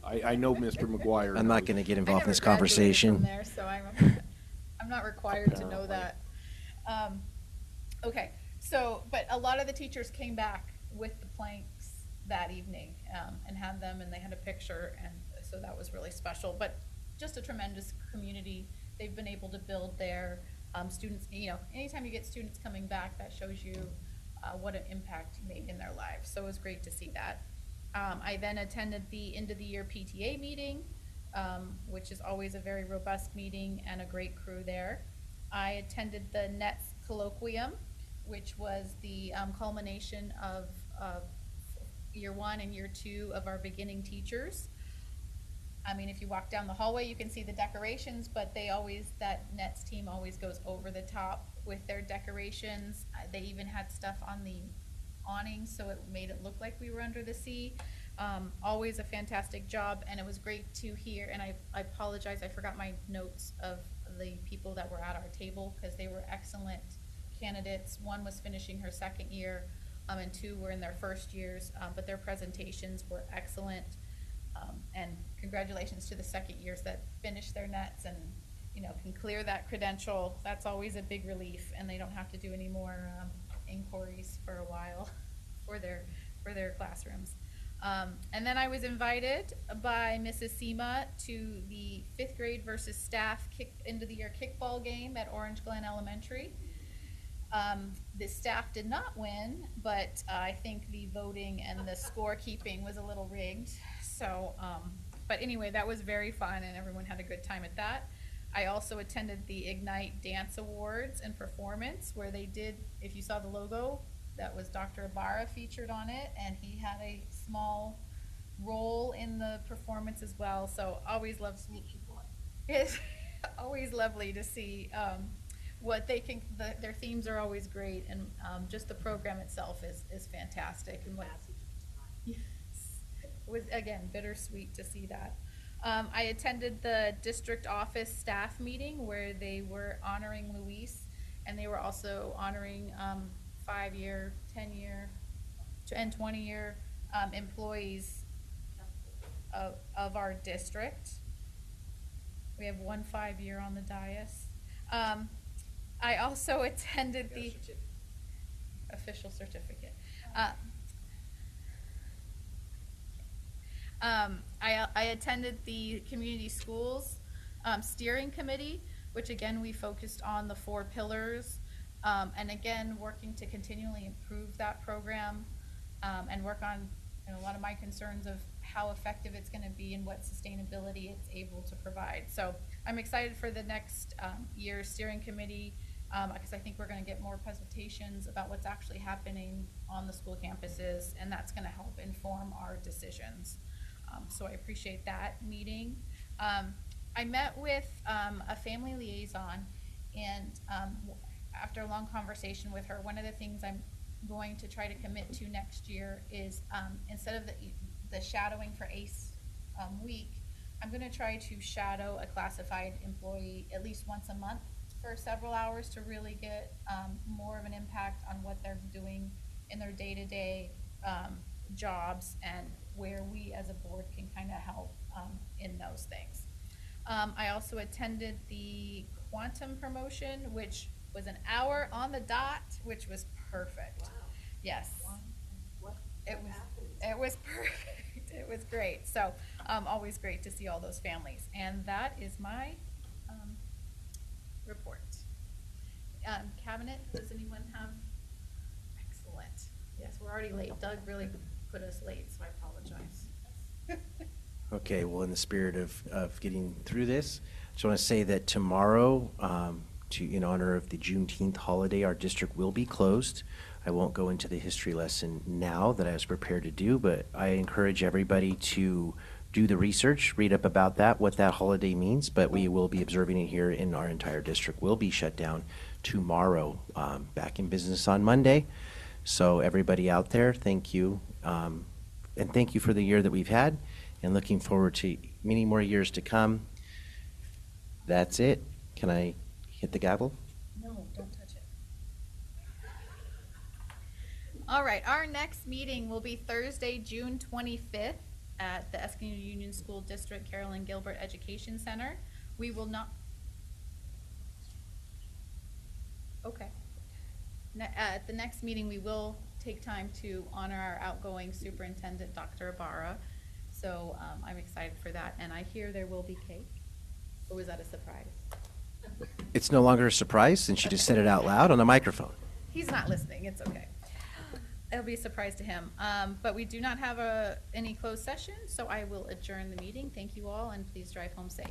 [SPEAKER 4] I know Mr. McGuire.
[SPEAKER 10] I'm not going to get involved in this
[SPEAKER 2] I never graduated
[SPEAKER 10] conversation.
[SPEAKER 2] from there, so I'm not required to know that. Okay, So, but a lot of the teachers came back with the planks that evening, and had them, and they had a picture, and so that was really special. But just a tremendous community they've been able to build there. Students, you know, anytime you get students coming back, that shows you what an impact you made in their lives. So it was great to see that. I then attended the end of the year PTA meeting, which is always a very robust meeting and a great crew there. I attended the NETS colloquium, which was the culmination of year 1 and year 2 of our beginning teachers. I mean, if you walk down the hallway, you can see the decorations, but that NETS team always goes over the top with their decorations. They even had stuff on the awning, so it made it look like we were under the sea. Always a fantastic job, and it was great to hear, and I apologize, I forgot my notes of the people that were at our table, because they were excellent candidates. One was finishing her 2nd year, and 2 were in their 1st years, but their presentations were excellent. And congratulations to the 2nd years that finished their NETs and, you know, can clear that credential. That's always a big relief, and they don't have to do any more inquiries for a while for their classrooms. And then I was invited by Mrs. Seema to the 5th grade versus staff end of the year kickball game at Orange Glen Elementary. The staff did not win, but I think the voting and the scorekeeping was a little rigged. So, but anyway, that was very fun, and everyone had a good time at that. I also attended the Ignite Dance Awards and Performance, where they did, if you saw the logo, that was Dr. Ibarra featured on it, and he had a small role in the performance as well. So always love sneaky boy. It's always lovely to see what they can. Their themes are always great, and just the program itself is fantastic. And what yes, it was again bittersweet to see that. I attended the district office staff meeting where they were honoring Luis, and they were also honoring 5-year, 10-year, and 20-year employees of our district. We have 1 5-year on the dais. I also attended the official certificate. I attended the community schools steering committee, which again, we focused on the 4 pillars, and again, working to continually improve that program, and work on, you know, a lot of my concerns of how effective it's going to be and what sustainability it's able to provide. So I'm excited for the next year's steering committee, because I think we're going to get more presentations about what's actually happening on the school campuses, and that's going to help inform our decisions. So I appreciate that meeting. I met with a family liaison, and after a long conversation with her, one of the things I'm going to try to commit to next year is instead of the shadowing for ACE week, I'm going to try to shadow a classified employee at least once a month for several hours to really get more of an impact on what they're doing in their day-to-day jobs, and where we as a board can kind of help in those things. I also attended the quantum promotion, which was an hour on the dot, which was perfect. Wow. Yes. It was perfect. It was great. So always great to see all those families. And that is my report. Cabinet, does anyone have? Excellent. Yes, we're already late. Doug really put us late, so I apologize.
[SPEAKER 10] Okay, well, in the spirit of getting through this, I just want to say that tomorrow, in honor of the Juneteenth holiday, our district will be closed. I won't go into the history lesson now that I was prepared to do, but I encourage everybody to do the research, read up about that, what that holiday means, but we will be observing it here in our entire district. Will be shut down tomorrow, back in business on Monday. So everybody out there, thank you. And thank you for the year that we've had, and looking forward to many more years to come. That's it. Can I hit the gavel?
[SPEAKER 2] No, don't touch it. All right, our next meeting will be Thursday, June 25th at the Escondido Union School District Carolyn Gilbert Education Center. We will not. Okay. At the next meeting, we will take time to honor our outgoing superintendent, Dr. Ibarra. So I'm excited for that. And I hear there will be cake. Or was that a surprise?
[SPEAKER 10] It's no longer a surprise since you just said it out loud on the microphone.
[SPEAKER 2] He's not listening. It's okay. It'll be a surprise to him. But we do not have any closed session, so I will adjourn the meeting. Thank you all, and please drive home safe.